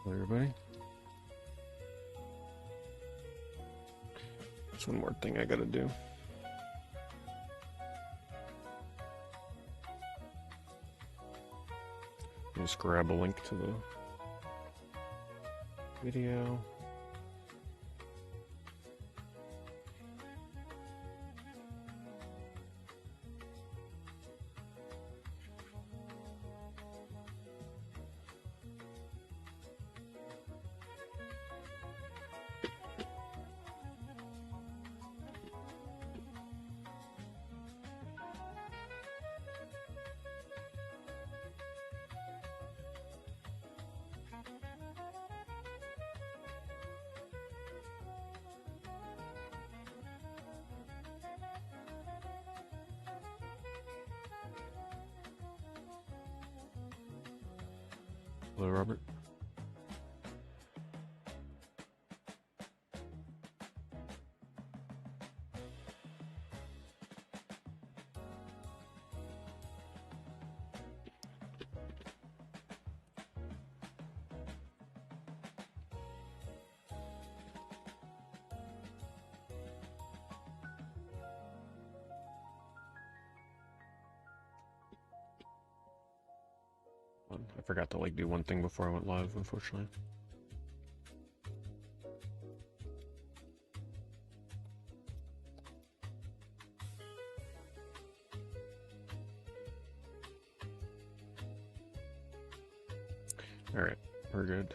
Hello, everybody. There's one more thing I gotta do. Just grab a link to the video. Hello, Robert. I forgot to do one thing before I went live, unfortunately. All right, we're good.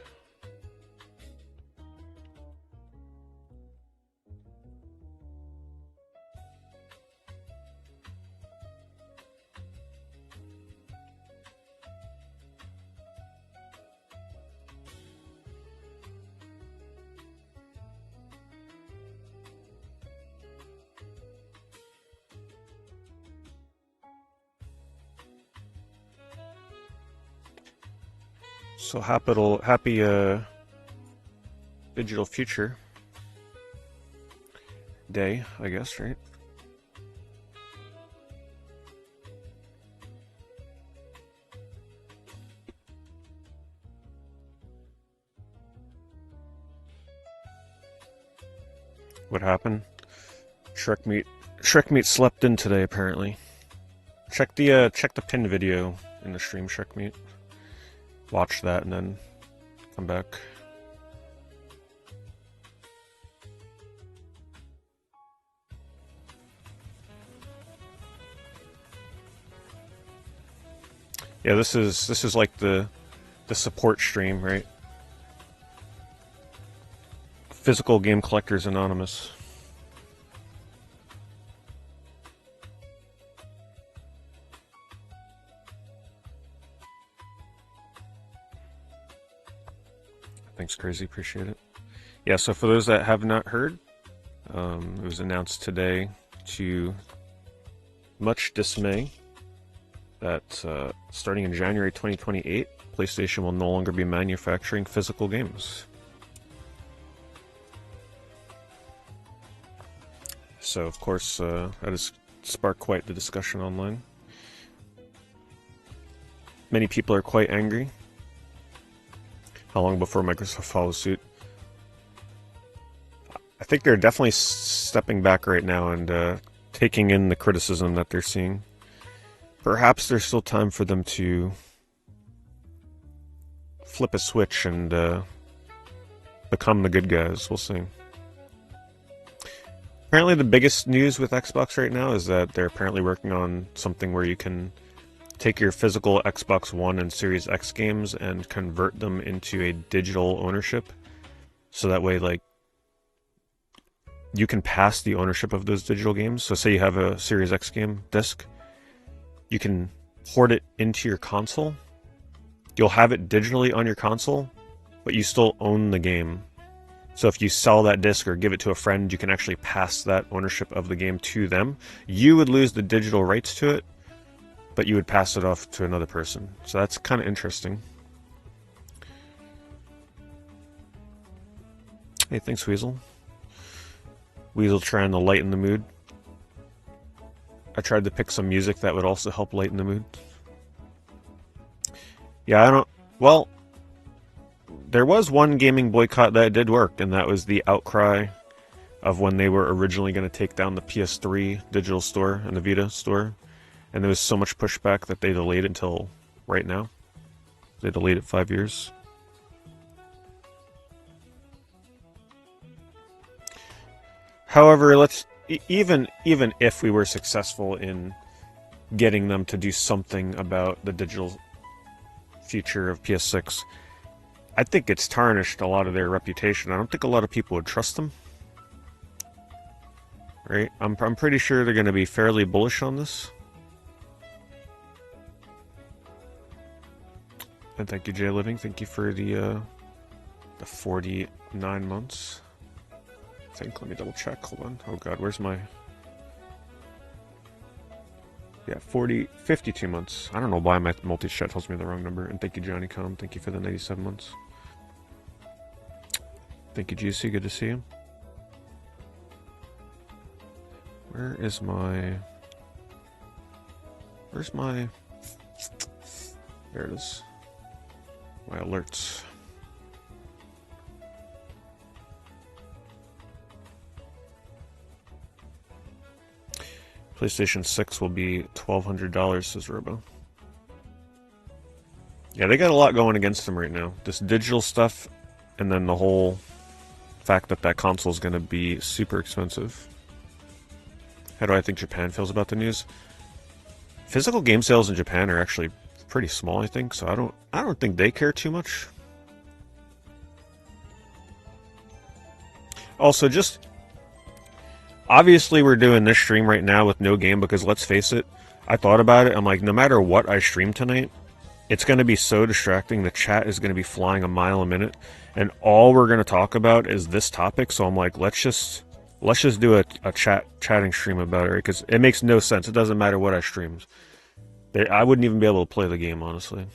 So happy Digital Future Day, I guess, right? What happened? Shrek Meat slept in today, apparently. Check the pin video in the stream, Shrek Meat. Watch that and then come back. Yeah, this is like the support stream, right? Physical Game Collectors Anonymous. Thanks, Crazy. Appreciate it. Yeah, so for those that have not heard, it was announced today, to much dismay, that starting in January 2028, PlayStation will no longer be manufacturing physical games. So, of course, that has sparked quite the discussion online. Many people are quite angry. How long before Microsoft follows suit? I think they're definitely stepping back right now and taking in the criticism that they're seeing. Perhaps there's still time for them to flip a switch and become the good guys. We'll see. Apparently the biggest news with Xbox right now is that they're apparently working on something where you can take your physical Xbox One and Series X games and convert them into a digital ownership. So that way, you can pass the ownership of those digital games. So say you have a Series X game disc, you can port it into your console. You'll have it digitally on your console, but you still own the game. So if you sell that disc or give it to a friend, you can actually pass that ownership of the game to them. You would lose the digital rights to it, but you would pass it off to another person. So that's kind of interesting. Hey, thanks, Weasel. Weasel trying to lighten the mood. I tried to pick some music that would also help lighten the mood. Yeah, well, There was one gaming boycott that did work, and that was the outcry of when they were originally going to take down the PS3 digital store and the Vita store. And there was so much pushback that they delayed it until right now. They delayed it 5 years. However, even if we were successful in getting them to do something about the digital future of PS6, I think it's tarnished a lot of their reputation. I don't think a lot of people would trust them. Right? I'm pretty sure they're going to be fairly bullish on this. And thank you, Jay Living. Thank you for the 49 months. I think. Let me double check. Hold on. Oh God, where's my? Yeah, 52 months. I don't know why my multi-chat tells me the wrong number. And thank you, Johnny Com. Thank you for the 97 months. Thank you, Juicy. Good to see you. Where's my? There it is. My alerts. PlayStation 6 will be $1,200, says Robo. Yeah, they got a lot going against them right now. This digital stuff, and then the whole fact that that console is going to be super expensive. How do I think Japan feels about the news? Physical game sales in Japan are actually pretty small, I think, so I don't think they care too much. Also, just obviously we're doing this stream right now with no game because let's face it, I thought about it, I'm like, no matter what I stream tonight, it's going to be so distracting. The chat is going to be flying a mile a minute, and all we're going to talk about is this topic, so I'm like, let's just do a chatting stream about it, right? Because it makes no sense. It doesn't matter what I streamed. I wouldn't even be able to play the game, honestly.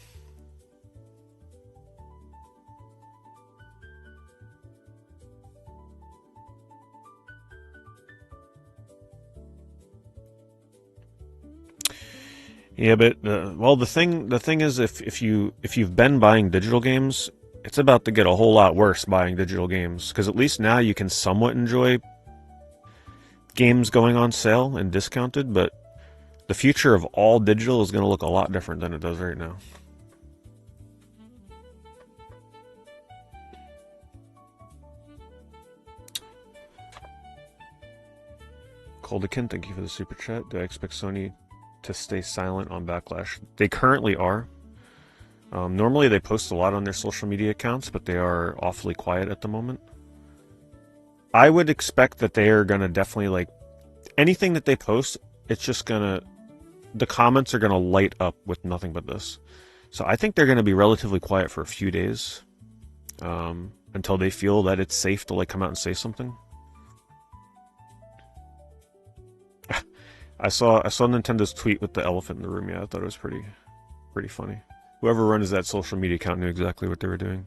Yeah, but well, the thing is, if you've been buying digital games, it's about to get a whole lot worse buying digital games, because at least now you can somewhat enjoy games going on sale and discounted, but the future of all digital is going to look a lot different than it does right now. Coldikin, thank you for the super chat. Do I expect Sony to stay silent on Backlash? They currently are. Normally they post a lot on their social media accounts, but they are awfully quiet at the moment. I would expect that they are going to definitely, like, anything that they post, it's just going to, the comments are going to light up with nothing but this. So I think they're going to be relatively quiet for a few days until they feel that it's safe to, like, come out and say something. I saw Nintendo's tweet with the elephant in the room. Yeah, I thought it was pretty funny. Whoever runs that social media account knew exactly what they were doing.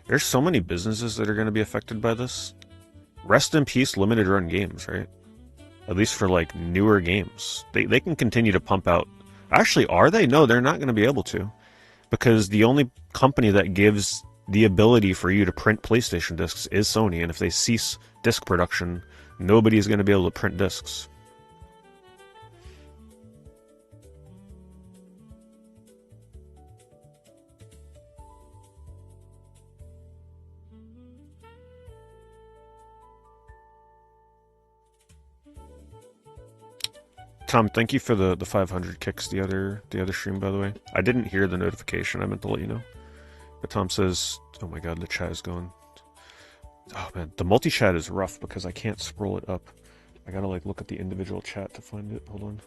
There's so many businesses that are going to be affected by this. Rest in peace limited run games, right? At least for, like, newer games. They can continue to pump out. Actually, are they? No, they're not going to be able to. Because the only company that gives the ability for you to print PlayStation discs is Sony, and if they cease disc production, nobody's going to be able to print discs. Tom, thank you for the 500 kicks the other stream, by the way. I didn't hear the notification. I meant to let you know. But Tom says, oh my god, the chat is going. Oh man, the multi-chat is rough because I can't scroll it up. I gotta, like, look at the individual chat to find it. Hold on.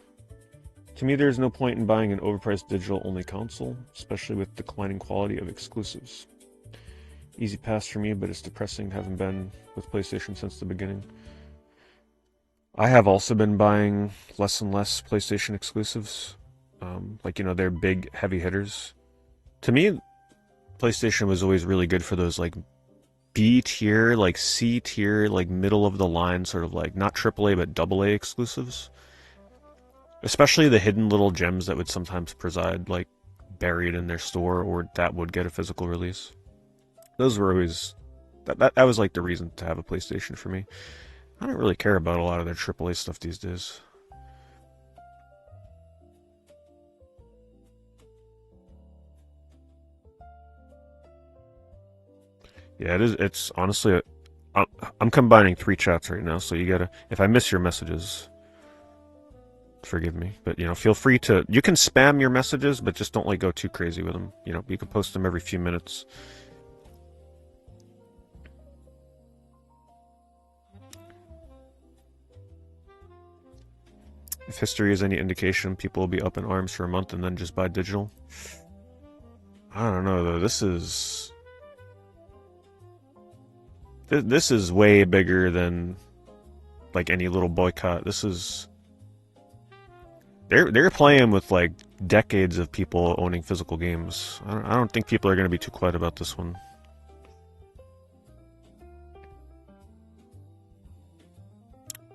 To me, there's no point in buying an overpriced digital-only console, especially with declining quality of exclusives. Easy pass for me, but it's depressing having been with PlayStation since the beginning. I have also been buying less and less PlayStation exclusives. Like, you know, they're big, heavy hitters. To me, PlayStation was always really good for those, like, B tier, like C tier, like middle of the line, sort of like not AAA but AA exclusives. Especially the hidden little gems that would sometimes preside like buried in their store or that would get a physical release. Those were always that was like the reason to have a PlayStation for me. I don't really care about a lot of their AAA stuff these days. Yeah, it is. It's honestly, I'm combining 3 chats right now, so you gotta. If I miss your messages, forgive me. But feel free to. You can spam your messages, but just don't like go too crazy with them. You can post them every few minutes. If history is any indication, people will be up in arms for a month and then just buy digital. I don't know though. This is way bigger than like any little boycott. This is they're playing with like decades of people owning physical games. I don't think people are going to be too quiet about this one.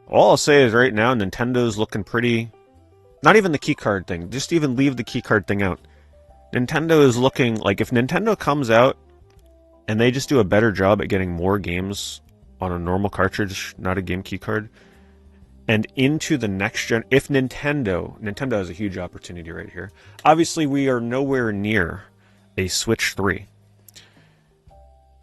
All I'll say is right now, Nintendo's looking pretty. Not even the keycard thing. Just even leave the keycard thing out. Nintendo is looking like if Nintendo comes out and they just do a better job at getting more games on a normal cartridge, not a game keycard, and into the next gen. If Nintendo has a huge opportunity right here. Obviously, we are nowhere near a Switch 3.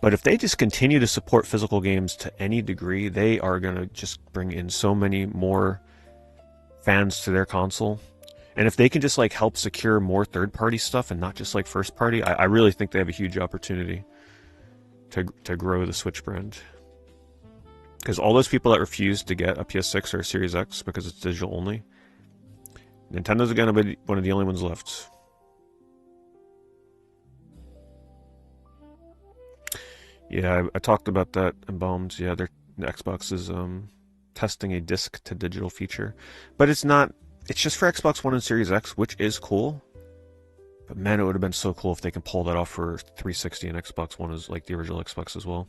But if they just continue to support physical games to any degree, they are going to just bring in so many more fans to their console. And if they can just like help secure more third-party stuff and not just like first-party, I really think they have a huge opportunity to grow the Switch brand. Because all those people that refuse to get a PS6 or a Series X because it's digital only, Nintendo's going to be one of the only ones left. Yeah, I talked about that in Bombs. Yeah, the Xbox is testing a disc to digital feature, but it's not. It's just for Xbox One and Series X, which is cool. But man, it would have been so cool if they can pull that off for 360 and Xbox One as like the original Xbox as well.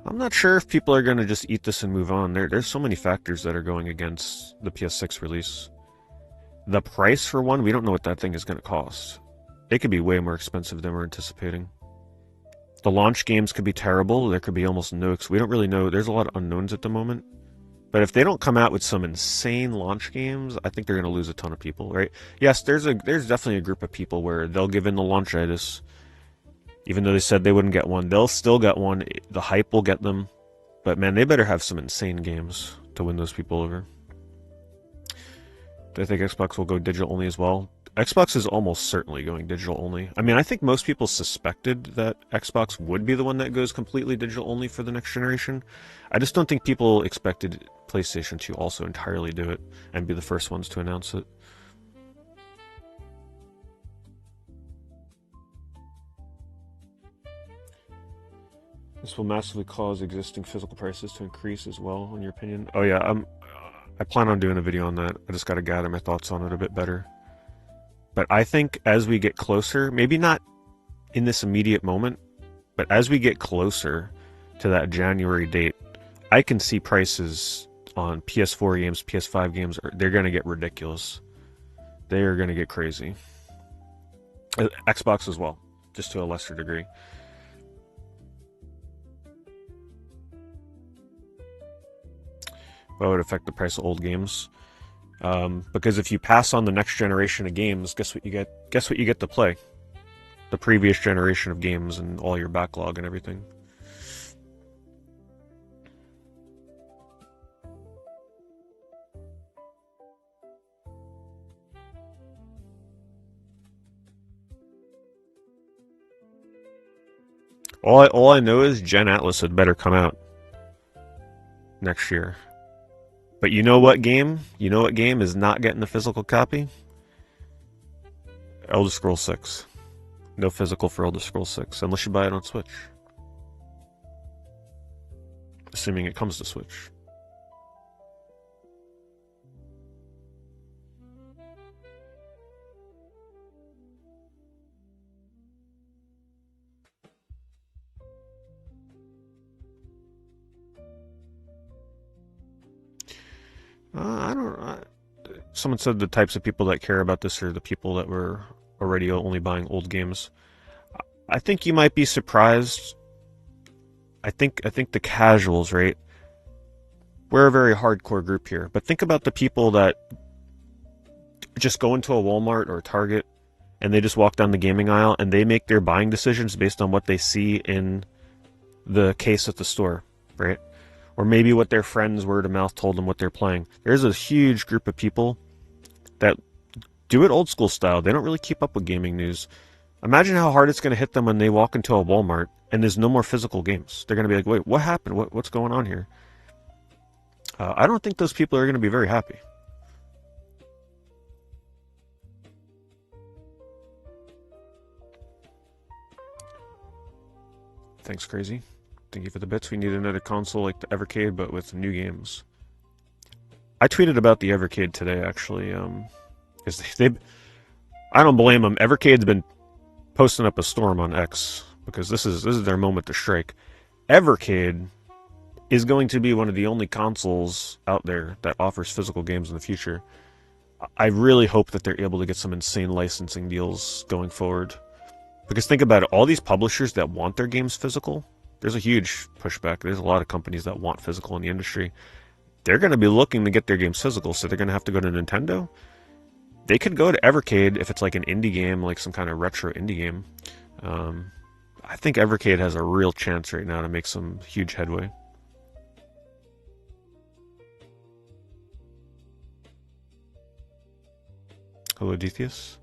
I'm not sure if people are going to just eat this and move on. There's so many factors that are going against the PS6 release. The price for one, we don't know what that thing is going to cost. It could be way more expensive than we're anticipating. The launch games could be terrible. There could be almost no. We don't really know. There's a lot of unknowns at the moment. But if they don't come out with some insane launch games, I think they're going to lose a ton of people, right? Yes, there's definitely a group of people where they'll give in the launchitis. Even though they said they wouldn't get one, they'll still get one. The hype will get them. But man, they better have some insane games to win those people over. Do I think Xbox will go digital only as well? Xbox is almost certainly going digital only. I mean, I think most people suspected that Xbox would be the one that goes completely digital only for the next generation. I just don't think people expected PlayStation to also entirely do it and be the first ones to announce it. This will massively cause existing physical prices to increase as well, in your opinion? Oh yeah, I plan on doing a video on that. I just got to gather my thoughts on it a bit better. But I think as we get closer, maybe not in this immediate moment, but as we get closer to that January date, I can see prices on PS4 games, PS5 games, they're going to get ridiculous. They are going to get crazy. Xbox as well, just to a lesser degree. What would affect the price of old games? Because if you pass on the next generation of games, guess what you get? Guess what you get to play? The previous generation of games and all your backlog and everything. All I know is Gen Atlas had better come out next year. But you know what game? You know what game is not getting the physical copy? Elder Scrolls 6. No physical for Elder Scrolls 6, unless you buy it on Switch. Assuming it comes to Switch. I don't. Someone said the types of people that care about this are the people that were already only buying old games. I think you might be surprised. I think the casuals, right? We're a very hardcore group here, but think about the people that just go into a Walmart or a Target and they just walk down the gaming aisle and they make their buying decisions based on what they see in the case at the store, right? Or maybe what their friends word of mouth told them what they're playing. There's a huge group of people that do it old school style. They don't really keep up with gaming news. Imagine how hard it's going to hit them when they walk into a Walmart and there's no more physical games. They're going to be like, wait, what happened? What's going on here? I don't think those people are going to be very happy. Thanks, Crazy. Thank you for the bits. We need another console like the Evercade, but with new games. I tweeted about the Evercade today, actually, because I don't blame them. Evercade's been posting up a storm on X because this is their moment to strike. Evercade is going to be one of the only consoles out there that offers physical games in the future. I really hope that they're able to get some insane licensing deals going forward. Because think about it, all these publishers that want their games physical, there's a huge pushback. There's a lot of companies that want physical in the industry. They're going to be looking to get their games physical, so they're going to have to go to Nintendo. They could go to Evercade if it's like an indie game, like some kind of retro indie game. I think Evercade has a real chance right now to make some huge headway. Hello, Detheus.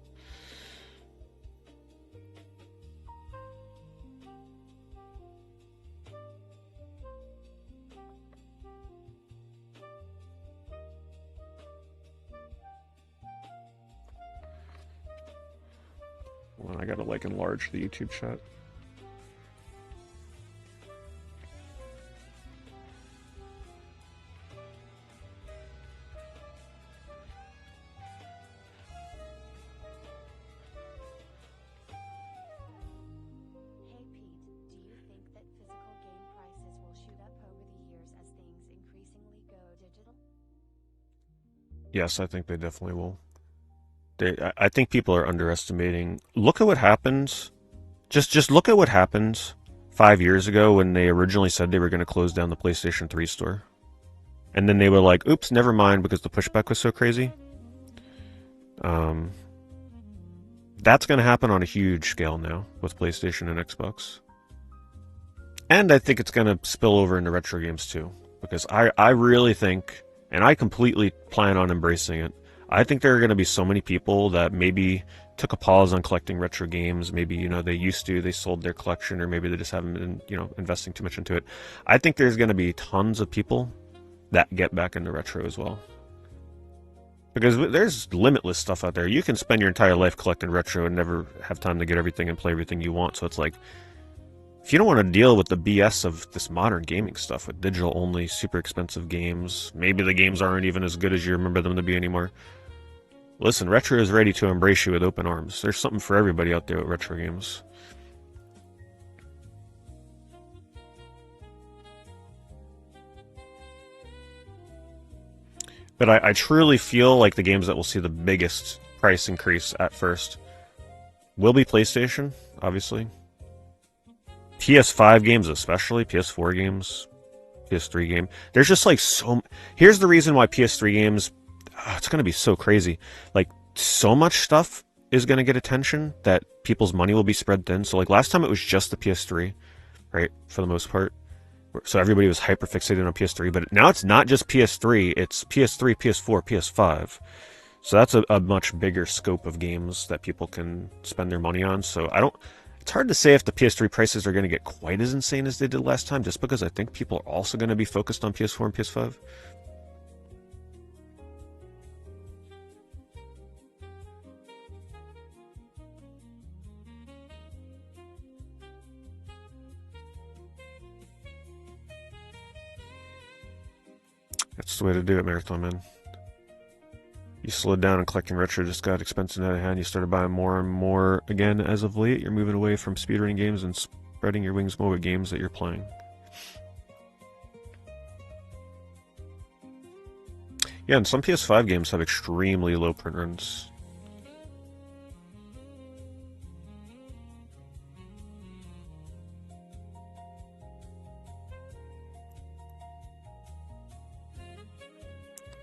Well, I gotta like enlarge the YouTube chat. Yes, I think they definitely will. I think people are underestimating. Look at what happened. Just look at what happened 5 years ago when they originally said they were going to close down the PlayStation 3 store. And then they were like, oops, never mind, because the pushback was so crazy. That's going to happen on a huge scale now with PlayStation and Xbox. And I think it's going to spill over into retro games too. Because I really think, and I completely plan on embracing it, I think there are going to be so many people that maybe took a pause on collecting retro games. Maybe, they sold their collection, or maybe they just haven't been, investing too much into it. I think there's going to be tons of people that get back into retro as well. Because there's limitless stuff out there. You can spend your entire life collecting retro and never have time to get everything and play everything you want. So it's like, if you don't want to deal with the BS of this modern gaming stuff with digital-only, super expensive games, maybe the games aren't even as good as you remember them to be anymore. Listen, retro is ready to embrace you with open arms. There's something for everybody out there with retro games. But I truly feel like the games that will see the biggest price increase at first will be PlayStation, obviously. PS5 games especially, PS4 games, PS3 game. There's just like here's the reason why PS3 games, it's going to be so crazy. Like, so much stuff is going to get attention that people's money will be spread thin. So like last time it was just the PS3, right, for the most part. So everybody was hyper fixated on PS3, but now it's not just PS3, it's PS3, PS4, PS5. So that's a much bigger scope of games that people can spend their money on. So it's hard to say if the PS3 prices are going to get quite as insane as they did last time, just because I think people are also going to be focused on PS4 and PS5. That's the way to do it, Marathon Man. You slowed down and collecting retro just got expensive out of hand. You started buying more and more again as of late. You're moving away from speedrunning games and spreading your wings more with games that you're playing. Yeah, and some PS5 games have extremely low print runs.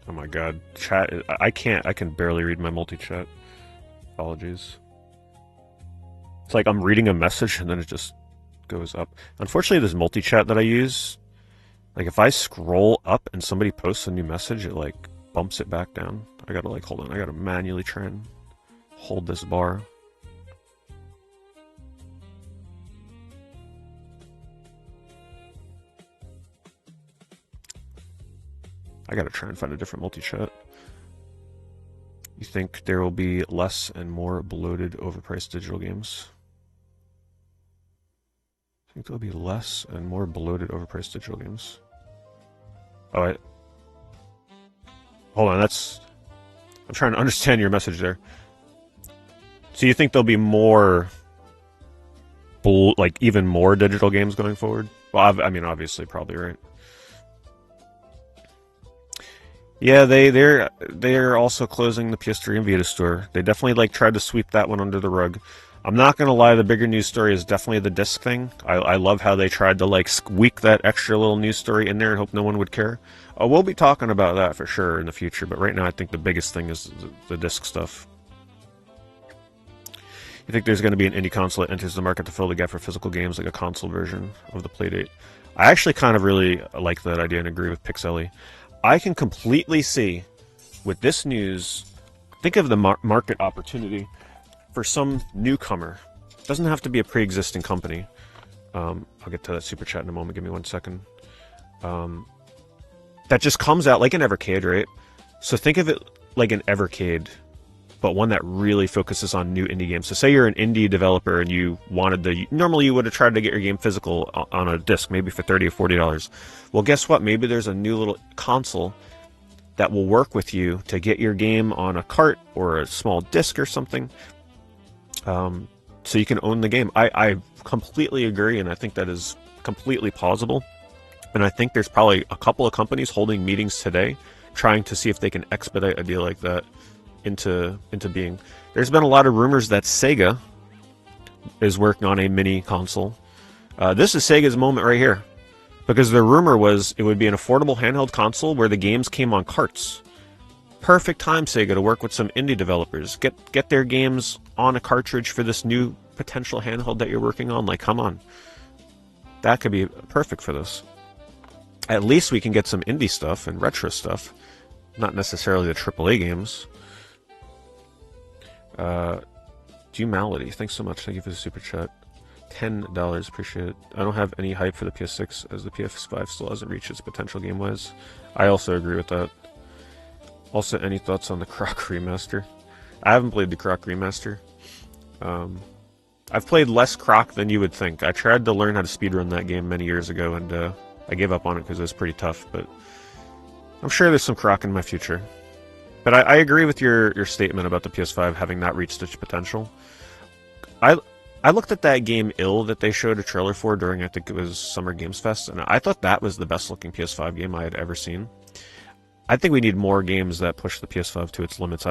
Oh my god, chat, I can barely read my multi-chat. Apologies. It's like I'm reading a message and then it just goes up. Unfortunately, this multi-chat that I use, like if I scroll up and somebody posts a new message, it like bumps it back down. I gotta like, hold on, I gotta manually try and hold this bar. I gotta try and find a different multi-chat. You think there will be less and more bloated, overpriced digital games? I think there'll be less and more bloated, overpriced digital games. Oh, hold on, I'm trying to understand your message there. So you think there'll be more, like even more digital games going forward? Well, I mean, obviously, probably, right? Yeah, they're also closing the PS3 and Vita store. They definitely like tried to sweep that one under the rug. I'm not gonna lie, the bigger news story is definitely the disc thing. I love how they tried to like squeak that extra little news story in there and hope no one would care. We'll be talking about that for sure in the future, but right now I think the biggest thing is the disc stuff. You think there's going to be an indie console that enters the market to fill the gap for physical games, like a console version of the Playdate? I actually kind of really like that idea and agree with Pixelly. I can completely see, with this news, think of the market opportunity for some newcomer. It doesn't have to be a pre-existing company. I'll get to that super chat in a moment. Give me 1 second. That just comes out like an Evercade, right? So think of it like an Evercade, but one that really focuses on new indie games. So say you're an indie developer and you wanted normally you would have tried to get your game physical on a disc, maybe for $30 or $40. Well, guess what? Maybe there's a new little console that will work with you to get your game on a cart or a small disc or something, so you can own the game. I completely agree, and I think that is completely plausible. And I think there's probably a couple of companies holding meetings today trying to see if they can expedite a deal like that into being. There's been a lot of rumors that Sega is working on a mini console. This is Sega's moment right here, because the rumor was it would be an affordable handheld console where the games came on carts. Perfect time, Sega, to work with some indie developers. Get their games on a cartridge for this new potential handheld that you're working on. Like, come on. That could be perfect for this. At least we can get some indie stuff and retro stuff. Not necessarily the AAA games. Dumality, thanks so much. Thank you for the super chat. $10, appreciate it. I don't have any hype for the PS6 as the PS5 still hasn't reached its potential game-wise. I also agree with that. Also, any thoughts on the Croc remaster? I haven't played the Croc remaster. I've played less Croc than you would think. I tried to learn how to speedrun that game many years ago, and I gave up on it because it was pretty tough, but I'm sure there's some Croc in my future. But I agree with your statement about the PS5 having not reached its potential. I looked at that game Ill that they showed a trailer for during, I think it was Summer Games Fest, and I thought that was the best looking PS5 game I had ever seen. I think we need more games that push the PS5 to its limits.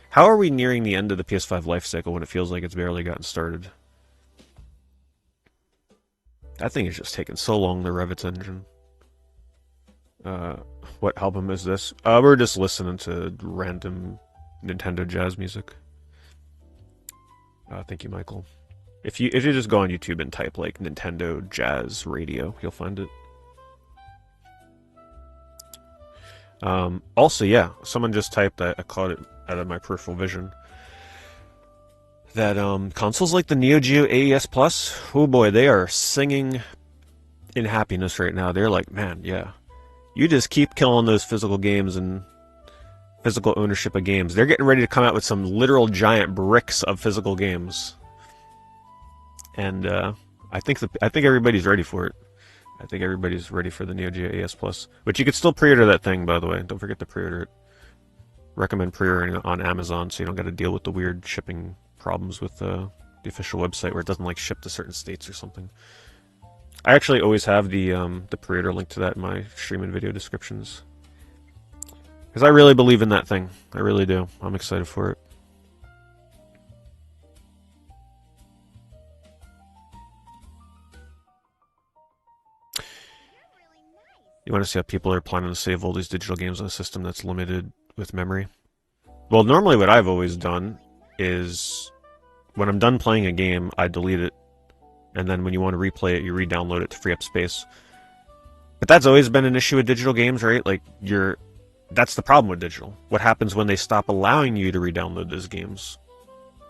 How are we nearing the end of the PS5 life cycle when it feels like it's barely gotten started? That thing is just taking so long to rev its engine. What album is this? We're just listening to random Nintendo jazz music. Thank you, Michael. If you just go on YouTube and type like Nintendo jazz radio, you'll find it. Also, yeah, someone just typed, I caught it out of my peripheral vision, that consoles like the Neo Geo AES Plus, oh boy, they are singing in happiness right now. They're like, man, yeah, you just keep killing those physical games and physical ownership of games. They're getting ready to come out with some literal giant bricks of physical games, and I think everybody's ready for it. I think everybody's ready for the Neo Geo AES Plus, which you could still pre-order that thing, by the way. Don't forget to pre-order it. Recommend pre-ordering it on Amazon so you don't got to deal with the weird shipping problems with the official website where it doesn't like ship to certain states or something. I actually always have the pre-order link to that in my stream and video descriptions. Because I really believe in that thing. I really do. I'm excited for it. You want to see how people are planning to save all these digital games on a system that's limited with memory? Well, normally what I've always done is when I'm done playing a game, I delete it. And then when you want to replay it, you re-download it to free up space. But that's always been an issue with digital games, right? Like, that's the problem with digital. What happens when they stop allowing you to re-download those games?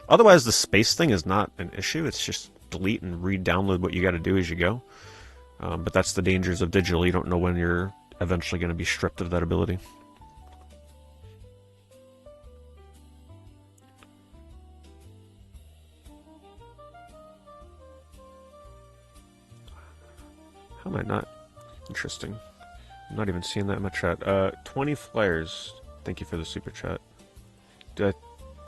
Otherwise, the space thing is not an issue. It's just delete and re-download what you got to do as you go. But that's the dangers of digital. You don't know when you're eventually going to be stripped of that ability. How am I not? Interesting. I'm not even seeing that in my chat. 20 flyers. Thank you for the super chat. Do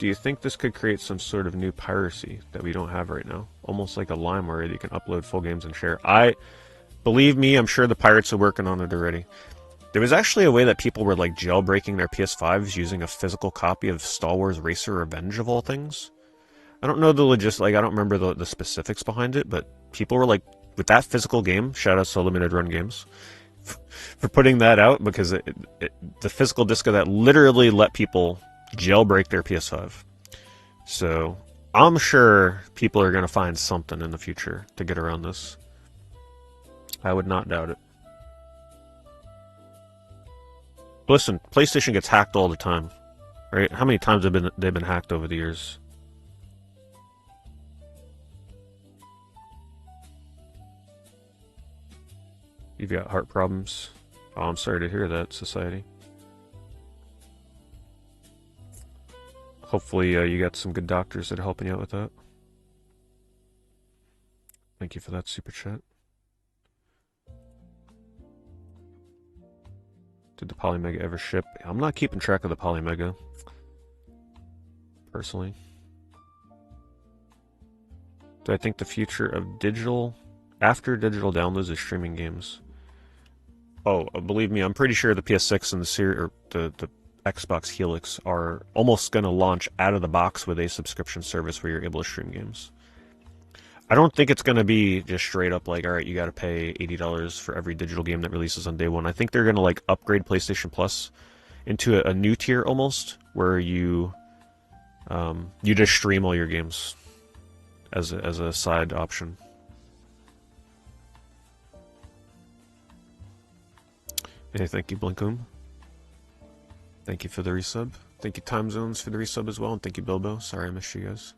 you think this could create some sort of new piracy that we don't have right now? Almost like a LimeWire that you can upload full games and share. Believe me, I'm sure the pirates are working on it already. There was actually a way that people were like jailbreaking their PS5s using a physical copy of Star Wars Racer Revenge of all things. I don't know I don't remember the specifics behind it, but people were like, with that physical game, shout out to Limited Run Games, for putting that out, because the physical disc of that literally let people jailbreak their PS5. So I'm sure people are going to find something in the future to get around this. I would not doubt it. Listen, PlayStation gets hacked all the time, right? How many times have they've been hacked over the years? You've got heart problems. Oh, I'm sorry to hear that, society. Hopefully you got some good doctors that are helping you out with that. Thank you for that super chat. Did the Polymega ever ship? I'm not keeping track of the Polymega, personally. Do I think the future of digital, after digital downloads, is streaming games? Oh, believe me, I'm pretty sure the PS6 and the Xbox Helix are almost going to launch out of the box with a subscription service where you're able to stream games. I don't think it's going to be just straight up like, all right, you got to pay $80 for every digital game that releases on day one. I think they're going to like upgrade PlayStation Plus into a new tier almost, where you just stream all your games as a side option. Hey, thank you, Blinkum. Thank you for the resub. Thank you, Time Zones, for the resub as well, and thank you, Bilbo. Sorry I missed you guys.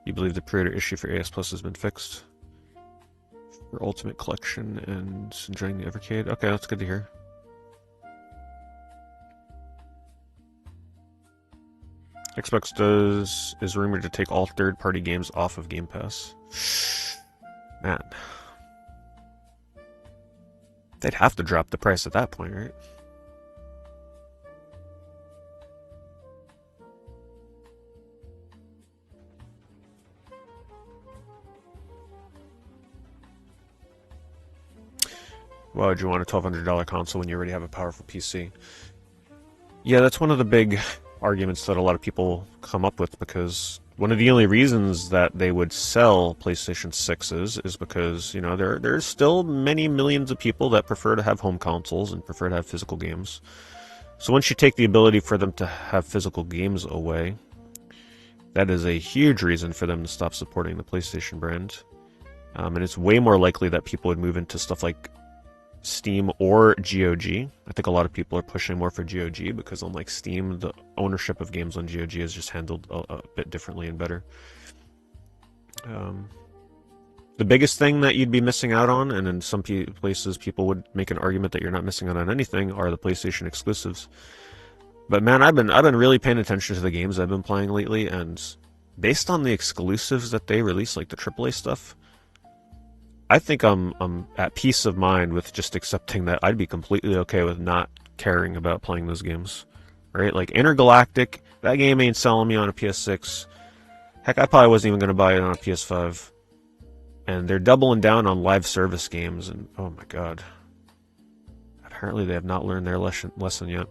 You believe the pre-order issue for AS Plus has been fixed? For Ultimate Collection and enjoying the Evercade? Okay, that's good to hear. Xbox is rumored to take all third-party games off of Game Pass. Man. They'd have to drop the price at that point, right? Why would you want a $1,200 console when you already have a powerful PC? Yeah, that's one of the big arguments that a lot of people come up with, because one of the only reasons that they would sell PlayStation 6s is because, you know, there's still many millions of people that prefer to have home consoles and prefer to have physical games. So once you take the ability for them to have physical games away, that is a huge reason for them to stop supporting the PlayStation brand. And it's way more likely that people would move into stuff like Steam or GOG. I think a lot of people are pushing more for GOG because, unlike Steam, the ownership of games on GOG is just handled a bit differently and better. The biggest thing that you'd be missing out on, and in some places people would make an argument that you're not missing out on anything, are the PlayStation exclusives. But man, I've been really paying attention to the games I've been playing lately, and based on the exclusives that they release, like the AAA stuff, I think I'm at peace of mind with just accepting that I'd be completely okay with not caring about playing those games, right? Like Intergalactic, that game ain't selling me on a PS6. Heck, I probably wasn't even going to buy it on a PS5. And they're doubling down on live service games, and oh my god. Apparently they have not learned their lesson yet.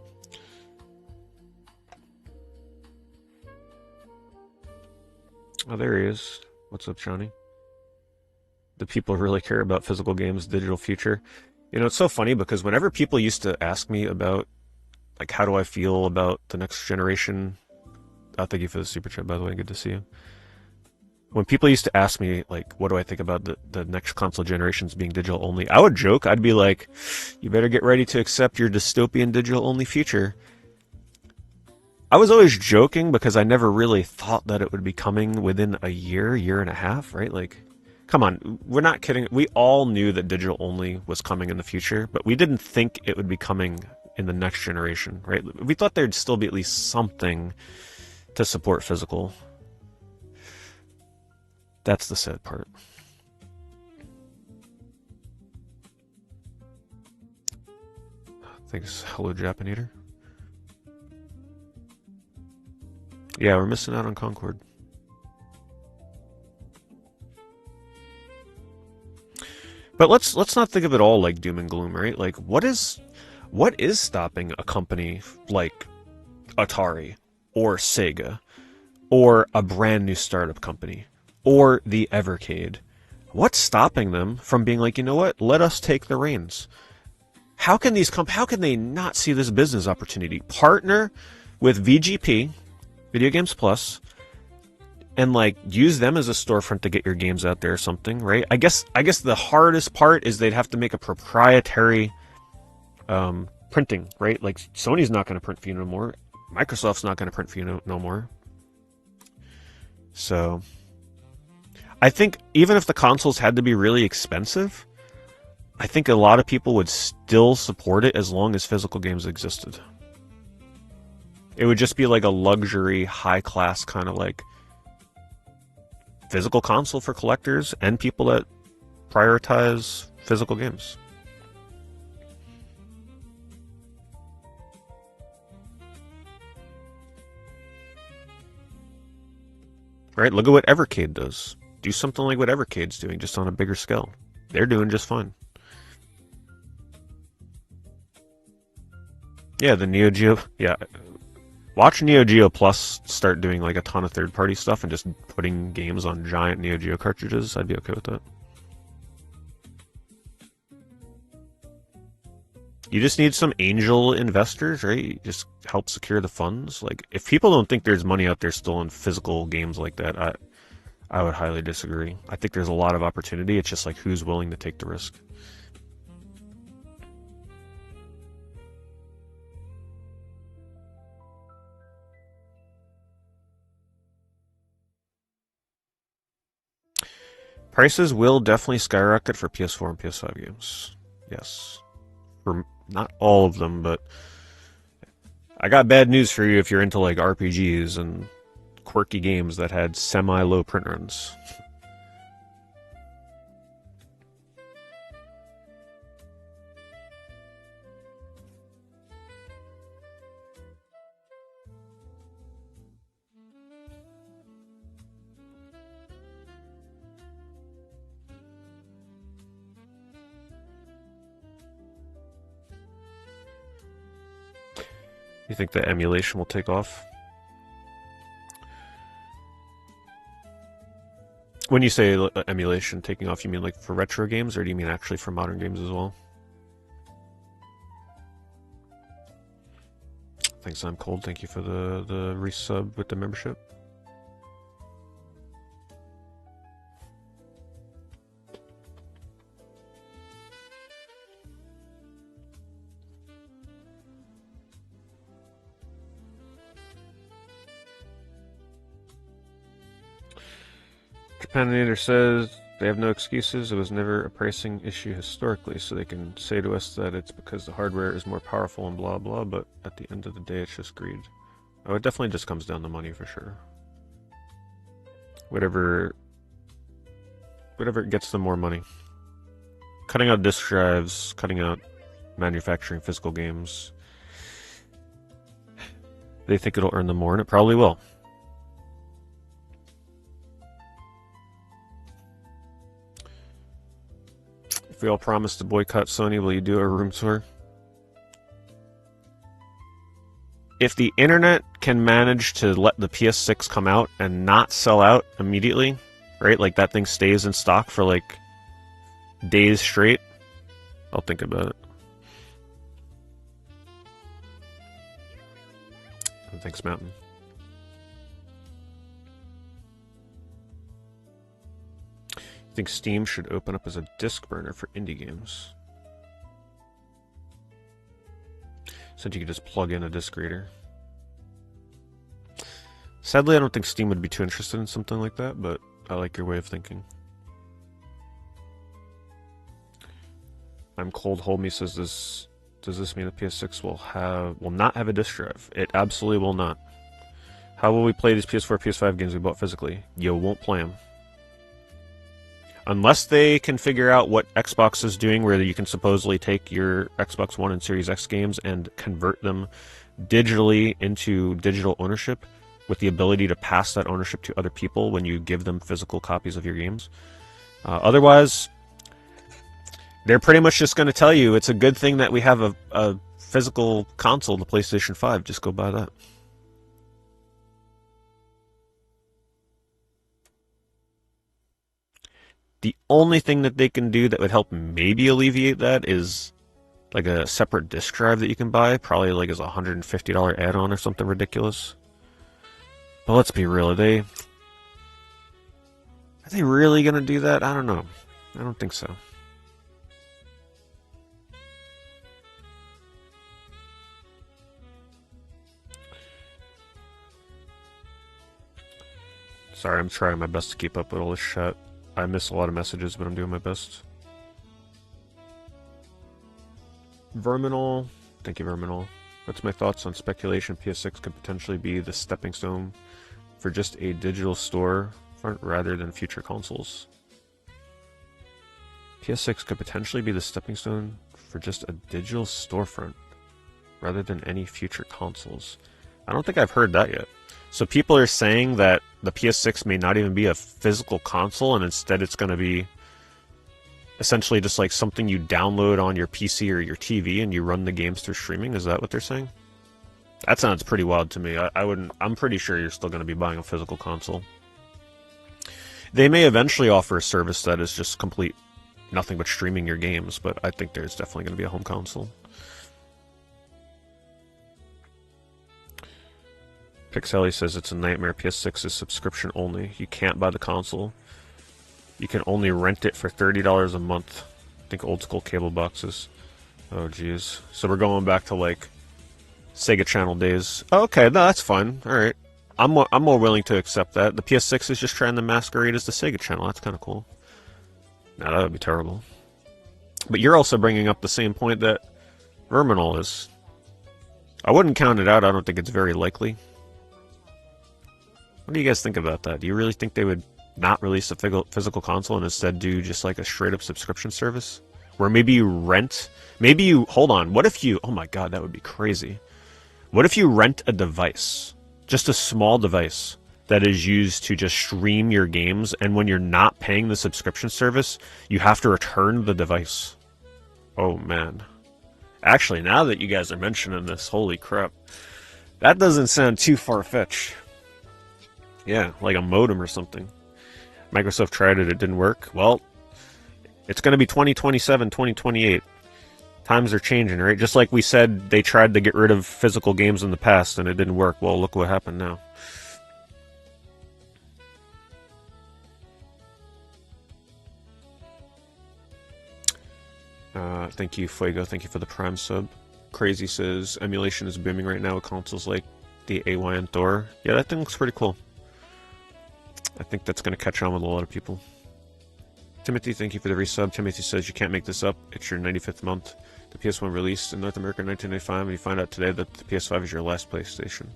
Oh, there he is. What's up, Johnny? The people really care about physical games, digital future. You know, it's so funny because whenever people used to ask me about, like, how do I feel about the next generation? Thank you for the super chat, by the way. Good to see you. When people used to ask me, like, what do I think about the next console generations being digital only, I would joke. I'd be like, you better get ready to accept your dystopian digital only future. I was always joking because I never really thought that it would be coming within a year and a half, right? Like, come on, we're not kidding. We all knew that digital only was coming in the future, but we didn't think it would be coming in the next generation, right? We thought there'd still be at least something to support physical. That's the sad part. Thanks, hello Japanator. Yeah, we're missing out on Concord. But let's not think of it all like doom and gloom, right? Like, what is stopping a company like Atari or Sega or a brand new startup company or the Evercade? What's stopping them from being like, you know what? Let us take the reins. How can they not see this business opportunity? Partner with VGP, Video Games Plus, and like use them as a storefront to get your games out there or something, right? I guess the hardest part is they'd have to make a proprietary printing, right? Like Sony's not going to print for you no more. Microsoft's not going to print for you no more. So I think even if the consoles had to be really expensive, I think a lot of people would still support it as long as physical games existed. It would just be like a luxury, high-class kind of like physical console for collectors and people that prioritize physical games. Right? Look at what Evercade does. Do something like what Evercade's doing, just on a bigger scale. They're doing just fine. Yeah, the Neo Geo. Yeah. Watch Neo Geo Plus start doing like a ton of third-party stuff and just putting games on giant Neo Geo cartridges. I'd be okay with that. You just need some angel investors, right? You just help secure the funds. Like, if people don't think there's money out there still in physical games like that, I would highly disagree. I think there's a lot of opportunity. It's just like who's willing to take the risk. Prices will definitely skyrocket for PS4 and PS5 games. Yes. For not all of them, but I got bad news for you if you're into like RPGs and quirky games that had semi-low print runs. You think the emulation will take off? When you say emulation taking off, you mean like for retro games, or do you mean actually for modern games as well? Thanks, I'm cold. Thank you for the resub with the membership. Japanator says they have no excuses. It was never a pricing issue historically, so they can say to us that it's because the hardware is more powerful and blah blah, but at the end of the day, it's just greed. Oh, it definitely just comes down to money for sure. Whatever it gets them more money. Cutting out disk drives, cutting out manufacturing physical games. They think it'll earn them more, and it probably will. If we all promise to boycott Sony, will you do a room tour? If the internet can manage to let the PS6 come out and not sell out immediately, right? Like that thing stays in stock for like days straight, I'll think about it. Thanks, Mountain. I think Steam should open up as a disc burner for indie games. So you could just plug in a disc reader. Sadly, I don't think Steam would be too interested in something like that, but I like your way of thinking. I'm Cold Homie says this. Does this mean the PS6 will not have a disc drive? It absolutely will not. How will we play these PS4, PS5 games we bought physically? You won't play them. Unless they can figure out what Xbox is doing, where you can supposedly take your Xbox One and Series X games and convert them digitally into digital ownership with the ability to pass that ownership to other people when you give them physical copies of your games. Otherwise, they're pretty much just going to tell you it's a good thing that we have a physical console, the PlayStation 5. Just go buy that. The only thing that they can do that would help maybe alleviate that is like a separate disc drive that you can buy, probably like as a $150 add-on or something ridiculous. But let's be real, are they really going to do that? I don't know. I don't think so. Sorry, I'm trying my best to keep up with all this shit. I miss a lot of messages, but I'm doing my best. Verminal. Thank you, Verminal. What's my thoughts on speculation PS6 could potentially be the stepping stone for just a digital store front rather than future consoles? PS6 could potentially be the stepping stone for just a digital storefront rather than any future consoles. I don't think I've heard that yet. So people are saying that the PS6 may not even be a physical console, and instead it's going to be essentially just like something you download on your PC or your TV and you run the games through streaming. Is that what they're saying? That sounds pretty wild to me. I'm pretty sure you're still going to be buying a physical console. They may eventually offer a service that is just complete nothing but streaming your games, but I think there's definitely going to be a home console. Pixelly says it's a nightmare. PS6 is subscription only. You can't buy the console. You can only rent it for $30 a month. I think old school cable boxes. Oh, jeez. So we're going back to, like, Sega Channel days. Oh, okay, no, that's fine. Alright. I'm more willing to accept that. The PS6 is just trying to masquerade as the Sega Channel. That's kind of cool. Now, that would be terrible. But you're also bringing up the same point that Verminal is. I wouldn't count it out. I don't think it's very likely. What do you guys think about that? Do you really think they would not release a physical console and instead do just like a straight up subscription service? Where maybe you rent, hold on, what if you, oh my god, that would be crazy. What if you rent a device, just a small device, that is used to just stream your games, and when you're not paying the subscription service, you have to return the device? Oh man. Actually, now that you guys are mentioning this, holy crap. That doesn't sound too far-fetched. Yeah, like a modem or something. Microsoft tried it, it didn't work. Well, it's going to be 2027, 2028. Times are changing, right? Just like we said, they tried to get rid of physical games in the past and it didn't work. Well, look what happened now. Thank you, Fuego. Thank you for the Prime sub. Crazy says, emulation is booming right now with consoles like the AYN Thor. Yeah, that thing looks pretty cool. I think that's going to catch on with a lot of people. Timothy, thank you for the resub. Timothy says, you can't make this up. It's your 95th month. The PS1 released in North America in 1995, and you find out today that the PS5 is your last PlayStation.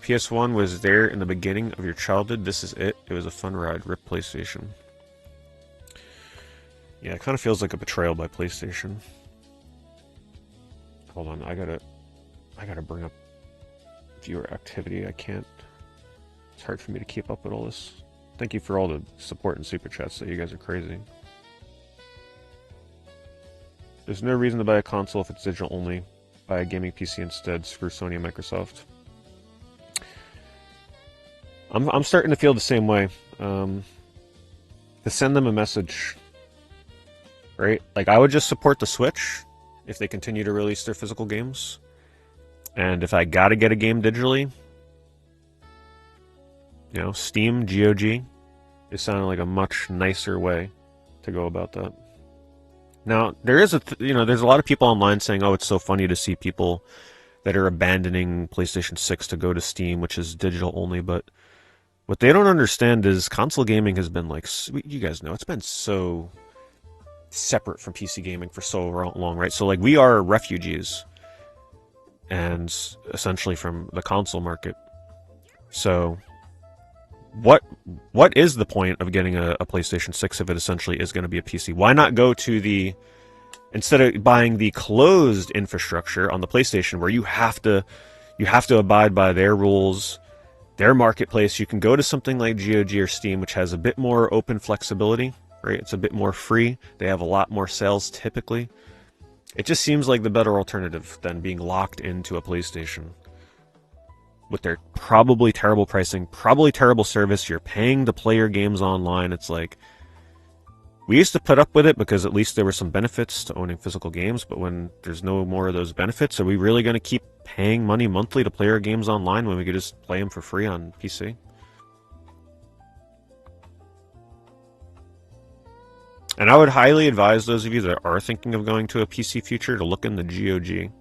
PS1 was there in the beginning of your childhood. This is it. It was a fun ride. RIP PlayStation. Yeah, it kind of feels like a betrayal by PlayStation. Hold on, I gotta bring up viewer activity. I can't. It's hard for me to keep up with all this. Thank you for all the support and super chats. That you guys are crazy. There's no reason to buy a console if it's digital only. Buy a gaming PC instead. Screw Sony and Microsoft. I'm starting to feel the same way. To send them a message, right? Like, I would just support the Switch if they continue to release their physical games. And if I gotta get a game digitally, you know, Steam, GOG, is sounding like a much nicer way to go about that. Now, there is there's a lot of people online saying, oh, it's so funny to see people that are abandoning PlayStation 6 to go to Steam, which is digital only, but what they don't understand is console gaming has been like, you guys know, it's been so separate from PC gaming for so long, right? So like, we are refugees, and essentially from the console market. So what is the point of getting a PlayStation 6 if it essentially is going to be a PC? Why not go to instead of buying the closed infrastructure on the PlayStation, where you have to abide by their rules, their marketplace, you can go to something like GOG or Steam, which has a bit more open flexibility, right? It's a bit more free. They have a lot more sales typically. It just seems like the better alternative than being locked into a PlayStation with their probably terrible pricing, probably terrible service. You're paying to play your games online. It's like, we used to put up with it because at least there were some benefits to owning physical games, but when there's no more of those benefits, are we really going to keep paying money monthly to play our games online when we could just play them for free on PC? And I would highly advise those of you that are thinking of going to a PC future to look in the GOG.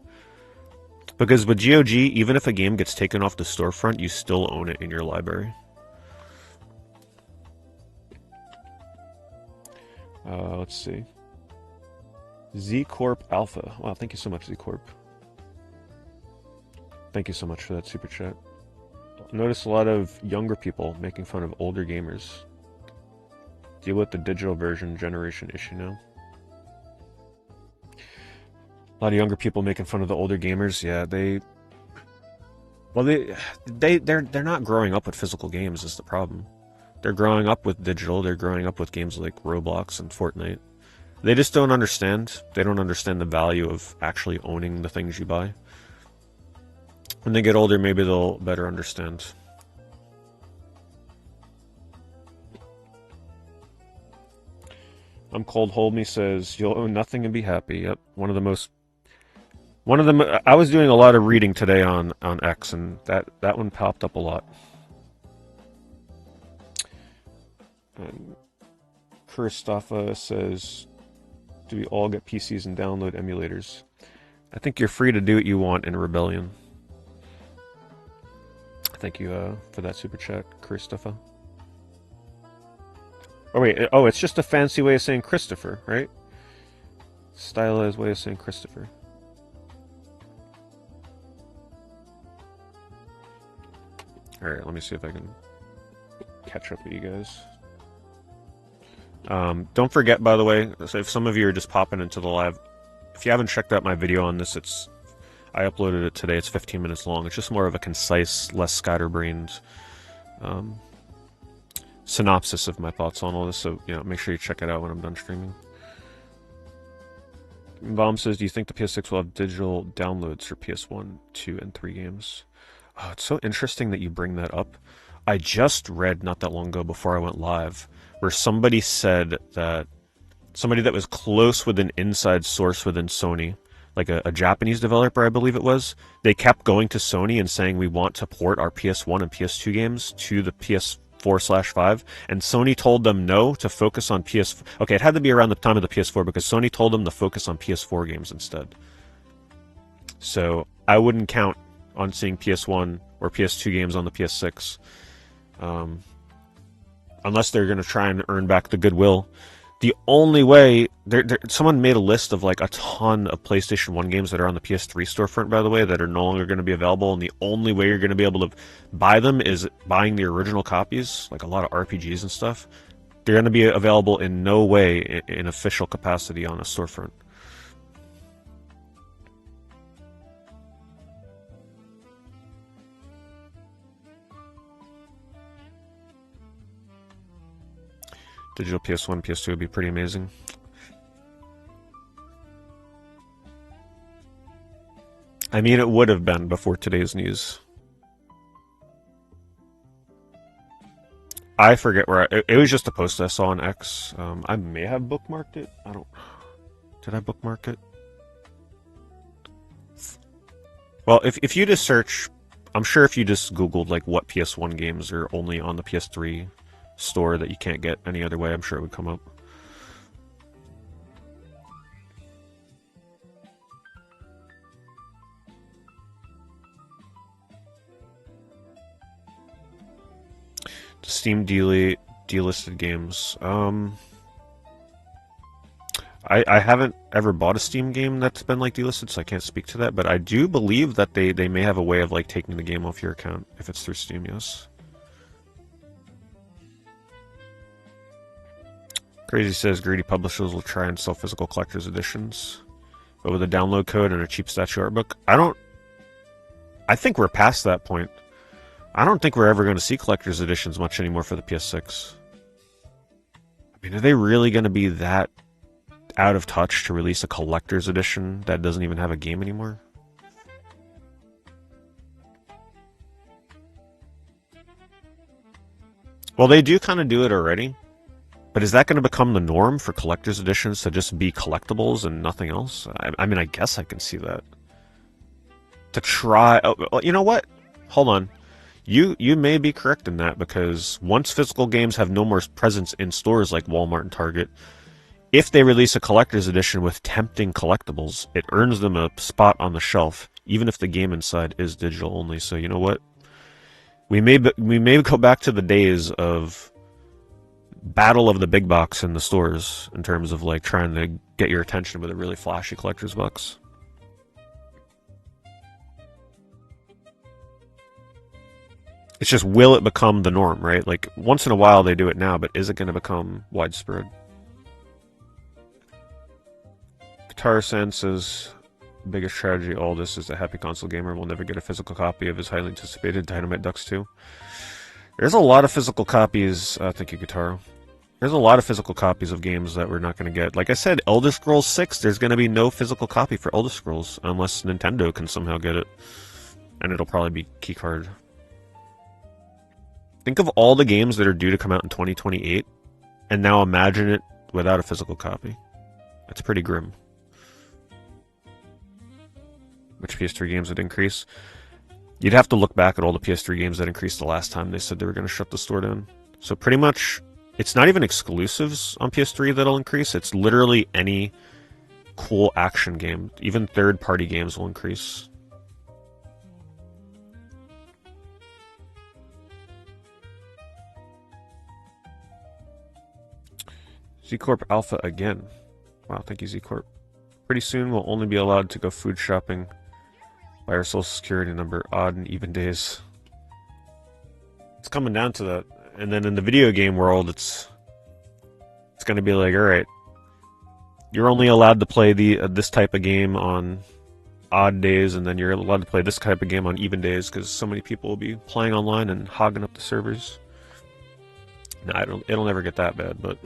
Because with GOG, even if a game gets taken off the storefront, you still own it in your library. Let's see. Z Corp Alpha. Wow, thank you so much, Z Corp. Thank you so much for that super chat. Notice a lot of younger people making fun of older gamers. Deal with the digital version generation issue now. A lot of younger people making fun of the older gamers. Yeah, they're not growing up with physical games is the problem. They're growing up with digital. They're growing up with games like Roblox and Fortnite. They just don't understand. They don't understand the value of actually owning the things you buy. When they get older, maybe they'll better understand. I'm Cold Hold Me says, you'll own nothing and be happy. Yep, one of them. I was doing a lot of reading today on X, and that one popped up a lot. And Christopher says, do we all get PCs and download emulators? I think you're free to do what you want in Rebellion. Thank you for that super chat, Christopher. Oh wait, it's just a fancy way of saying Christopher, right? Stylized way of saying Christopher. Alright, let me see if I can catch up with you guys. Don't forget, by the way, so if some of you are just popping into the live, if you haven't checked out my video on this, I uploaded it today. It's 15 minutes long. It's just more of a concise, less scatterbrained synopsis of my thoughts on all this. So, make sure you check it out when I'm done streaming. Bomb says, do you think the PS6 will have digital downloads for PS1, 2, and 3 games? Oh, it's so interesting that you bring that up. I just read not that long ago before I went live where somebody said that somebody that was close with an inside source within Sony, like a Japanese developer, I believe it was, they kept going to Sony and saying we want to port our PS1 and PS2 games to the PS4/5, and Sony told them no, to focus on PS... Okay, it had to be around the time of the PS4 because Sony told them to focus on PS4 games instead. So I wouldn't count on seeing PS1 or PS2 games on the PS6. Unless they're going to try and earn back the goodwill. The only way... someone made a list of like a ton of PlayStation 1 games that are on the PS3 storefront, by the way, that are no longer going to be available, and the only way you're going to be able to buy them is buying the original copies, like a lot of RPGs and stuff. They're going to be available in no way in official capacity on a storefront. Digital PS1, PS2 would be pretty amazing. I mean, it would have been before today's news. I forget where it was just a post I saw on X. I may have bookmarked it. I don't. Did I bookmark it? Well, if you just search, I'm sure if you just Googled like what PS1 games are only on the PS3 store that you can't get any other way, I'm sure it would come up. Steam delisted games. I haven't ever bought a Steam game that's been like delisted, so I can't speak to that. But I do believe that they may have a way of like taking the game off your account if it's through Steam. Yes. Crazy says greedy publishers will try and sell physical collector's editions, but with a download code and a cheap statue art book. I think we're past that point. I don't think we're ever going to see collector's editions much anymore for the PS6. I mean, are they really going to be that out of touch to release a collector's edition that doesn't even have a game anymore? Well, they do kind of do it already, but is that going to become the norm for collector's editions to just be collectibles and nothing else? I mean, I guess I can see that. To try... Oh, you know what? Hold on. You may be correct in that, because once physical games have no more presence in stores like Walmart and Target, if they release a collector's edition with tempting collectibles, it earns them a spot on the shelf, even if the game inside is digital only. So you know what? We may go back to the days of battle of the big box in the stores in terms of like trying to get your attention with a really flashy collector's box. It's just, will it become the norm, right? Like, once in a while they do it now, but is it going to become widespread? Guitar Sense says, biggest tragedy of all this is that Happy Console Gamer will never get a physical copy of his highly anticipated Dynamite Ducks 2. There's a lot of physical copies, thank you, Guitaro. There's a lot of physical copies of games that we're not going to get. Like I said, Elder Scrolls 6, there's going to be no physical copy for Elder Scrolls, unless Nintendo can somehow get it. And it'll probably be keycard. Think of all the games that are due to come out in 2028, and now imagine it without a physical copy. That's pretty grim. Which PS3 games would increase? You'd have to look back at all the PS3 games that increased the last time they said they were going to shut the store down. So pretty much, it's not even exclusives on PS3 that'll increase. It's literally any cool action game. Even third-party games will increase. Z-Corp Alpha again. Wow, thank you, Z-Corp. Pretty soon we'll only be allowed to go food shopping by our social security number, odd and even days. It's coming down to that. And then in the video game world, it's going to be like, all right, you're only allowed to play this type of game on odd days, and then you're allowed to play this type of game on even days, because so many people will be playing online and hogging up the servers. No, it'll never get that bad, but...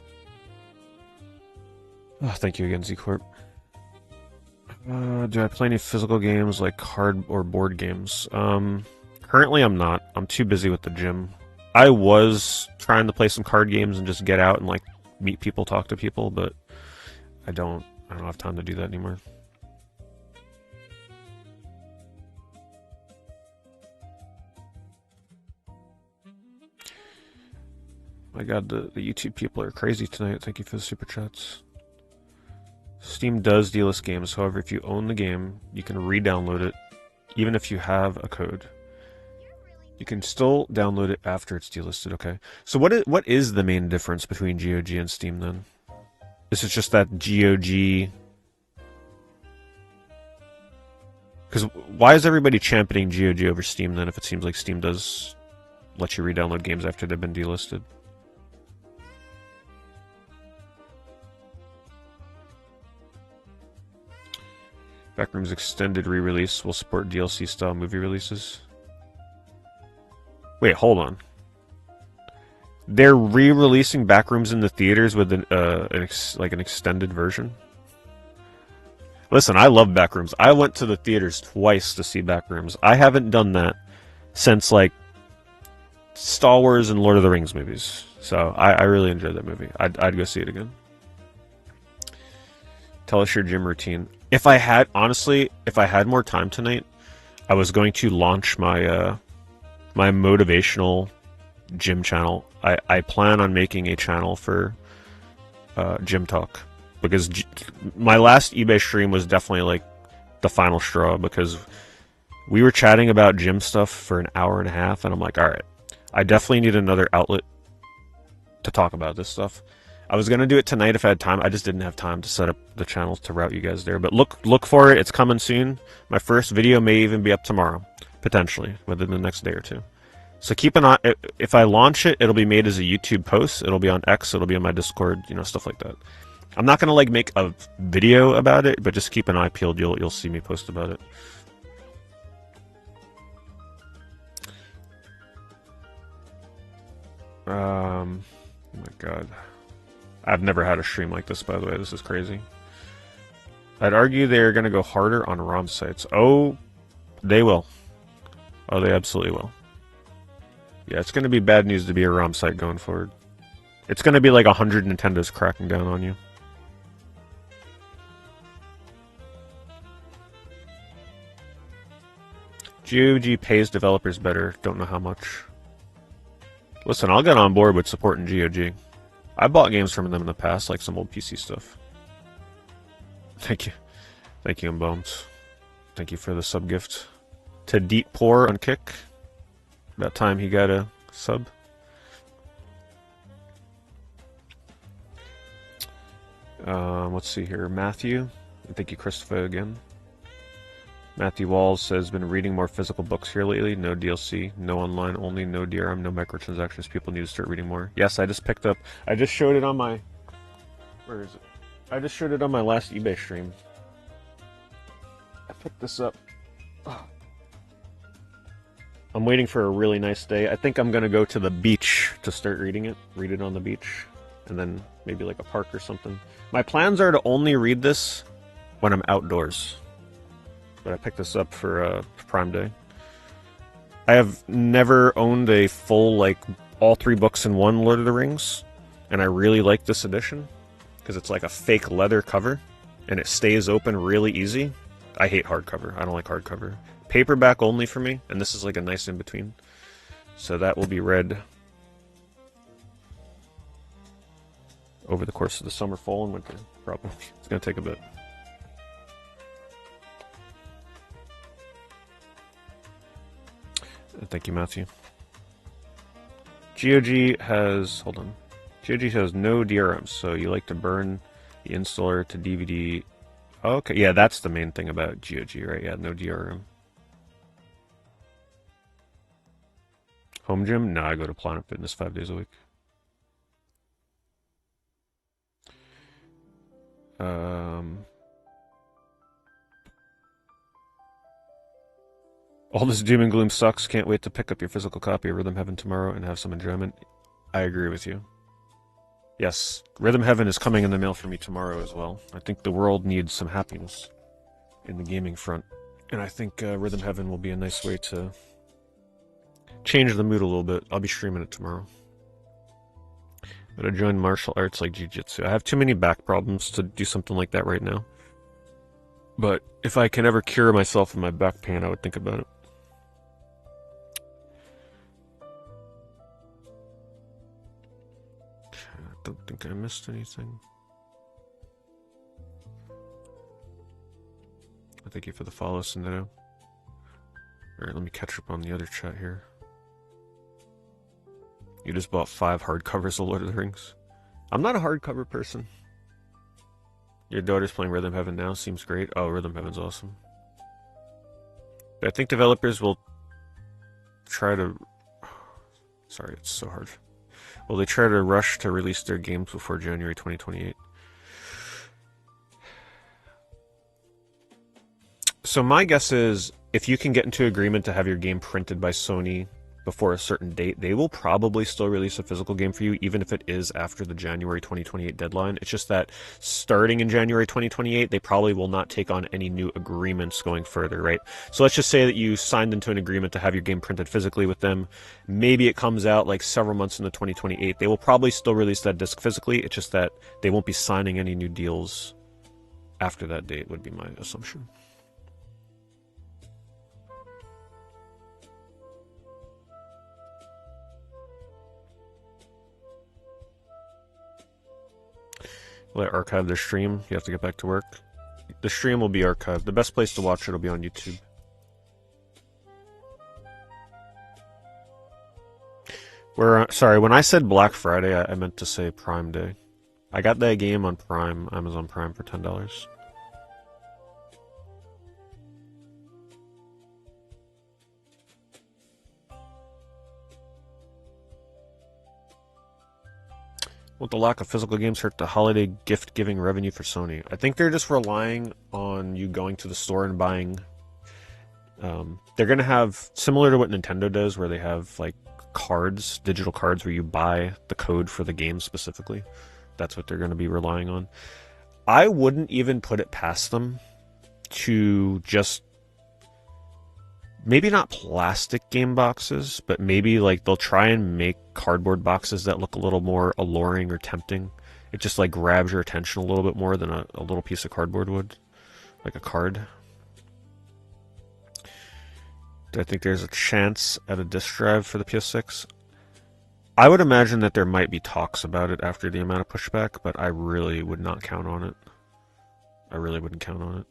Oh, thank you again, Z-Corp. Do I play any physical games like card or board games? Currently I'm not. I'm too busy with the gym. I was trying to play some card games and just get out and like meet people, talk to people, but I don't have time to do that anymore. My god, the YouTube people are crazy tonight. Thank you for the super chats. Steam does delist games, however, if you own the game, you can re-download it, even if you have a code. You can still download it after it's delisted, okay. So what is the main difference between GOG and Steam, then? This is just that GOG... Because why is everybody championing GOG over Steam, then, if it seems like Steam does let you re-download games after they've been delisted? Backroom's extended re-release will support DLC-style movie releases. Wait, hold on. They're re-releasing Backrooms in the theaters with an extended version? Listen, I love Backrooms. I went to the theaters twice to see Backrooms. I haven't done that since like Star Wars and Lord of the Rings movies. So I really enjoyed that movie. I'd go see it again. Tell us your gym routine. If I had, honestly, if I had more time tonight, I was going to launch my my motivational gym channel. I plan on making a channel for gym talk, because my last eBay stream was definitely like the final straw, because we were chatting about gym stuff for an hour and a half, and I'm like, all right, I definitely need another outlet to talk about this stuff. I was gonna do it tonight if I had time. I just didn't have time to set up the channels to route you guys there. But look for it. It's coming soon. My first video may even be up tomorrow, potentially within the next day or two. So keep an eye. If I launch it, it'll be made as a YouTube post. It'll be on X. It'll be on my Discord. You know, stuff like that. I'm not gonna like make a video about it, but just keep an eye peeled. You'll see me post about it. Oh my god. I've never had a stream like this, by the way. This is crazy. I'd argue they're going to go harder on ROM sites. Oh, they will. Oh, they absolutely will. Yeah, it's going to be bad news to be a ROM site going forward. It's going to be like 100 Nintendos cracking down on you. GOG pays developers better. Don't know how much. Listen, I'll get on board with supporting GOG. I bought games from them in the past, like some old PC stuff. Thank you. Thank you, Bones. Thank you for the sub gift. To Deep Poor on Kick. About time he got a sub. Let's see here. Matthew. Thank you, Christopher, again. Matthew Walls says, been reading more physical books here lately. No DLC, no online only, no DRM, no microtransactions. People need to start reading more. Yes, I just picked up. I just showed it on my. Where is it? I just showed it on my last eBay stream. I picked this up. Oh. I'm waiting for a really nice day. I think I'm gonna go to the beach to start reading it. Read it on the beach, and then maybe like a park or something. My plans are to only read this when I'm outdoors. But I picked this up for Prime Day. I have never owned a full, like, all 3 books in one Lord of the Rings, and I really like this edition, because it's like a fake leather cover, and it stays open really easy. I hate hardcover. I don't like hardcover. Paperback only for me, and this is like a nice in-between. So that will be read over the course of the summer, fall, and winter, probably. It's going to take a bit. Thank you, Matthew. GOG has... Hold on. GOG has no DRMs, so you like to burn the installer to DVD. Oh, okay, yeah, that's the main thing about GOG, right? Yeah, no DRM. Home gym? No, I go to Planet Fitness 5 days a week. All this doom and gloom sucks. Can't wait to pick up your physical copy of Rhythm Heaven tomorrow and have some enjoyment. I agree with you. Yes, Rhythm Heaven is coming in the mail for me tomorrow as well. I think the world needs some happiness in the gaming front. And I think Rhythm Heaven will be a nice way to change the mood a little bit. I'll be streaming it tomorrow. I'm gonna join martial arts like jiu-jitsu. I have too many back problems to do something like that right now. But if I can ever cure myself of my back pain, I would think about it. I don't think I missed anything. Thank you for the follow, Sindano. Alright, let me catch up on the other chat here. You just bought 5 hardcovers of Lord of the Rings. I'm not a hardcover person. Your daughter's playing Rhythm Heaven now. Seems great. Oh, Rhythm Heaven's awesome. But I think developers will try to... Sorry, it's so hard. Will they try to rush to release their games before January 2028? So my guess is, if you can get into agreement to have your game printed by Sony before a certain date, they will probably still release a physical game for you, even if it is after the January 2028 deadline. It's just that starting in January 2028, they probably will not take on any new agreements going further, right? So let's just say that you signed into an agreement to have your game printed physically with them. Maybe it comes out like several months into 2028. They will probably still release that disc physically. It's just that they won't be signing any new deals after that date, would be my assumption. Will I archive the stream? You have to get back to work. The stream will be archived. The best place to watch it will be on YouTube. Sorry, when I said Black Friday, I meant to say Prime Day. I got that game on Prime, Amazon Prime, for $10. Will the lack of physical games hurt the holiday gift-giving revenue for Sony? I think they're just relying on you going to the store and buying. They're going to have, similar to what Nintendo does, where they have like cards, digital cards, where you buy the code for the game specifically. That's what they're going to be relying on. I wouldn't even put it past them to just, maybe not plastic game boxes, but maybe like they'll try and make cardboard boxes that look a little more alluring or tempting. It just like grabs your attention a little bit more than a little piece of cardboard would, like a card. Do I think there's a chance at a disc drive for the PS6? I would imagine that there might be talks about it after the amount of pushback, but I really would not count on it. I really wouldn't count on it.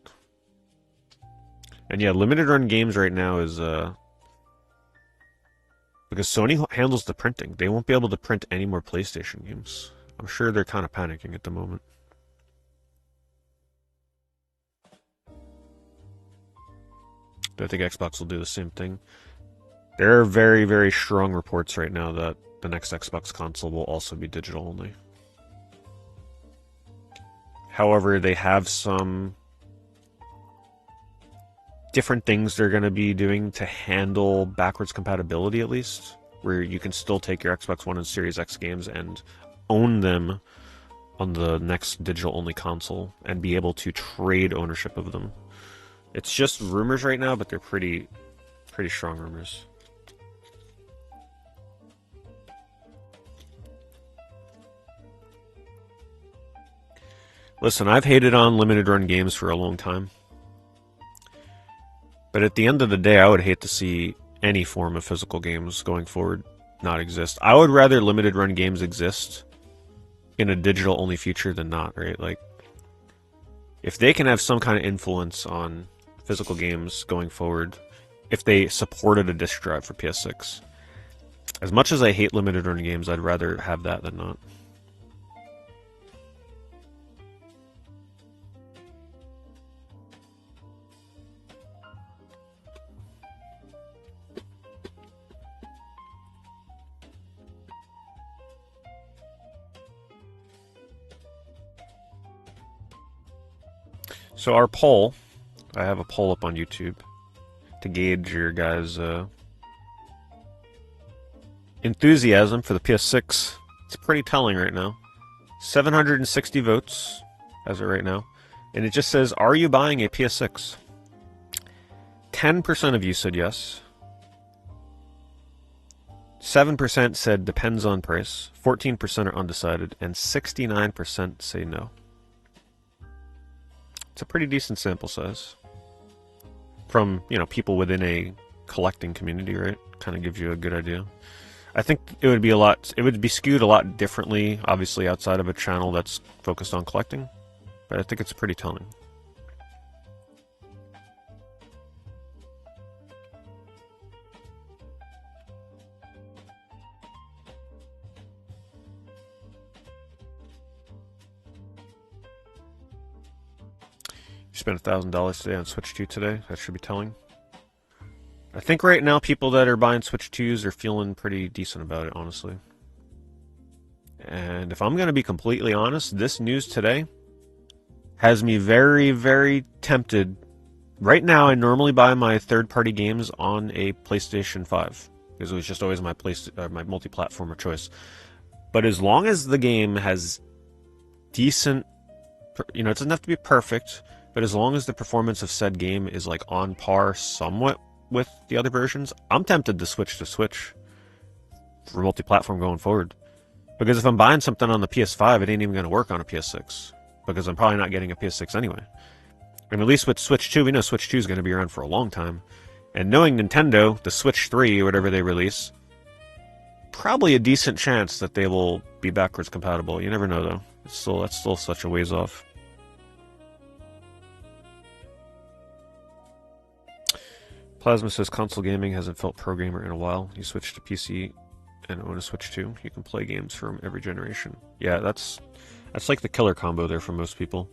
And yeah, limited run games right now is because Sony handles the printing. They won't be able to print any more PlayStation games. I'm sure they're kind of panicking at the moment. Do I think Xbox will do the same thing? There are very, very strong reports right now that the next Xbox console will also be digital only. However, they have some different things they're going to be doing to handle backwards compatibility, at least, where you can still take your Xbox One and Series X games and own them on the next digital-only console and be able to trade ownership of them. It's just rumors right now, but they're pretty strong rumors. Listen, I've hated on limited run games for a long time. But at the end of the day, I would hate to see any form of physical games going forward not exist. I would rather limited run games exist in a digital only future than not, right? Like, if they can have some kind of influence on physical games going forward, if they supported a disc drive for PS6, as much as I hate limited run games, I'd rather have that than not. So our poll, I have a poll up on YouTube to gauge your guys' enthusiasm for the PS6. It's pretty telling right now. 760 votes as of right now. And it just says, are you buying a PS6? 10% of you said yes. 7% said depends on price. 14% are undecided. And 69% say no. It's a pretty decent sample size. From, people within a collecting community, right? Kind of gives you a good idea. I think it would be skewed a lot differently, obviously, outside of a channel that's focused on collecting. But I think it's pretty telling. You spent $1,000 today on Switch 2 today. That should be telling. I think right now people that are buying Switch 2s are feeling pretty decent about it, honestly. And if I'm going to be completely honest, this news today has me very, very tempted. Right now, I normally buy my third-party games on a PlayStation 5. because it was just always my my multi-platform of choice. But as long as the game has decent, it doesn't have to be perfect, but as long as the performance of said game is like on par somewhat with the other versions, I'm tempted to switch for multi-platform going forward. Because if I'm buying something on the PS5, it ain't even going to work on a PS6. Because I'm probably not getting a PS6 anyway. And at least with Switch 2, we know Switch 2 is going to be around for a long time. And knowing Nintendo, the Switch 3 or whatever they release, probably a decent chance that they will be backwards compatible. You never know though. That's still such a ways off. Plasma says console gaming hasn't felt pro gamer in a while. You switch to PC and own a Switch 2. You can play games from every generation. Yeah, that's like the killer combo there for most people.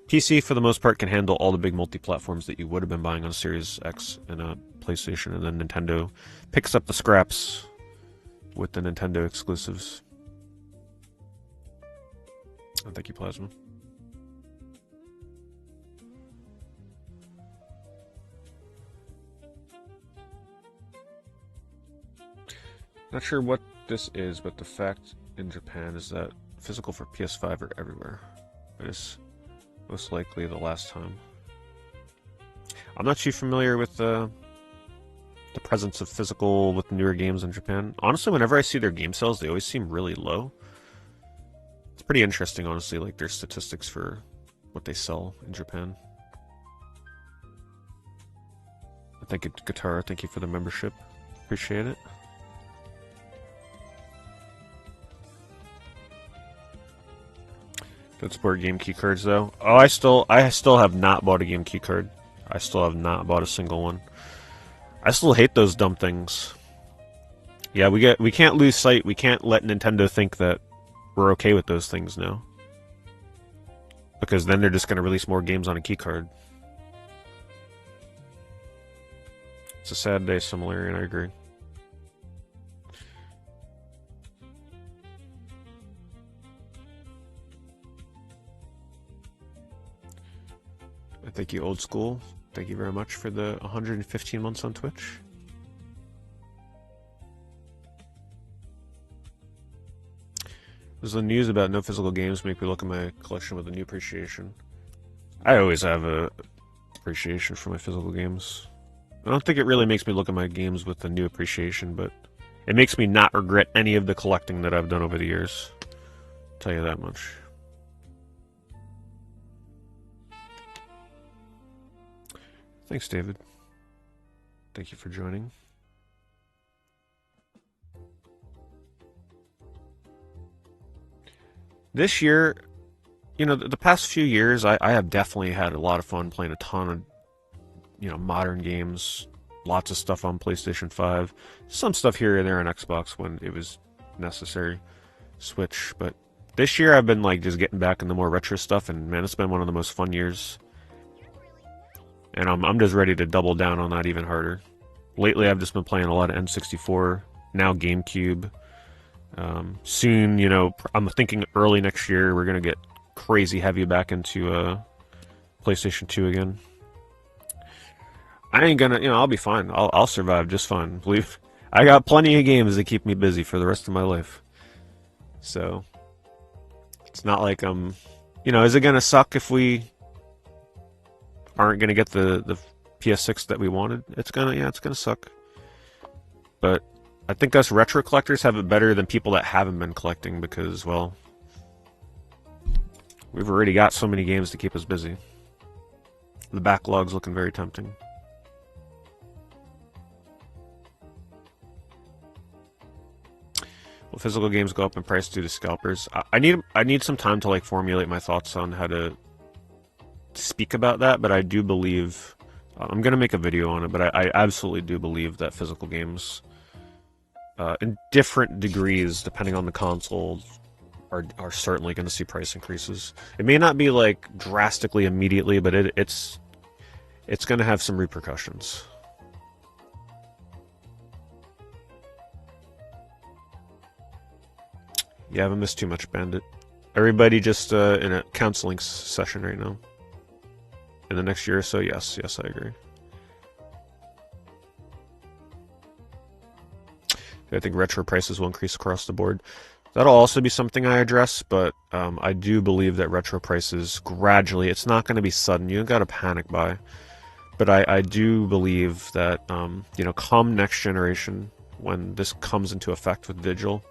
PC, for the most part, can handle all the big multi-platforms that you would have been buying on Series X and a PlayStation, and then Nintendo picks up the scraps with the Nintendo exclusives. Oh, thank you, Plasma. Not sure what this is, but the fact in Japan is that physical for PS5 are everywhere. But it's most likely the last time. I'm not too familiar with the presence of physical with newer games in Japan. Honestly, whenever I see their game sales, they always seem really low. It's pretty interesting, honestly, like their statistics for what they sell in Japan. Thank you, Guitar. Thank you for the membership. Appreciate it. Don't support game key cards though. Oh, I still have not bought a game key card. I still have not bought a single one. I still hate those dumb things. Yeah, we can't lose sight. We can't let Nintendo think that we're okay with those things now. Because then they're just going to release more games on a key card. It's a sad day, Similarian, I agree. Thank you, Old School. Thank you very much for the 115 months on Twitch. Does the news about no physical games make me look at my collection with a new appreciation? I always have a appreciation for my physical games. I don't think it really makes me look at my games with a new appreciation, but it makes me not regret any of the collecting that I've done over the years. I'll tell you that much. Thanks, David. Thank you for joining. This year, the past few years, I have definitely had a lot of fun playing a ton of, modern games. Lots of stuff on PlayStation 5. Some stuff here and there on Xbox when it was necessary. Switch. But this year I've been just getting back in the more retro stuff, and man, it's been one of the most fun years. And I'm just ready to double down on that even harder. Lately, I've just been playing a lot of N64, now GameCube. Soon, I'm thinking early next year, we're going to get crazy heavy back into PlayStation 2 again. I ain't gonna, I'll be fine. I'll survive just fine. Believe I got plenty of games that keep me busy for the rest of my life. So, it's not like is it going to suck if we aren't going to get the PS6 that we wanted? It's gonna suck. But I think us retro collectors have it better than people that haven't been collecting because, well, we've already got so many games to keep us busy. The backlog's looking very tempting. Will physical games go up in price due to scalpers? I need some time to formulate my thoughts on how to speak about that, but I do believe I'm gonna make a video on it, but I absolutely do believe that physical games in different degrees depending on the console are certainly going to see price increases. It may not be drastically immediately, but it's going to have some repercussions. Yeah, I haven't missed too much, Bandit. Everybody just in a counseling session right now. In the next year or so, yes, I agree. I think retro prices will increase across the board. That'll also be something I address, but I do believe that retro prices gradually, it's not going to be sudden. You don't got to panic buy. But I do believe that, you know, come next generation, when this comes into effect with digital,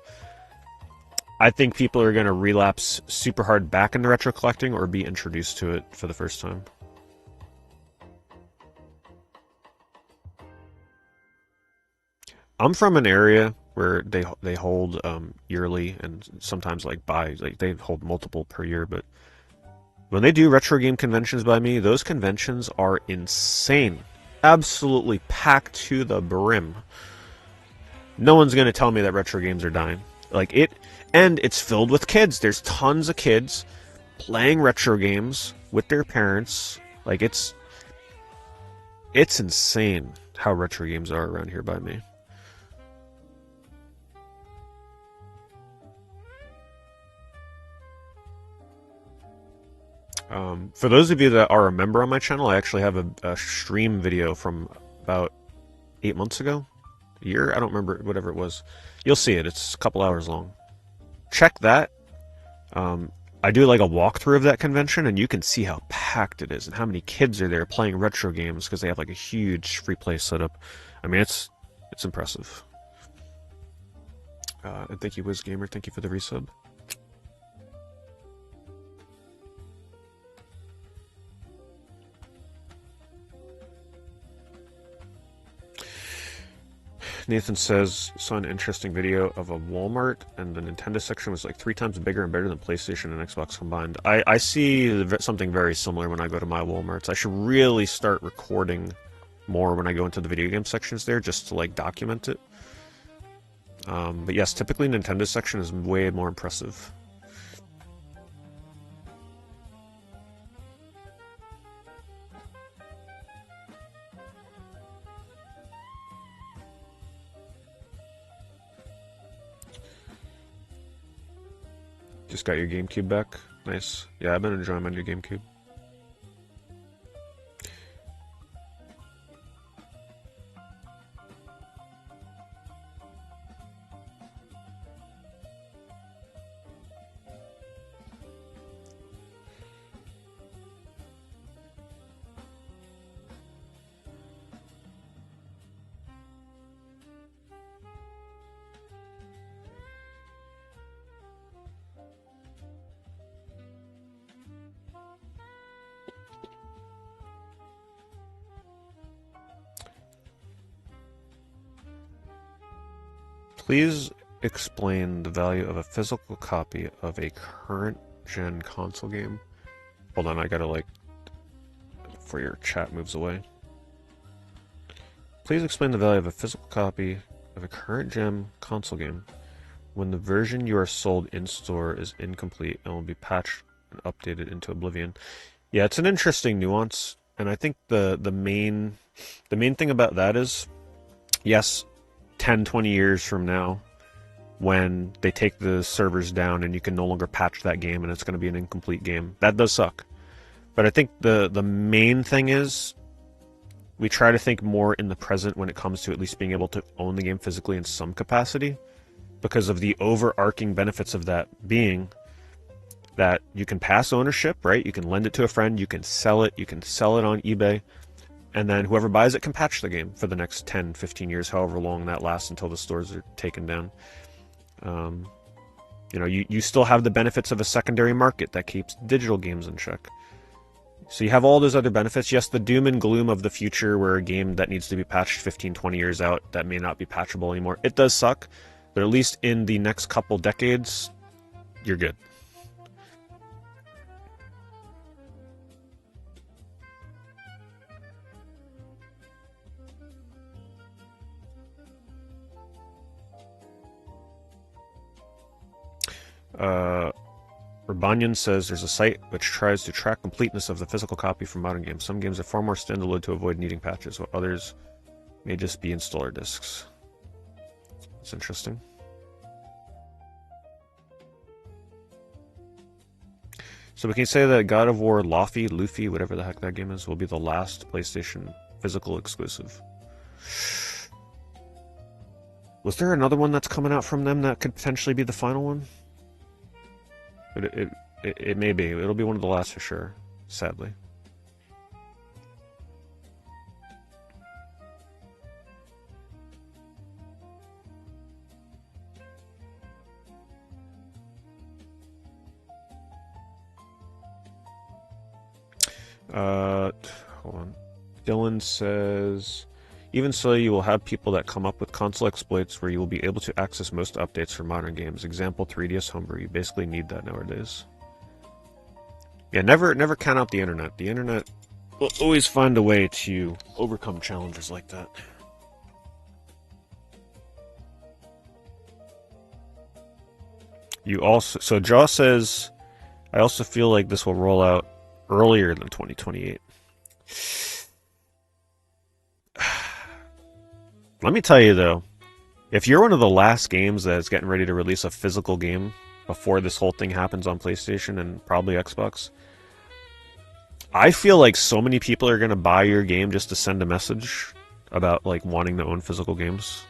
I think people are going to relapse super hard back into retro collecting or be introduced to it for the first time. I'm from an area where they hold yearly and sometimes like they hold multiple per year, but when they do retro game conventions by me, those conventions are insane. Absolutely packed to the brim. No one's going to tell me that retro games are dying. Like it, and it's filled with kids. There's tons of kids playing retro games with their parents. Like it's insane how retro games are around here by me. For those of you that are a member on my channel, I actually have a stream video from about 8 months ago. A year? I don't remember, whatever it was. You'll see it. It's a couple hours long. Check that. I do like a walkthrough of that convention, and you can see how packed it is and how many kids are there playing retro games because they have like a huge free play setup. I mean, it's impressive. And thank you, WizGamer. Thank you for the resub. Nathan says, saw an interesting video of a Walmart, and the Nintendo section was like 3 times bigger and better than PlayStation and Xbox combined. I see something very similar when I go to my Walmarts. I should really start recording more when I go into the video game sections there, just to like document it. But yes, typically Nintendo section is way more impressive. Just got your GameCube back. Nice. Yeah, I've been enjoying my new GameCube. Please explain the value of a physical copy of a current gen console game. Hold on, I gotta like, before your chat moves away. Please explain the value of a physical copy of a current gen console game when the version you are sold in store is incomplete and will be patched and updated into oblivion. Yeah, it's an interesting nuance, and I think the main thing about that is, yes, 10, 20 years from now, when they take the servers down and you can no longer patch that game and it's going to be an incomplete game, that does suck. But I think the main thing is we try to think more in the present when it comes to at least being able to own the game physically in some capacity, because of the overarching benefits of that being that you can pass ownership, right? You can lend it to a friend, you can sell it on eBay, and then whoever buys it can patch the game for the next 10, 15 years, however long that lasts until the stores are taken down. You know, you still have the benefits of a secondary market that keeps digital games in check. So you have all those other benefits. Yes, the doom and gloom of the future where a game that needs to be patched 15, 20 years out that may not be patchable anymore, it does suck. But at least in the next couple decades, you're good. Rabanian says there's a site which tries to track completeness of the physical copy for modern games. Some games are far more standalone to avoid needing patches, while others may just be installer discs. It's interesting. So we can say that God of War Luffy, whatever the heck that game is, will be the last PlayStation physical exclusive. Was there another one that's coming out from them that could potentially be the final one? It may be. It'll be one of the last for sure, sadly. Hold on. Dylan says, even so, you will have people that come up with console exploits where you will be able to access most updates for modern games. Example, 3DS Homebrew. You basically need that nowadays. Yeah, never count out the internet. The internet will always find a way to overcome challenges like that. So Jaw says, I also feel like this will roll out earlier than 2028. Let me tell you though, if you're one of the last games that's getting ready to release a physical game before this whole thing happens on PlayStation and probably Xbox, I feel like so many people are going to buy your game just to send a message about like wanting to own physical games.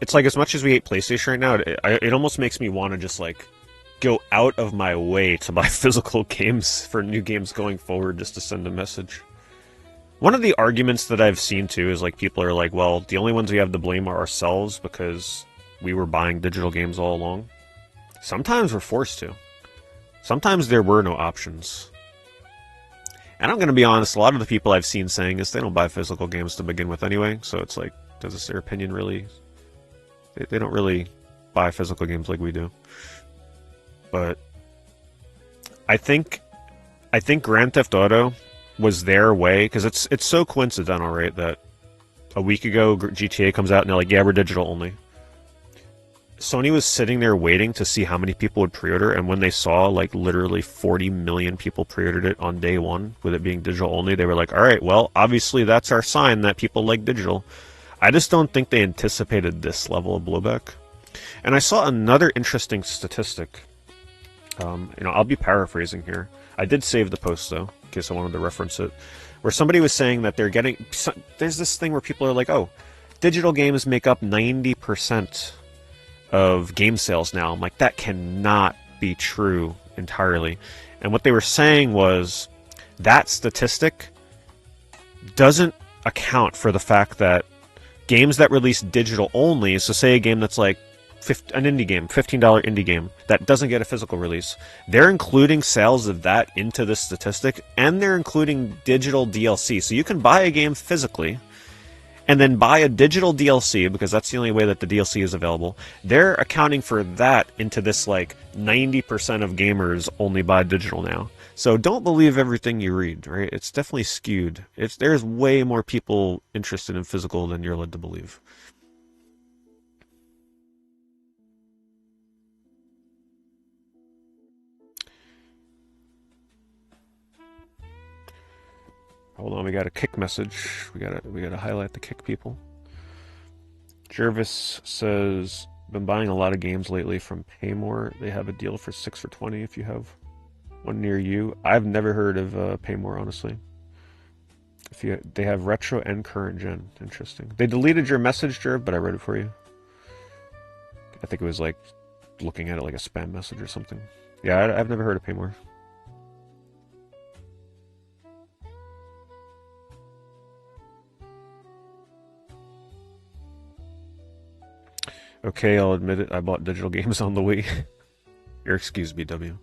It's like, as much as we hate PlayStation right now, it almost makes me want to just like go out of my way to buy physical games for new games going forward just to send a message. One of the arguments that I've seen too is like people are like, well, the only ones we have to blame are ourselves because we were buying digital games all along. Sometimes we're forced to. Sometimes there were no options. And I'm going to be honest, a lot of the people I've seen saying this, they don't buy physical games to begin with anyway, so it's like, does their opinion really... They don't really buy physical games like we do. But I think Grand Theft Auto was their way, because it's so coincidental, right, that a week ago GTA comes out and they're like, yeah, we're digital only. Sony was sitting there waiting to see how many people would pre-order, and when they saw like literally 40 million people pre-ordered it on day one with it being digital only, they were like, all right, well, obviously that's our sign that people like digital. I just don't think they anticipated this level of blowback. And I saw another interesting statistic. I'll be paraphrasing here. I did save the post, though, in case I wanted to reference it, where somebody was saying that they're getting... There's this thing where people are like, oh, digital games make up 90% of game sales now. I'm like, that cannot be true entirely. And what they were saying was that statistic doesn't account for the fact that games that release digital only, so say a game that's like an indie game, $15 indie game, that doesn't get a physical release, they're including sales of that into this statistic, and they're including digital DLC. So you can buy a game physically, and then buy a digital DLC, because that's the only way that the DLC is available. They're accounting for that into this, like, 90% of gamers only buy digital now. So don't believe everything you read, right? It's definitely skewed. There's way more people interested in physical than you're led to believe. Hold on, we got a kick message. We gotta highlight the kick people. Jervis says, been buying a lot of games lately from PayMore. They have a deal for 6 for $20 if you have one near you. I've never heard of PayMore, honestly. They have retro and current gen. Interesting. They deleted your message, Jerv, but I read it for you. I think it was like looking at it like a spam message or something. Yeah, I've never heard of PayMore. Okay, I'll admit it. I bought digital games on the Wii. Your excuse, BW.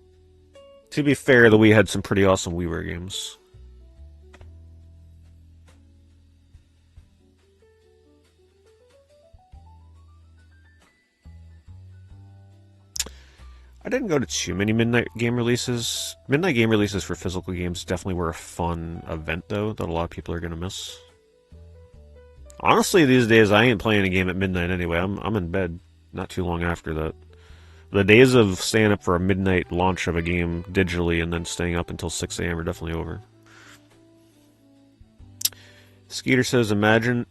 To be fair, the Wii had some pretty awesome WiiWare games. I didn't go to too many midnight game releases. Midnight game releases for physical games definitely were a fun event, though, that a lot of people are going to miss. Honestly, these days, I ain't playing a game at midnight anyway. I'm in bed not too long after that. The days of staying up for a midnight launch of a game digitally and then staying up until 6 a.m. are definitely over. Skeeter says, imagine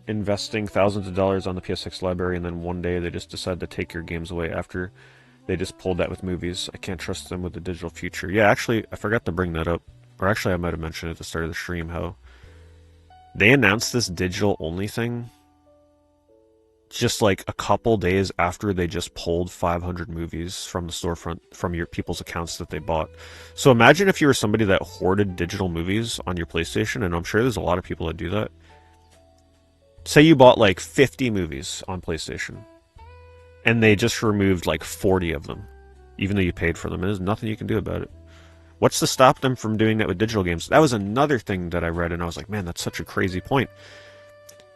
investing thousands of dollars on the PSX library and then one day they just decide to take your games away after They just pulled that with movies. I can't trust them with the digital future. Yeah, actually, I forgot to bring that up. Or actually, I might have mentioned it at the start of the stream how they announced this digital only thing just like a couple days after they just pulled 500 movies from the storefront from your people's accounts that they bought. So imagine if you were somebody that hoarded digital movies on your PlayStation, and I'm sure there's a lot of people that do that. Say you bought like 50 movies on PlayStation, and they just removed like 40 of them, even though you paid for them. There's nothing you can do about it. What's to stop them from doing that with digital games? That was another thing that I read, and I was like, man, that's such a crazy point.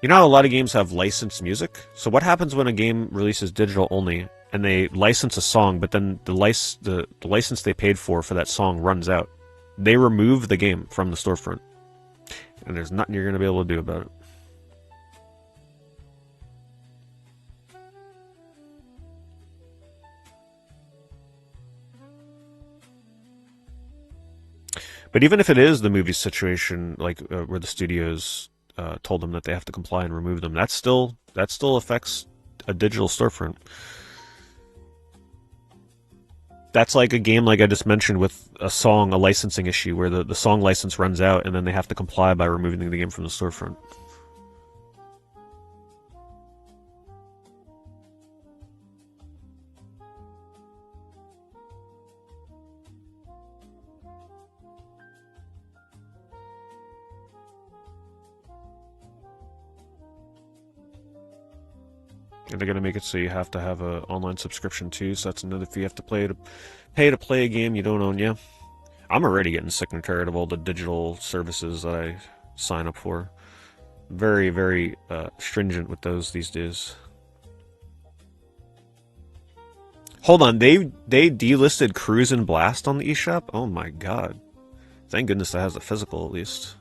You know how a lot of games have licensed music? So what happens when a game releases digital only and they license a song, but then the license they paid for that song runs out? They remove the game from the storefront. And there's nothing you're going to be able to do about it. But even if it is the movie situation, like where the studios told them that they have to comply and remove them, that still affects a digital storefront. That's like a game like I just mentioned with a song, a licensing issue where the song license runs out and then they have to comply by removing the game from the storefront. And they're gonna make it so you have to have an online subscription too, so that's another fee you have to pay to play a game you don't own. Yeah, I'm already getting sick and tired of all the digital services that I sign up for. Very, very stringent with those these days. Hold on, they delisted Cruise and Blast on the eShop? Oh my god. Thank goodness that has a physical at least.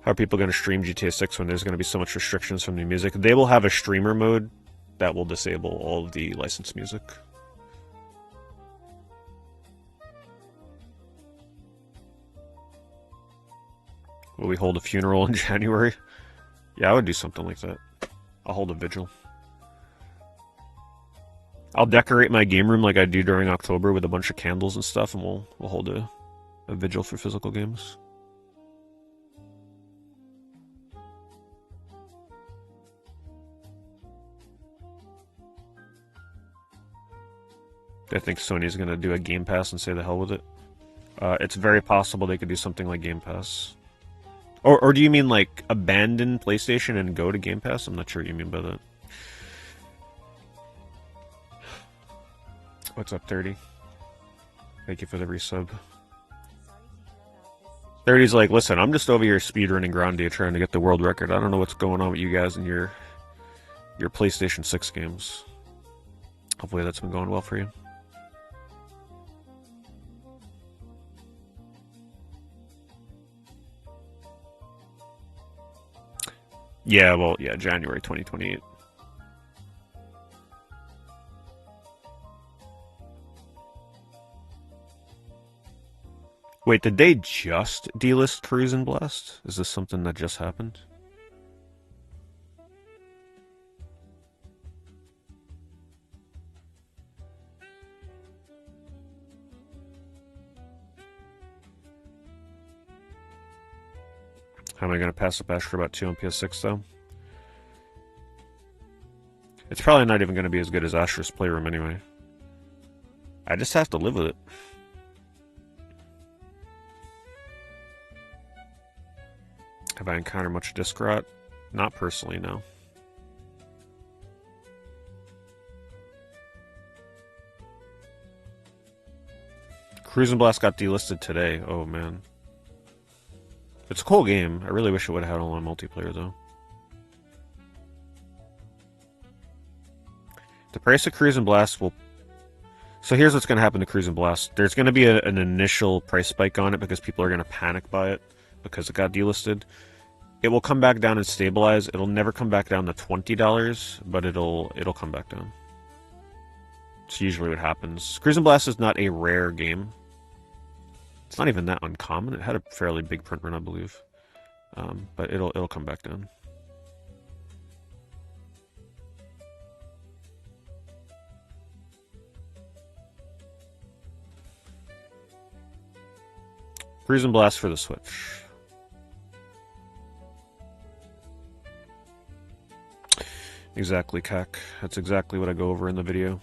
How are people going to stream GTA 6 when there's going to be so much restrictions from the music? They will have a streamer mode that will disable all of the licensed music. Will we hold a funeral in January? Yeah, I would do something like that. I'll hold a vigil. I'll decorate my game room like I do during October with a bunch of candles and stuff, and we'll hold a vigil for physical games. I think Sony's going to do a Game Pass and say the hell with it. It's very possible they could do something like Game Pass. Or do you mean like abandon PlayStation and go to Game Pass? I'm not sure what you mean by that. What's up, 30? Thank you for the resub. 30's like, listen, I'm just over here speedrunning Grandia trying to get the world record. I don't know what's going on with you guys and your PlayStation 6 games. Hopefully that's been going well for you. Yeah, well, yeah, January 2028. Wait, did they just delist Cruise and Blast? Is this something that just happened? How am I going to pass up Astrobat 2 on PS6, though? It's probably not even going to be as good as Astro's Playroom anyway. I just have to live with it. Have I encountered much disc rot? Not personally, no. Cruise and Blast got delisted today. Oh, man. It's a cool game. I really wish it would have had online multiplayer, though. The price of Cruise and Blast will... So here's what's going to happen to Cruise and Blast. There's going to be an initial price spike on it because people are going to panic buy it because it got delisted. It will come back down and stabilize. It'll never come back down to $20, but it'll come back down. It's usually what happens. Cruise and Blast is not a rare game. It's not even that uncommon. It had a fairly big print run, I believe. But it'll come back down. Freeze and Blast for the Switch. Exactly, Kak. That's exactly what I go over in the video.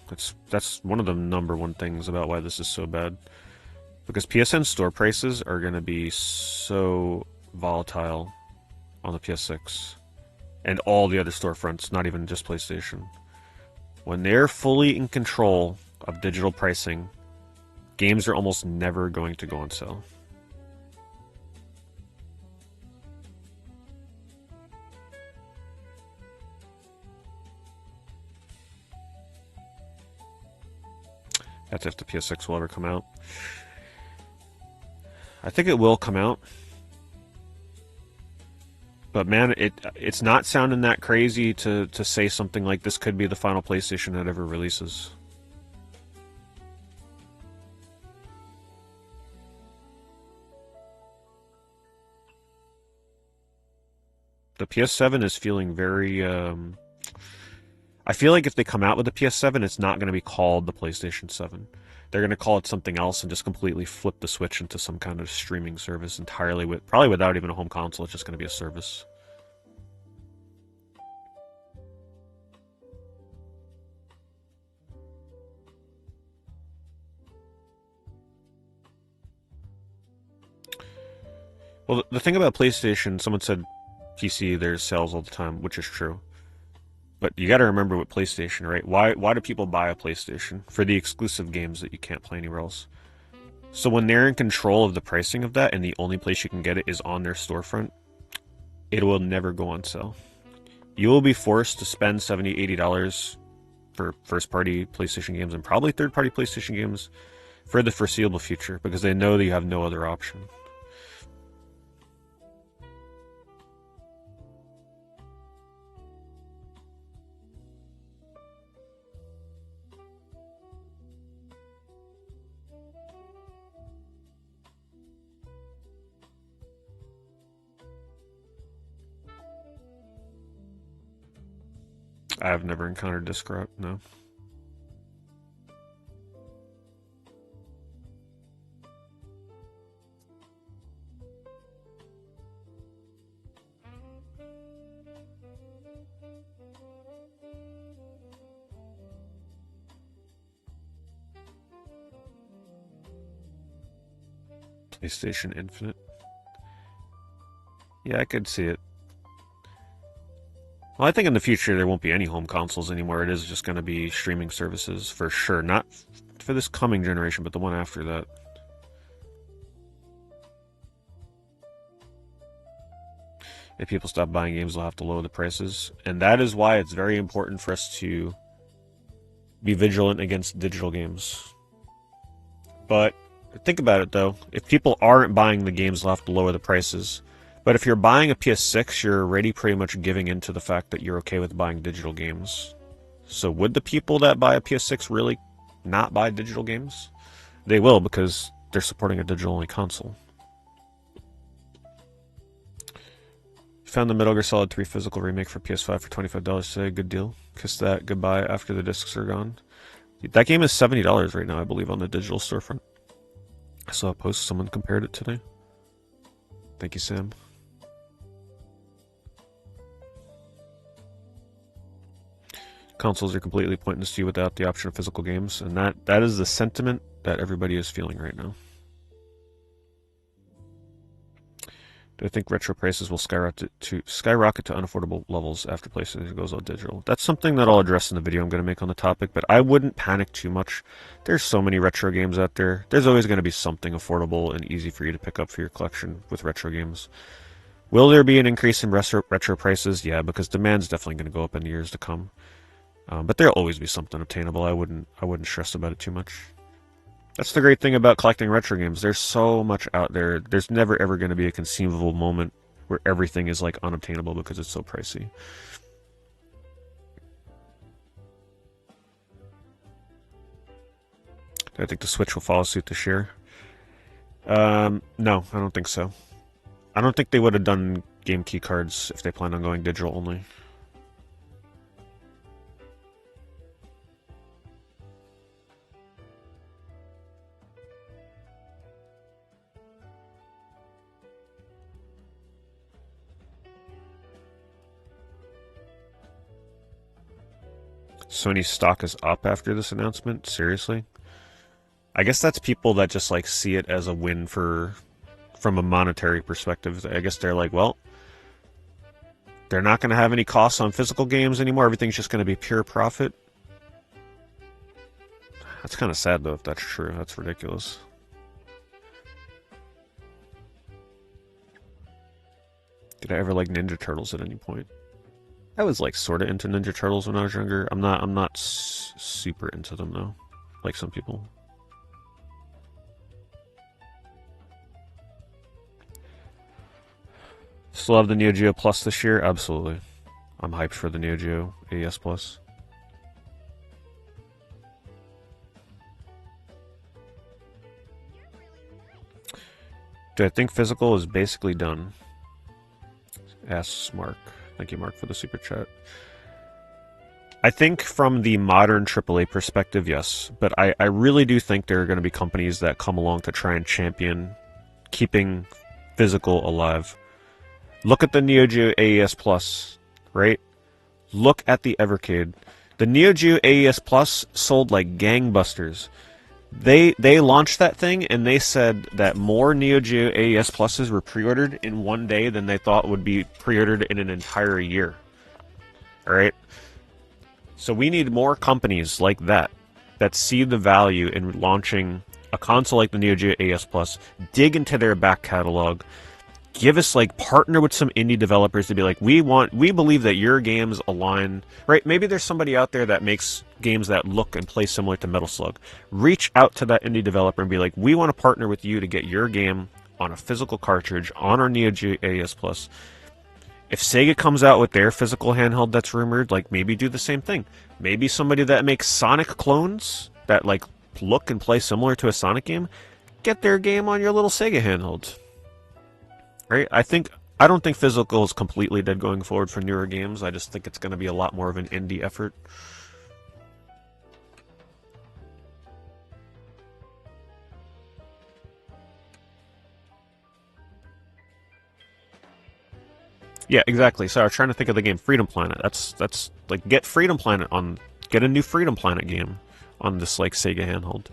That's one of the #1 things about why this is so bad. Because PSN store prices are going to be so volatile on the PS6. And all the other storefronts, not even just PlayStation. When they're fully in control of digital pricing, games are almost never going to go on sale. That's if the PS6 will ever come out. I think it will come out. But man, it's not sounding that crazy to say something like this could be the final PlayStation that ever releases. The PS7 is feeling very... I feel like if they come out with the PS7, it's not going to be called the PlayStation 7. They're going to call it something else and just completely flip the Switch into some kind of streaming service entirely, probably without even a home console. It's just going to be a service. Well, the thing about PlayStation, someone said PC, there's sales all the time, which is true. But you got to remember with PlayStation, right? Why do people buy a PlayStation? For the exclusive games that you can't play anywhere else. So when they're in control of the pricing of that, and the only place you can get it is on their storefront, it will never go on sale. You will be forced to spend $70, $80 for first-party PlayStation games and probably third-party PlayStation games for the foreseeable future because they know that you have no other option. I've never encountered disc rot, no. PlayStation Infinite. Yeah, I could see it. Well, I think in the future there won't be any home consoles anymore. It is just going to be streaming services for sure. Not for this coming generation, but the one after that. If people stop buying games, they'll have to lower the prices. And that is why it's very important for us to be vigilant against digital games. But think about it, though. If people aren't buying the games, they'll have to lower the prices. But if you're buying a PS6, you're already pretty much giving into the fact that you're okay with buying digital games. So would the people that buy a PS6 really not buy digital games? They will, because they're supporting a digital-only console. Found the Metal Gear Solid 3 physical remake for PS5 for $25 today. Good deal. Kiss that goodbye after the discs are gone. That game is $70 right now, I believe, on the digital storefront. I saw a post, someone compared it today. Thank you, Sam. Consoles are completely pointless to you without the option of physical games, and that is the sentiment that everybody is feeling right now. Do I think retro prices will skyrocket to unaffordable levels after PlayStation goes all digital? That's something that I'll address in the video I'm going to make on the topic, but I wouldn't panic too much. There's so many retro games out there. There's always going to be something affordable and easy for you to pick up for your collection with retro games. Will there be an increase in retro prices? Yeah, because demand's definitely going to go up in the years to come. But there'll always be something obtainable. I wouldn't stress about it too much. That's the great thing about collecting retro games. There's so much out there. There's never ever going to be a conceivable moment where everything is like unobtainable because it's so pricey. Do I think the Switch will follow suit this year? No, I don't think so. I don't think they would have done game key cards if they planned on going digital only. Sony stock is up after this announcement? Seriously? I guess that's people that just like see it as a win from a monetary perspective. I guess they're like, well, they're not going to have any costs on physical games anymore. Everything's just going to be pure profit. That's kind of sad though if that's true. That's ridiculous. Did I ever like Ninja Turtles at any point? I was like sort of into Ninja Turtles when I was younger. I'm not super into them though, like some people. Still have the Neo Geo Plus this year? Absolutely. I'm hyped for the Neo Geo AES Plus. Do I think physical is basically done? Asks Mark. Thank you, Mark, for the super chat. I think from the modern AAA perspective, yes. But I really do think there are going to be companies that come along to try and champion keeping physical alive. Look at the Neo Geo AES Plus, right? Look at the Evercade. The Neo Geo AES Plus sold like gangbusters. They launched that thing and they said that more Neo Geo AES Pluses were pre-ordered in one day than they thought would be pre-ordered in an entire year. Alright? So we need more companies like that see the value in launching a console like the Neo Geo AES Plus, dig into their back catalog, give us like partner with some indie developers to be like, we believe that your games align, right? Maybe there's somebody out there that makes games that look and play similar to Metal Slug. Reach out to that indie developer and be like, we want to partner with you to get your game on a physical cartridge on our Neo Geo AES Plus. If Sega comes out with their physical handheld that's rumored, like maybe do the same thing. Maybe somebody that makes Sonic clones that like look and play similar to a Sonic game, get their game on your little Sega handheld. Right? I don't think physical is completely dead going forward for newer games. I just think it's going to be a lot more of an indie effort. Yeah, exactly. So I was trying to think of the game Freedom Planet. That's like get a new Freedom Planet game on this like Sega handheld.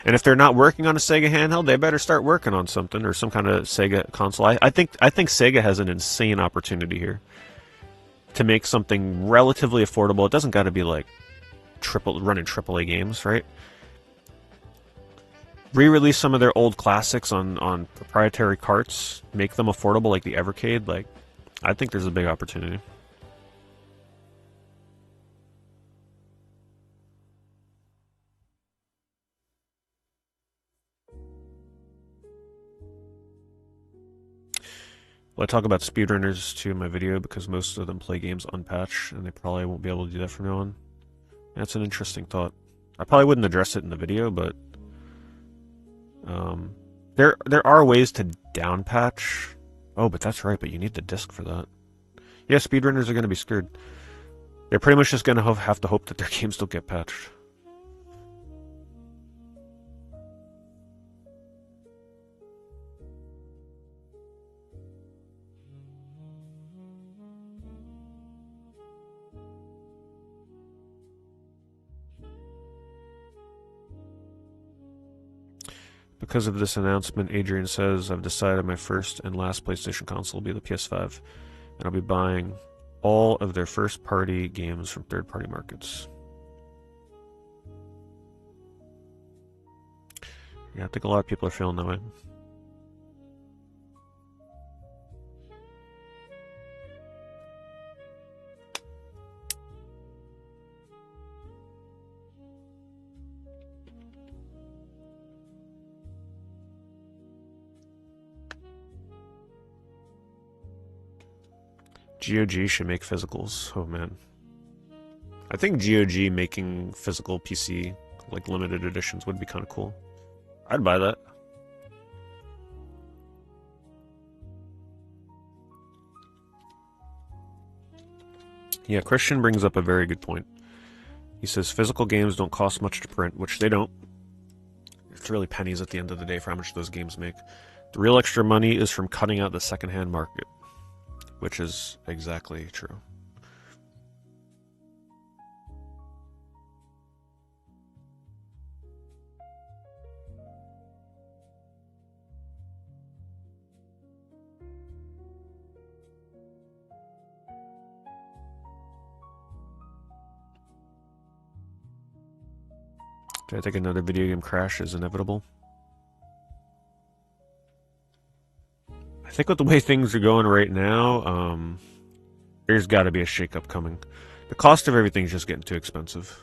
And if they're not working on a Sega handheld, they better start working on something or some kind of Sega console. I think Sega has an insane opportunity here to make something relatively affordable. It doesn't got to be like running AAA games, right? Re-release some of their old classics on proprietary carts, make them affordable like the Evercade. Like, I think there's a big opportunity. Well, I talk about speedrunners too in my video because most of them play games unpatched, and they probably won't be able to do that from now on. That's an interesting thought. I probably wouldn't address it in the video, but there are ways to downpatch. Oh, but that's right. But you need the disc for that. Yeah, speedrunners are going to be screwed. They're pretty much just going to have to hope that their games don't get patched. Because of this announcement, Adrian says, I've decided my first and last PlayStation console will be the PS5, and I'll be buying all of their first-party games from third-party markets. Yeah, I think a lot of people are feeling that way. GOG should make physicals. Oh man. I think GOG making physical PC, like limited editions, would be kind of cool. I'd buy that. Yeah, Christian brings up a very good point. He says physical games don't cost much to print, which they don't. It's really pennies at the end of the day for how much those games make. The real extra money is from cutting out the secondhand market, which is exactly true. Do I think another video game crash is inevitable? I think with the way things are going right now, there's got to be a shakeup coming. The cost of everything's just getting too expensive.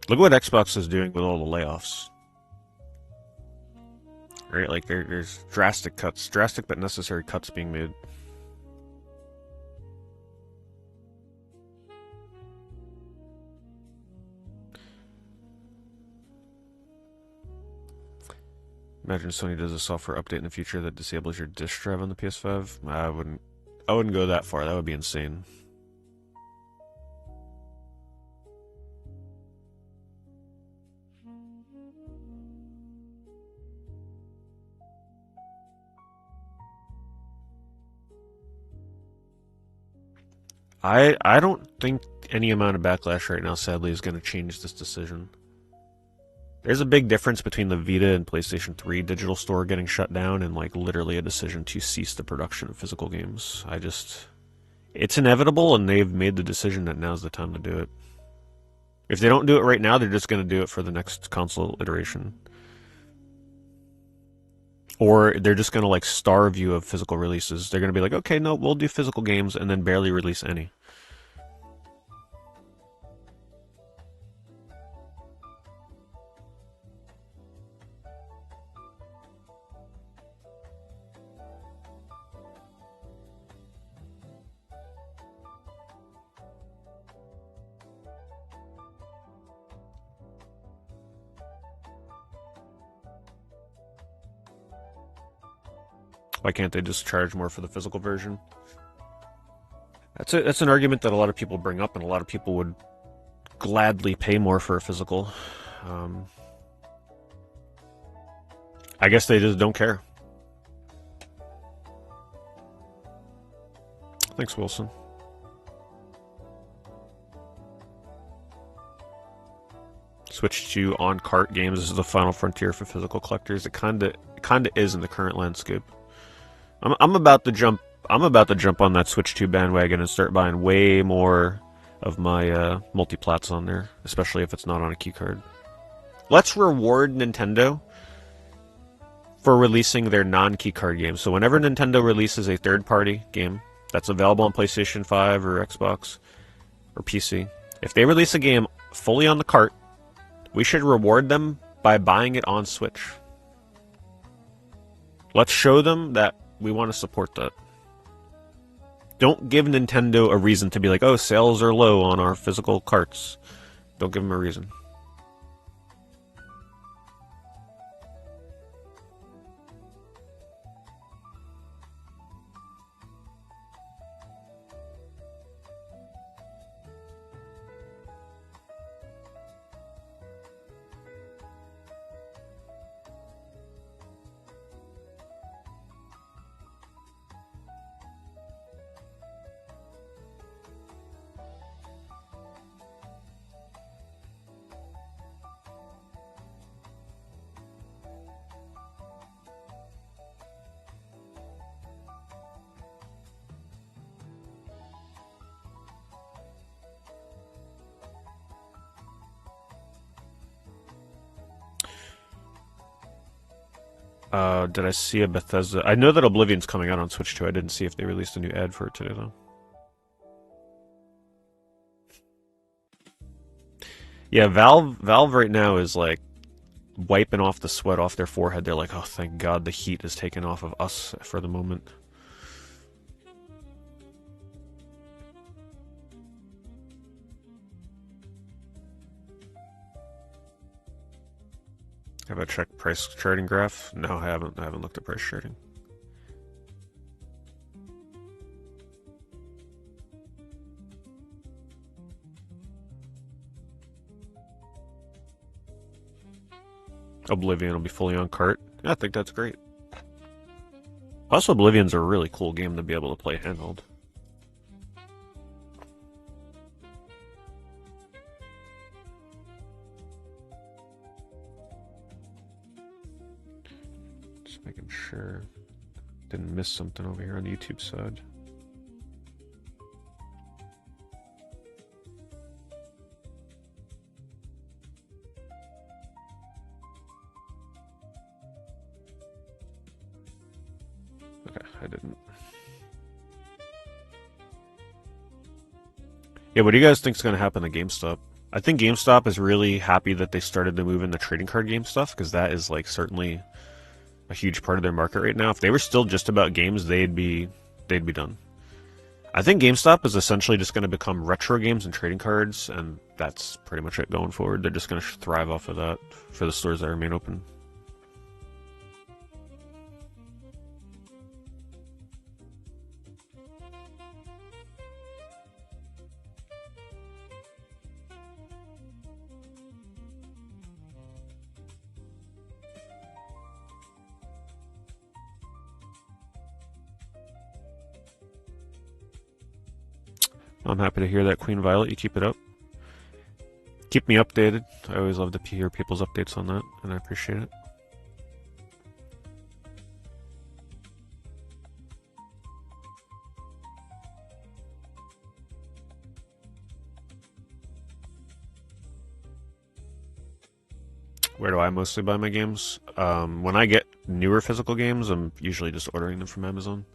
Look what Xbox is doing with all the layoffs. Right, like there's drastic cuts, drastic but necessary cuts being made. Imagine Sony does a software update in the future that disables your disk drive on the PS5. I wouldn't go that far. That would be insane. I don't think any amount of backlash right now, sadly, is going to change this decision. There's a big difference between the Vita and PlayStation 3 digital store getting shut down and like literally a decision to cease the production of physical games. It's inevitable, and they've made the decision that now's the time to do it. If they don't do it right now, they're just going to do it for the next console iteration. Or they're just going to like starve you of physical releases. They're going to be like, okay, no, we'll do physical games and then barely release any. Why can't they just charge more for the physical version? That's an argument that a lot of people bring up, and a lot of people would gladly pay more for a physical. I guess they just don't care. Thanks, Wilson. Switch to on-cart games is the final frontier for physical collectors. It kinda is in the current landscape. I'm about to jump on that Switch 2 bandwagon and start buying way more of my multi-plats on there, especially if it's not on a keycard. Let's reward Nintendo for releasing their non-keycard games. So whenever Nintendo releases a third-party game that's available on PlayStation 5 or Xbox or PC, if they release a game fully on the cart, we should reward them by buying it on Switch. Let's show them that we want to support that. Don't give Nintendo a reason to be like, oh, sales are low on our physical carts. Don't give them a reason. Did I see a Bethesda? I know that Oblivion's coming out on Switch 2. I didn't see if they released a new ad for it today, though. Yeah, Valve right now is like wiping off the sweat off their forehead. They're like, oh, thank God the heat is taken off of us for the moment. Have I checked price charting graph? No, I haven't. I haven't looked at price charting. Oblivion will be fully on cart. Yeah, I think that's great. Plus, Oblivion's a really cool game to be able to play handheld. Just making sure didn't miss something over here on the YouTube side. I didn't. Yeah, what do you guys think is going to happen to GameStop? I think GameStop is really happy that they started to move into trading card game stuff, because that is like certainly a huge part of their market right now. If they were still just about games, they'd be done. I think GameStop is essentially just going to become retro games and trading cards, and that's pretty much it going forward. They're just going to thrive off of that for the stores that remain open. I'm happy to hear that, Queen Violet. You keep it up. Keep me updated. I always love to hear people's updates on that, and I appreciate it. Where do I mostly buy my games? When I get newer physical games, I'm usually just ordering them from Amazon.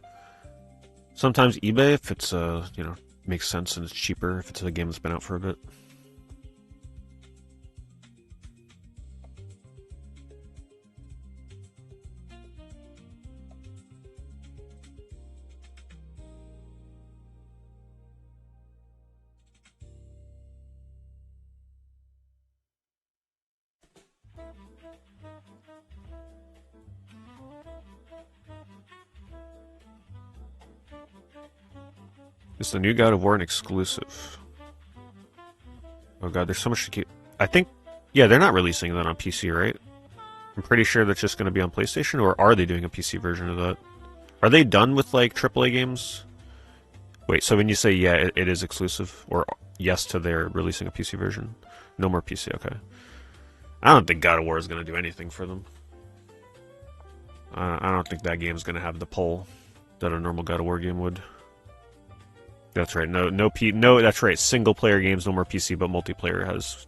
Sometimes eBay if it's makes sense and it's cheaper if it's a game that's been out for a bit. Is the new God of War an exclusive? Oh god, there's so much to keep. I think, yeah, they're not releasing that on PC, right? I'm pretty sure that's just going to be on PlayStation, or are they doing a PC version of that? Are they done with, like, AAA games? Wait, so when you say, yeah, it is exclusive, or yes to their releasing a PC version? No more PC, okay. I don't think God of War is going to do anything for them. I don't think that game's going to have the pull that a normal God of War game would. That's right. No. That's right. Single player games, no more PC, but multiplayer has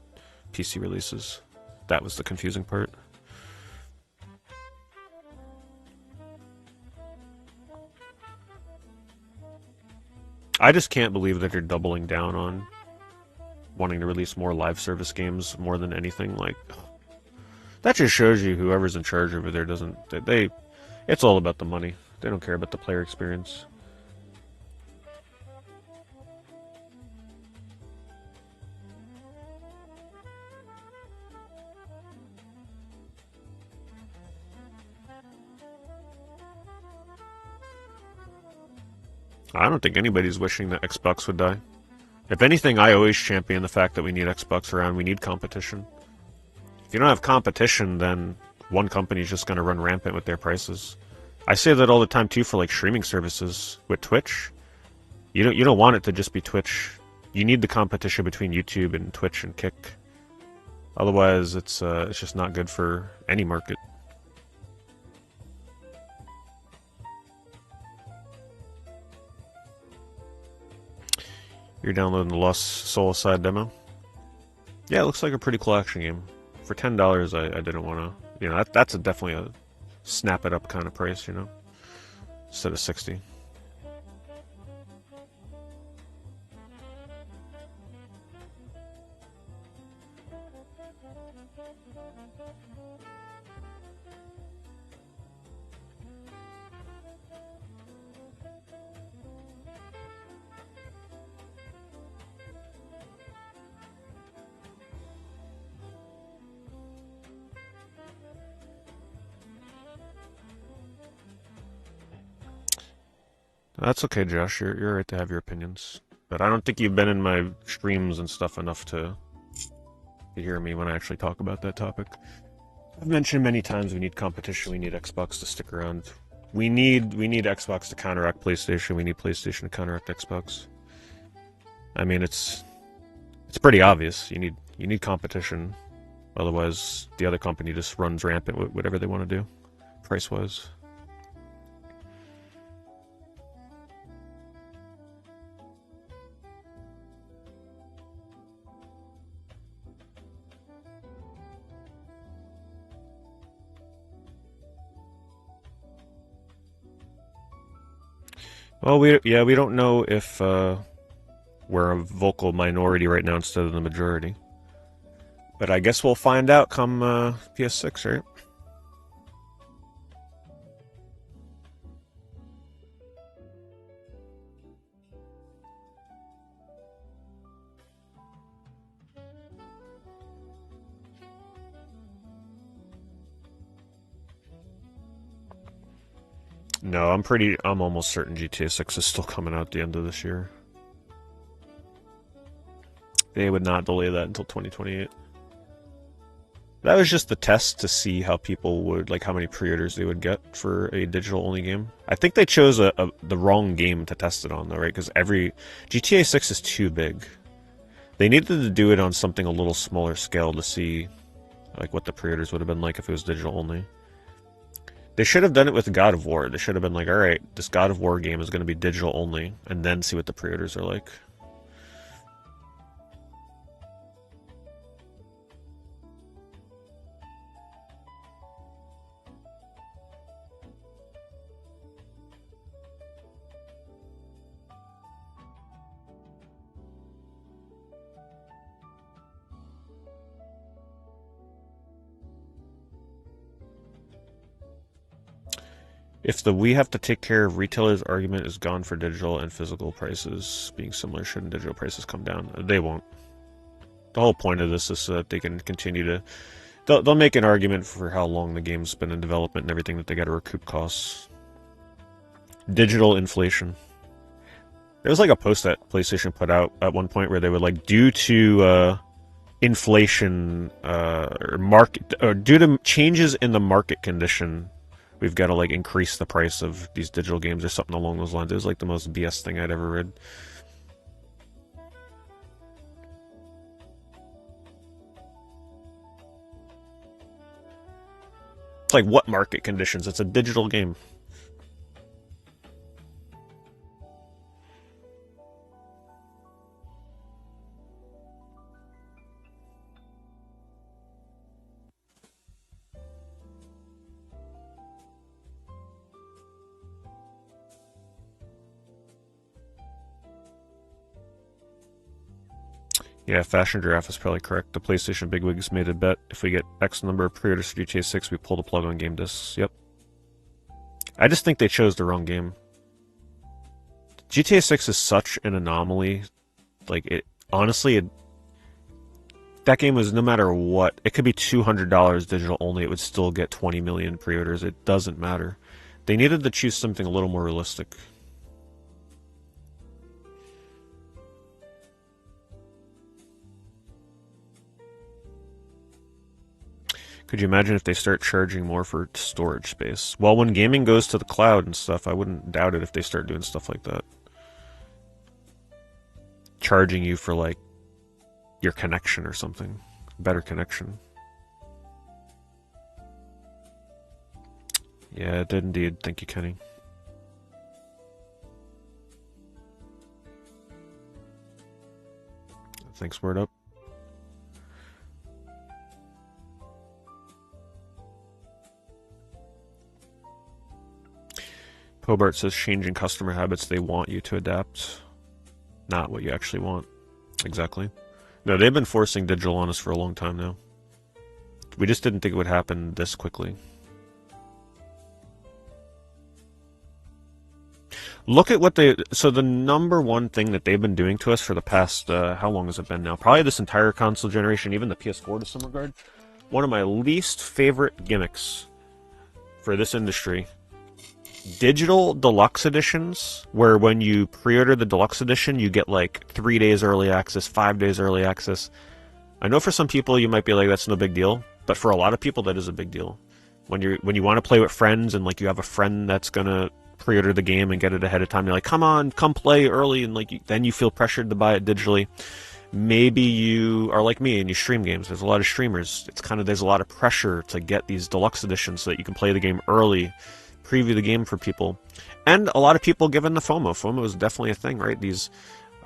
PC releases. That was the confusing part. I just can't believe that they're doubling down on wanting to release more live service games more than anything. Like, that just shows you whoever's in charge over there doesn't. It's all about the money. They don't care about the player experience. I don't think anybody's wishing that Xbox would die. If anything, I always champion the fact that we need Xbox around. We need competition. If you don't have competition, then one company's just going to run rampant with their prices. I say that all the time too for like streaming services with Twitch. You don't want it to just be Twitch. You need the competition between YouTube and Twitch and Kick. Otherwise, it's just not good for any market. You're downloading the Lost Soul side demo? Yeah, it looks like a pretty cool action game. For $10, I didn't want to... that's definitely a snap it up kind of price, instead of 60. That's okay, Josh. You're right to have your opinions, but I don't think you've been in my streams and stuff enough to hear me when I actually talk about that topic. I've mentioned many times we need competition. We need Xbox to stick around. We need Xbox to counteract PlayStation. We need PlayStation to counteract Xbox. I mean, it's pretty obvious. You need competition. Otherwise, the other company just runs rampant with whatever they want to do, price-wise. Well, we don't know if we're a vocal minority right now instead of the majority. But I guess we'll find out come PS6, right? No, I'm almost certain GTA 6 is still coming out at the end of this year. They would not delay that until 2028. That was just the test to see how people would, like, how many pre-orders they would get for a digital-only game. I think they chose the wrong game to test it on, though, right? Because every GTA 6 is too big. They needed to do it on something a little smaller scale to see, like, what the pre-orders would have been like if it was digital-only. They should have done it with God of War. They should have been like, all right, this God of War game is going to be digital-only, and then see what the pre-orders are like. If the we have to take care of retailers argument is gone for digital and physical prices being similar, shouldn't digital prices come down? They won't. The whole point of this is so that they can continue to... They'll make an argument for how long the game's been in development and everything, that they got to recoup costs. Digital inflation. There was like a post that PlayStation put out at one point where they would like, due to inflation or due to changes in the market condition, we've got to like increase the price of these digital games or something along those lines. It was like the most BS thing I'd ever read. It's like, what market conditions? It's a digital game. Yeah, Fashion Giraffe is probably correct. The PlayStation bigwigs made a bet. If we get X number of pre-orders for GTA 6, we pull the plug on game discs. Yep. I just think they chose the wrong game. GTA 6 is such an anomaly. Like, it honestly, that game was, no matter what, it could be $200 digital only, it would still get 20 million pre-orders. It doesn't matter. They needed to choose something a little more realistic. Could you imagine if they start charging more for storage space? Well, when gaming goes to the cloud and stuff, I wouldn't doubt it if they start doing stuff like that. Charging you for, like, your connection or something. Better connection. Yeah, it did indeed. Thank you, Kenny. Thanks, word up. Pobart says changing customer habits, they want you to adapt, not what you actually want. Exactly. No, they've been forcing digital on us for a long time now. We just didn't think it would happen this quickly. Look at what they... So the number one thing that they've been doing to us for the past... how long has it been now? Probably this entire console generation, even the PS4 to some regard. One of my least favorite gimmicks for this industry. Digital deluxe editions, where when you pre-order the deluxe edition, you get like 3 days early access, 5 days early access. I know for some people you might be like, that's no big deal, but for a lot of people that is a big deal. When you want to play with friends and like you have a friend that's gonna pre-order the game and get it ahead of time, you're like, come on, come play early, and like then you feel pressured to buy it digitally. Maybe you are like me and you stream games. There's a lot of streamers. There's a lot of pressure to get these deluxe editions so that you can play the game early, preview the game for people. And a lot of people given the FOMO. FOMO is definitely a thing, right? These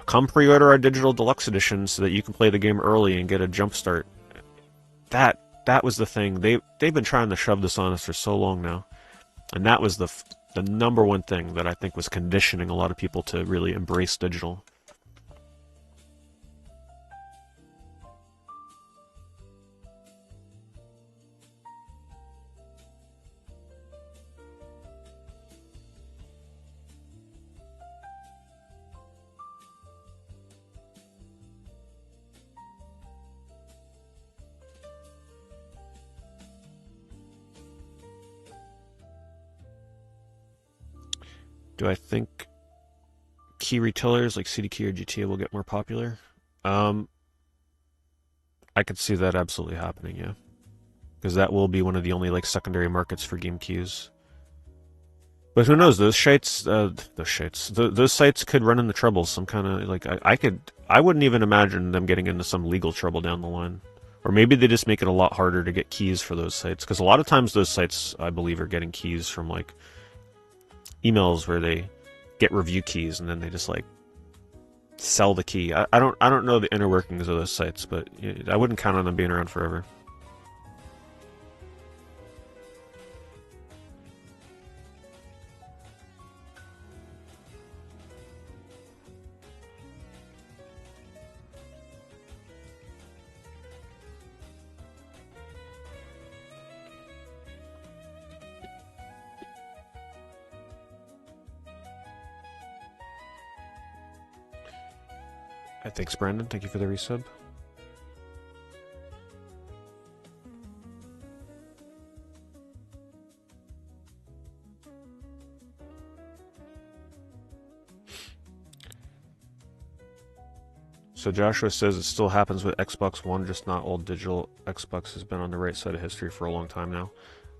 come pre-order our digital deluxe editions so that you can play the game early and get a jump start. That was the thing. They've been trying to shove this on us for so long now. And that was the number one thing that I think was conditioning a lot of people to really embrace digital. Do I think key retailers like CDK or GTA will get more popular? I could see that absolutely happening, yeah. Because that will be one of the only like secondary markets for game keys. But who knows? Those those sites could run into trouble. Some kind of like I wouldn't even imagine them getting into some legal trouble down the line. Or maybe they just make it a lot harder to get keys for those sites. Because a lot of times those sites, I believe, are getting keys from like emails where they get review keys and then they just like sell the key. I don't know the inner workings of those sites, but I wouldn't count on them being around forever. Thanks, Brandon. Thank you for the resub. So Joshua says it still happens with Xbox One, just not old digital. Xbox has been on the right side of history for a long time now.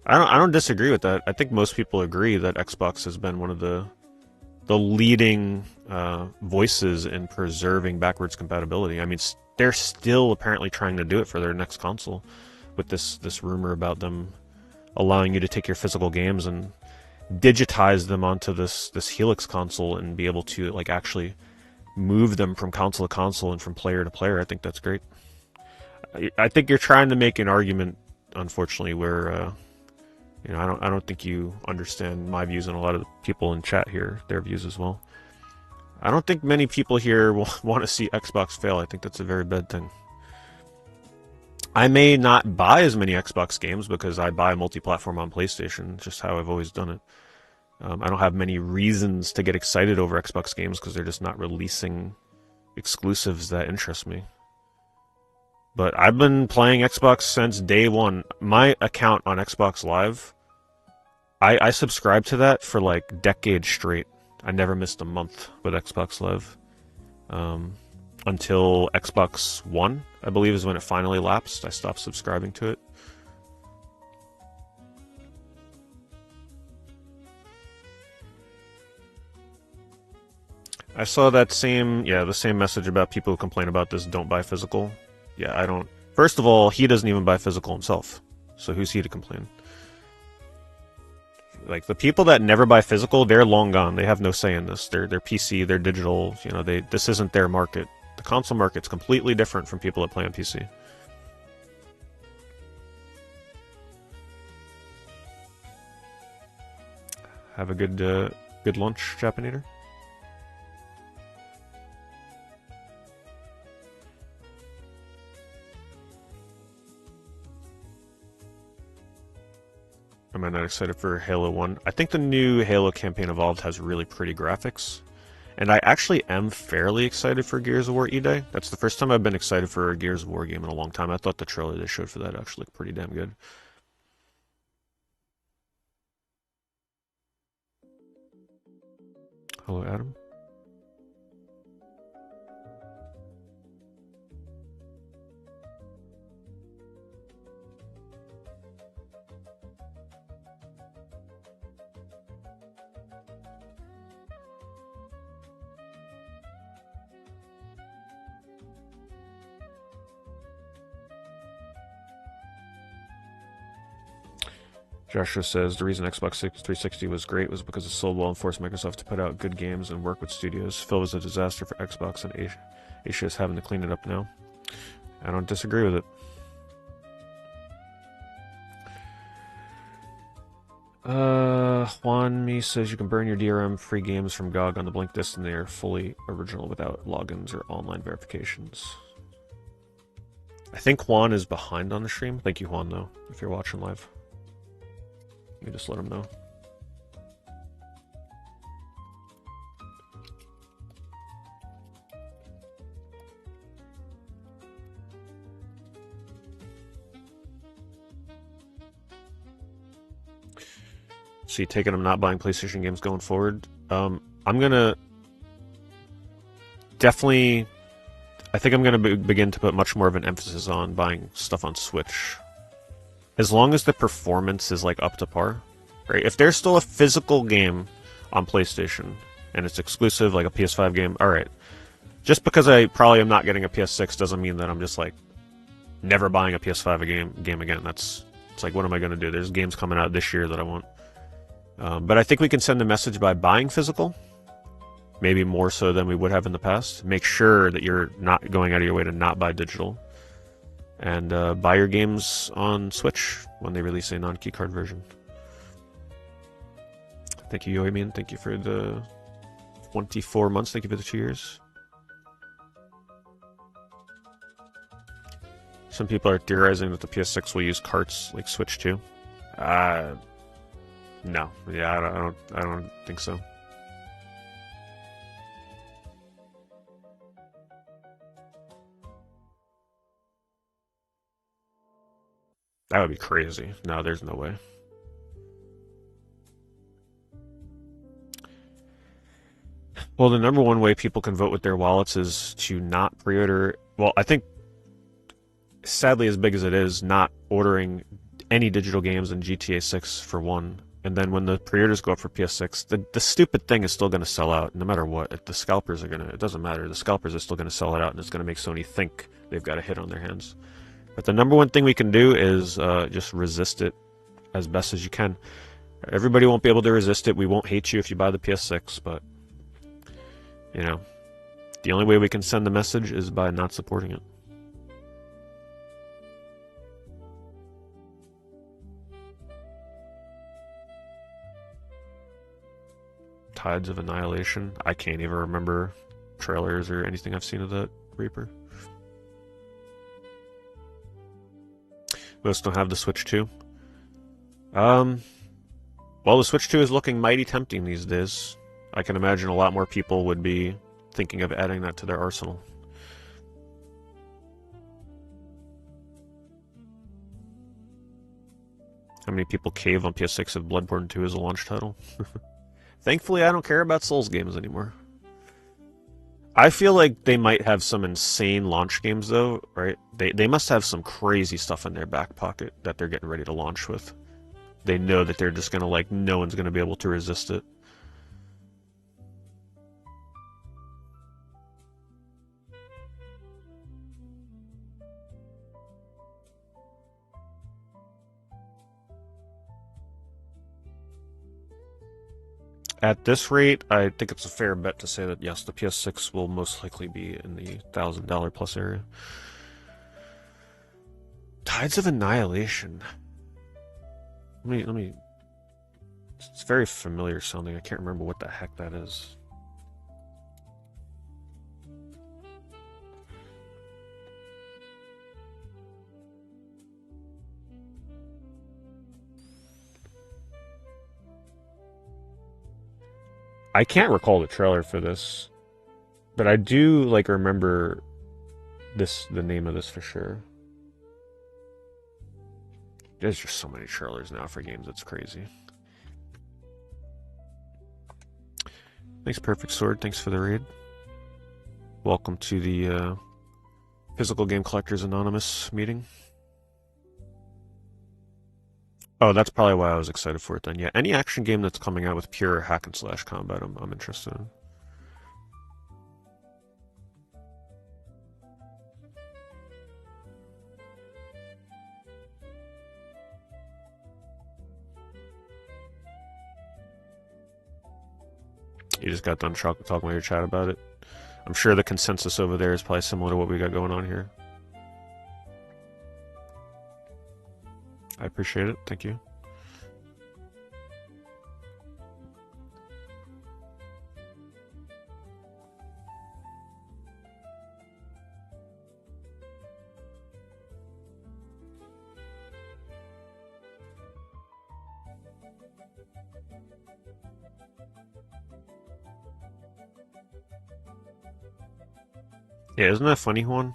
I don't disagree with that. I think most people agree that Xbox has been one of the leading voices in preserving backwards compatibility. I mean, they're still apparently trying to do it for their next console, with this rumor about them allowing you to take your physical games and digitize them onto this Helix console and be able to like actually move them from console to console and from player to player. I think that's great. I think you're trying to make an argument, unfortunately, where I don't think you understand my views and a lot of the people in chat here, their views as well. I don't think many people here want to see Xbox fail. I think that's a very bad thing. I may not buy as many Xbox games because I buy multi-platform on PlayStation, just how I've always done it. I don't have many reasons to get excited over Xbox games because they're just not releasing exclusives that interest me. But I've been playing Xbox since day one. My account on Xbox Live, I subscribed to that for like decades straight. I never missed a month with Xbox Live. Until Xbox One, I believe, is when it finally lapsed. I stopped subscribing to it. I saw that the same message about people who complain about this don't buy physical. Yeah, I don't. First of all, he doesn't even buy physical himself. So who's he to complain? Like, the people that never buy physical, they're long gone. They have no say in this. They're PC, they're digital, this isn't their market. The console market's completely different from people that play on PC. Have a good lunch, Japaneator. Am I not excited for Halo 1? I think the new Halo campaign Evolved has really pretty graphics. And I actually am fairly excited for Gears of War E-Day. That's the first time I've been excited for a Gears of War game in a long time. I thought the trailer they showed for that actually looked pretty damn good. Hello, Adam. Joshua says the reason Xbox 360 was great was because it sold well and forced Microsoft to put out good games and work with studios. Phil was a disaster for Xbox, and Asia is having to clean it up now. I don't disagree with it. Juan Me says you can burn your DRM free games from GOG on the Blink Disc and they are fully original without logins or online verifications. I think Juan is behind on the stream. Thank you, Juan, though, if you're watching live. You just let him know. So you taking him not buying PlayStation games going forward? I'm gonna definitely. I think I'm gonna begin to put much more of an emphasis on buying stuff on Switch, as long as the performance is like up to par. Right? If there's still a physical game on PlayStation and it's exclusive, like a PS5 game, all right. Just because I probably am not getting a PS6 doesn't mean that I'm just like never buying a PS5 game again. It's like, what am I gonna do? There's games coming out this year that I want. But I think we can send a message by buying physical, maybe more so than we would have in the past. Make sure that you're not going out of your way to not buy digital, and buy your games on Switch when they release a non-keycard version. Thank you, Yoimin. Thank you for the 24 months. Thank you for the 2 years. Some people are theorizing that the PS6 will use carts like Switch 2. No, yeah, I don't think so. That would be crazy. No, there's no way. Well, the number one way people can vote with their wallets is to not pre-order. Well, I think, sadly, as big as it is, not ordering any digital games in GTA 6 for one. And then when the pre-orders go up for PS6, the stupid thing is still going to sell out, no matter what. The scalpers are going to, it doesn't matter. The scalpers are still going to sell it out, and it's going to make Sony think they've got a hit on their hands. But the number one thing we can do is just resist it as best as you can. Everybody won't be able to resist it. We won't hate you if you buy the PS6, but, you know, the only way we can send the message is by not supporting it. Tides of Annihilation. I can't even remember trailers or anything I've seen of that Reaper. Most don't have the Switch 2. Well, the Switch 2 is looking mighty tempting these days. I can imagine a lot more people would be thinking of adding that to their arsenal. How many people cave on PS6 if Bloodborne 2 is a launch title? Thankfully, I don't care about Souls games anymore. I feel like they might have some insane launch games, though, right? They must have some crazy stuff in their back pocket that they're getting ready to launch with. They know that they're just gonna, like, no one's gonna be able to resist it. At this rate, I think it's a fair bet to say that yes, the PS6 will most likely be in the $1,000 plus area. Tides of Annihilation. Let me. It's very familiar sounding. I can't remember what the heck that is. I can't recall the trailer for this, but I do like remember the name of this for sure. There's just so many trailers now for games, it's crazy. Thanks, Perfect Sword. Thanks for the raid. Welcome to the Physical Game Collectors Anonymous meeting. Oh, that's probably why I was excited for it then. Yeah, any action game that's coming out with pure hack and slash combat, I'm interested in. You just got done talking with your chat about it. I'm sure the consensus over there is probably similar to what we got going on here. I appreciate it. Thank you. Yeah, isn't that a funny one?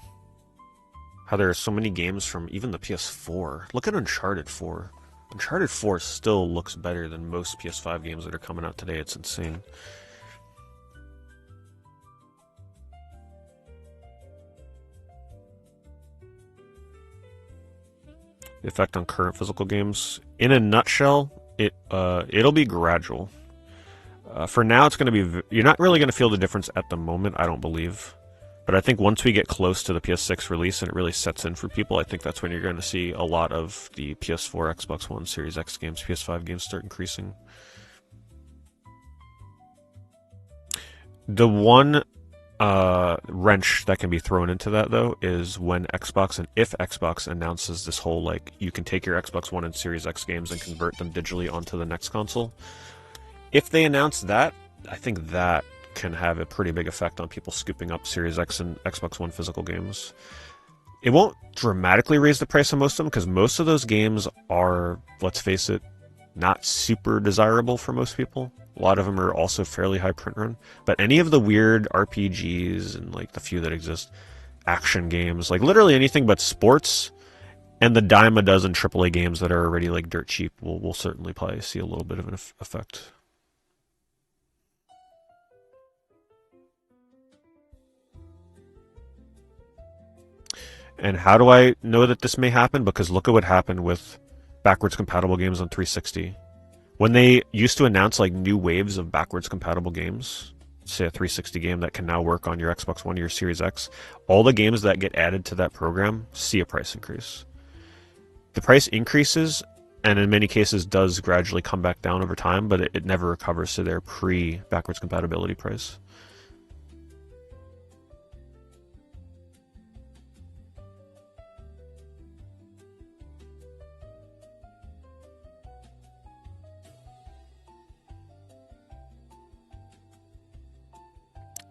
How there are so many games from even the PS4. Look at Uncharted 4. Uncharted 4 still looks better than most PS5 games that are coming out today. It's insane. The effect on current physical games. In a nutshell, it'll be gradual. For now, it's going to be. You're not really going to feel the difference at the moment, I don't believe. But I think once we get close to the PS6 release and it really sets in for people, I think that's when you're going to see a lot of the PS4, Xbox One, Series X games, PS5 games start increasing. The one wrench that can be thrown into that, though, is when Xbox and if Xbox announces this whole, like, you can take your Xbox One and Series X games and convert them digitally onto the next console. If they announce that, I think that can have a pretty big effect on people scooping up Series X and Xbox One physical games. It won't dramatically raise the price of most of them, because most of those games are, let's face it, not super desirable for most people. A lot of them are also fairly high print run. But any of the weird RPGs and like the few that exist, action games, like literally anything but sports, and the dime a dozen AAA games that are already like dirt cheap, will certainly probably see a little bit of an effect. And how do I know that this may happen? Because look at what happened with backwards compatible games on 360. When they used to announce like new waves of backwards compatible games, say a 360 game that can now work on your Xbox One or your Series X, all the games that get added to that program see a price increase. The price increases, and in many cases does gradually come back down over time, but it never recovers to their pre-backwards compatibility price.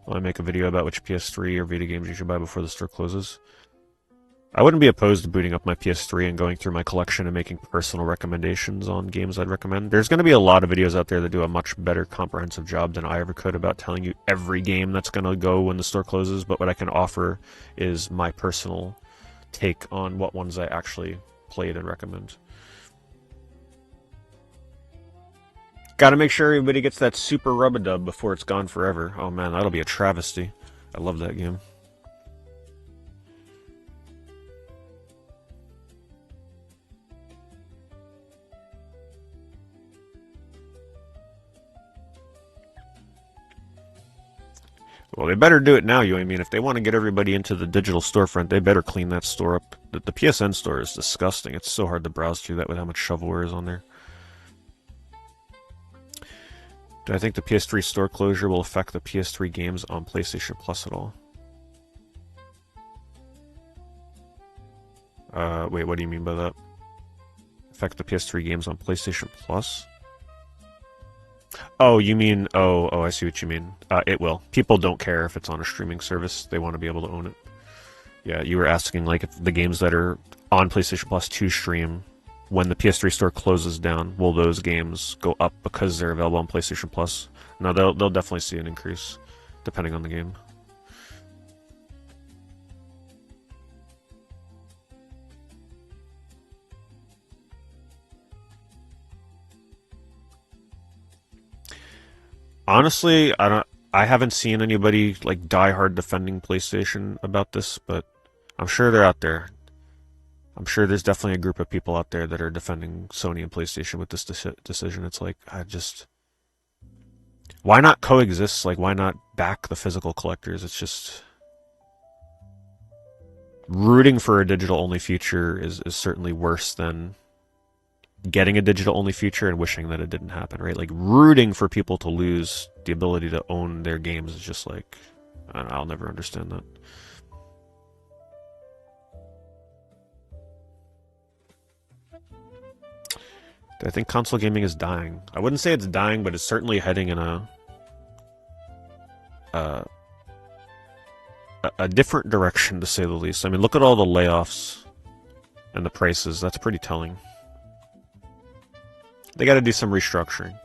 Will I make a video about which PS3 or Vita games you should buy before the store closes? I wouldn't be opposed to booting up my PS3 and going through my collection and making personal recommendations on games I'd recommend. There's going to be a lot of videos out there that do a much better comprehensive job than I ever could about telling you every game that's going to go when the store closes, but what I can offer is my personal take on what ones I actually played and recommend. Gotta make sure everybody gets that super rub-a-dub before it's gone forever. Oh man, that'll be a travesty. I love that game. Well, they better do it now, you know what I mean? If they want to get everybody into the digital storefront, they better clean that store up. The PSN store is disgusting. It's so hard to browse through that with how much shovelware is on there. Do I think the PS3 store closure will affect the PS3 games on PlayStation Plus at all? Wait, what do you mean by that? Affect the PS3 games on PlayStation Plus? Oh, you mean... Oh, I see what you mean. It will. People don't care if it's on a streaming service. They want to be able to own it. Yeah, you were asking, like, if the games that are on PlayStation Plus to stream, when the PS3 store closes down, will those games go up because they're available on PlayStation Plus? No, they'll definitely see an increase, depending on the game. Honestly, I haven't seen anybody like die hard defending PlayStation about this, but I'm sure they're out there. I'm sure there's definitely a group of people out there that are defending Sony and PlayStation with this decision. It's like, why not coexist? Like, why not back the physical collectors? It's just rooting for a digital-only future is certainly worse than getting a digital-only future and wishing that it didn't happen, right? Like, rooting for people to lose the ability to own their games is just like, I'll never understand that. I think console gaming is dying. I wouldn't say it's dying, but it's certainly heading in a different direction, to say the least. I mean, look at all the layoffs and the prices. That's pretty telling. They got to do some restructuring.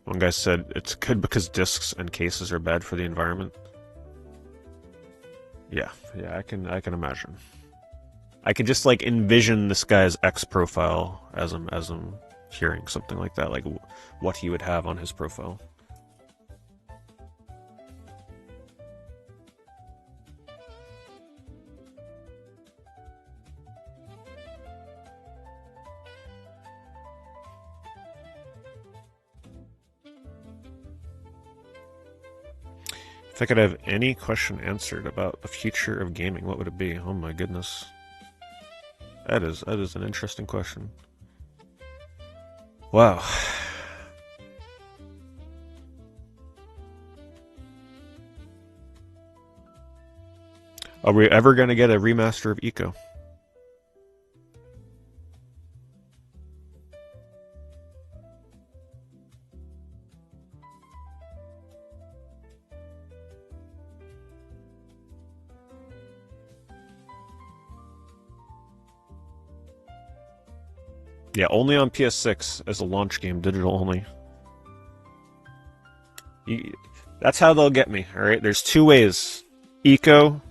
One guy said it's good because discs and cases are bad for the environment. Yeah, I can imagine. I can just like envision this guy's X profile as I'm hearing something like that, like what he would have on his profile. If I could have any question answered about the future of gaming, what would it be? Oh my goodness. That is an interesting question. Wow. Are we ever going to get a remaster of Eco? Yeah, only on PS6 as a launch game, digital only. That's how they'll get me, alright? There's two ways. Eco,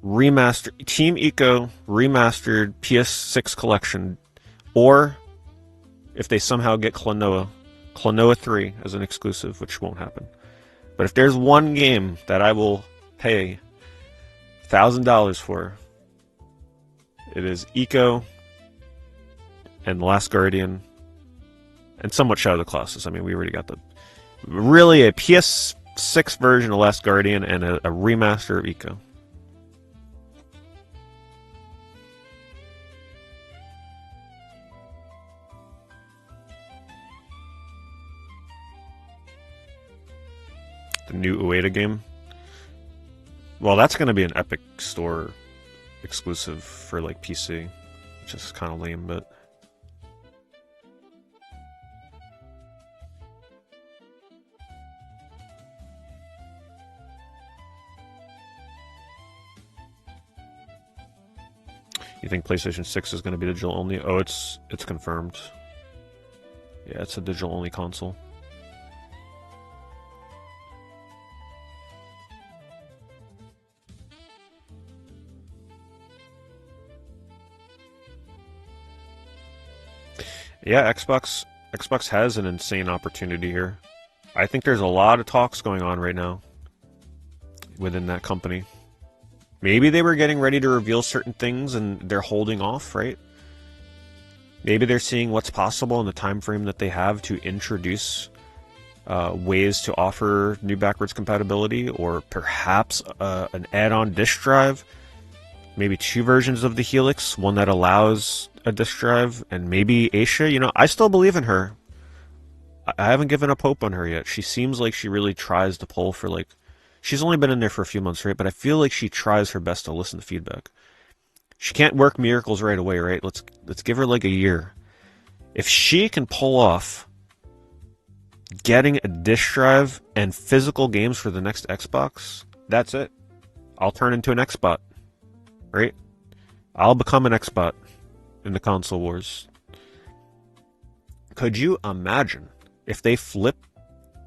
remaster, Team Eco, remastered PS6 collection, or if they somehow get Klonoa 3 as an exclusive, which won't happen. But if there's one game that I will pay $1,000 for, it is Eco and The Last Guardian, and somewhat Shadow of the Colossus. I mean, we already got really a PS6 version of Last Guardian and a remaster of Eco. The new Ueda game. Well, that's going to be an Epic Store exclusive for like PC, which is kind of lame, but. You think PlayStation 6 is going to be digital only? Oh, it's confirmed. Yeah, it's a digital only console. Yeah, Xbox has an insane opportunity here. I think there's a lot of talks going on right now within that company. Maybe they were getting ready to reveal certain things and they're holding off, right? Maybe they're seeing what's possible in the time frame that they have to introduce ways to offer new backwards compatibility, or perhaps an add-on disk drive. Maybe two versions of the Helix, one that allows a disk drive, and maybe Aisha. You know, I still believe in her. I haven't given up hope on her yet. She seems like she really tries to pull for like. She's only been in there for a few months, right? But I feel like she tries her best to listen to feedback. She can't work miracles right away, right? Let's give her like a year. If she can pull off getting a disk drive and physical games for the next Xbox, that's it. I'll turn into an Xbot, right? I'll become an Xbot in the console wars. Could you imagine if they flip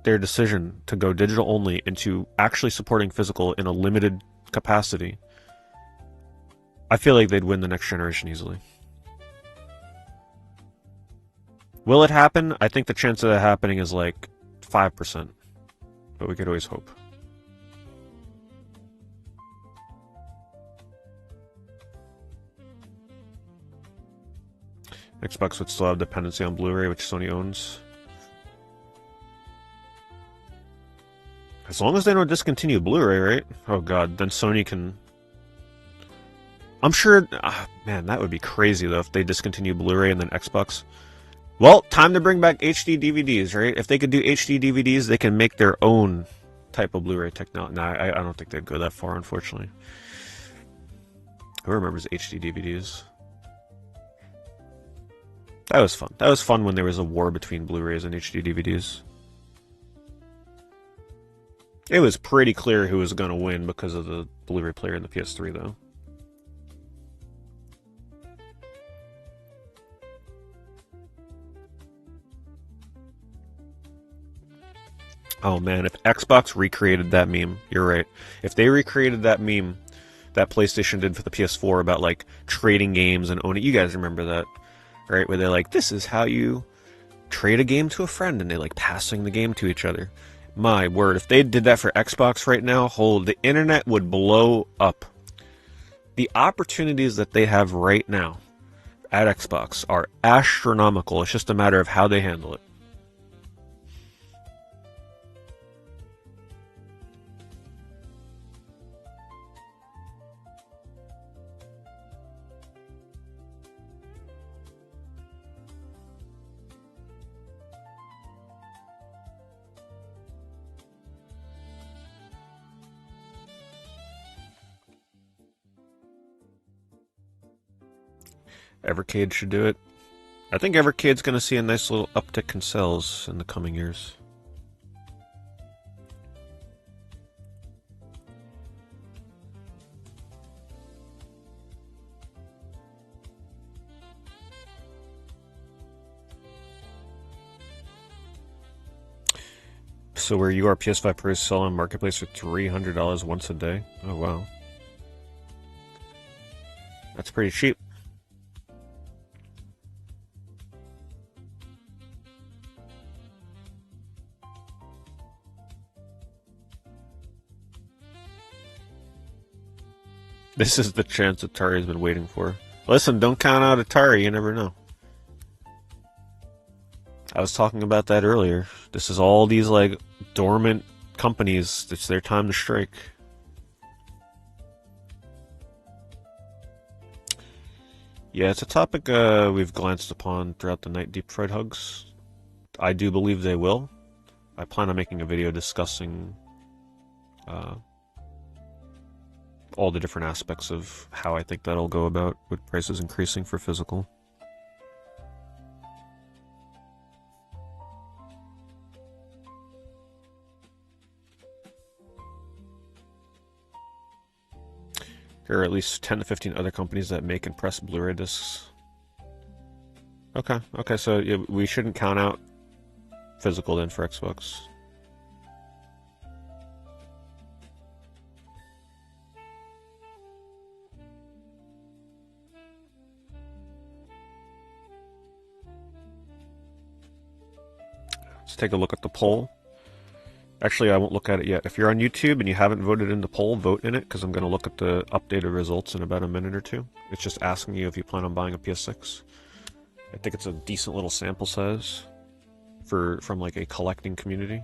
their decision to go digital only into actually supporting physical in a limited capacity? I feel like they'd win the next generation easily. Will it happen? I think the chance of that happening is like 5%, but we could always hope. Xbox would still have dependency on Blu-ray, which Sony owns. As long as they don't discontinue Blu-ray, right? Oh god, then Sony can... I'm sure... man, that would be crazy, though, if they discontinue Blu-ray and then Xbox. Well, time to bring back HD DVDs, right? If they could do HD DVDs, they can make their own type of Blu-ray technology. Nah, I don't think they'd go that far, unfortunately. Who remembers HD DVDs? That was fun. That was fun when there was a war between Blu-rays and HD DVDs. It was pretty clear who was going to win because of the Blu-ray player in the PS3, though. Oh man, if Xbox recreated that meme, you're right. If they recreated that meme that PlayStation did for the PS4 about like trading games and owning, you guys remember that, right? Where they're like, this is how you trade a game to a friend, and they like passing the game to each other. My word, if they did that for Xbox right now, the internet would blow up. The opportunities that they have right now at Xbox are astronomical. It's just a matter of how they handle it. Evercade should do it. I think Evercade's going to see a nice little uptick in sales in the coming years. So where you are, PS5 Pros sell on Marketplace for $300 once a day? Oh wow. That's pretty cheap. This is the chance Atari's been waiting for. Listen, don't count out Atari, you never know. I was talking about that earlier. This is all these like dormant companies. It's their time to strike. Yeah, it's a topic we've glanced upon throughout the night, Deep Fried Hugs. I do believe they will. I plan on making a video discussing all the different aspects of how I think that'll go about with prices increasing for physical. There are at least 10 to 15 other companies that make and press Blu-ray discs. Okay, so yeah, we shouldn't count out physical then for Xbox. Let's take a look at the poll. Actually, I won't look at it yet. If you're on YouTube and you haven't voted in the poll, vote in it, because I'm going to look at the updated results in about a minute or two. It's just asking you if you plan on buying a PS6. I think it's a decent little sample size from like a collecting community.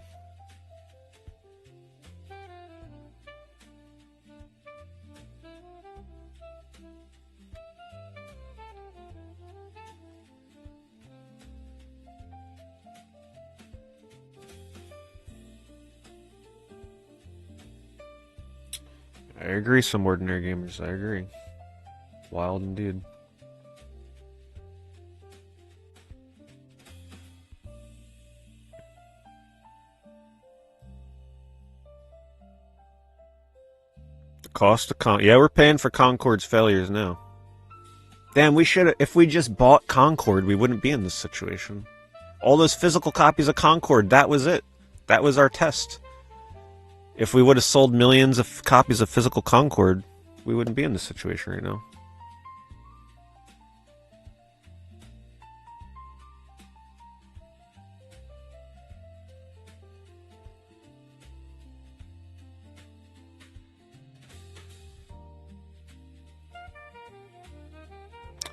I agree, some ordinary gamers. I agree. Wild indeed. The cost of yeah, we're paying for Concord's failures now. Damn, we should have. If we just bought Concord, we wouldn't be in this situation. All those physical copies of Concord, that was it. That was our test. If we would have sold millions of copies of physical Concord, we wouldn't be in this situation right now.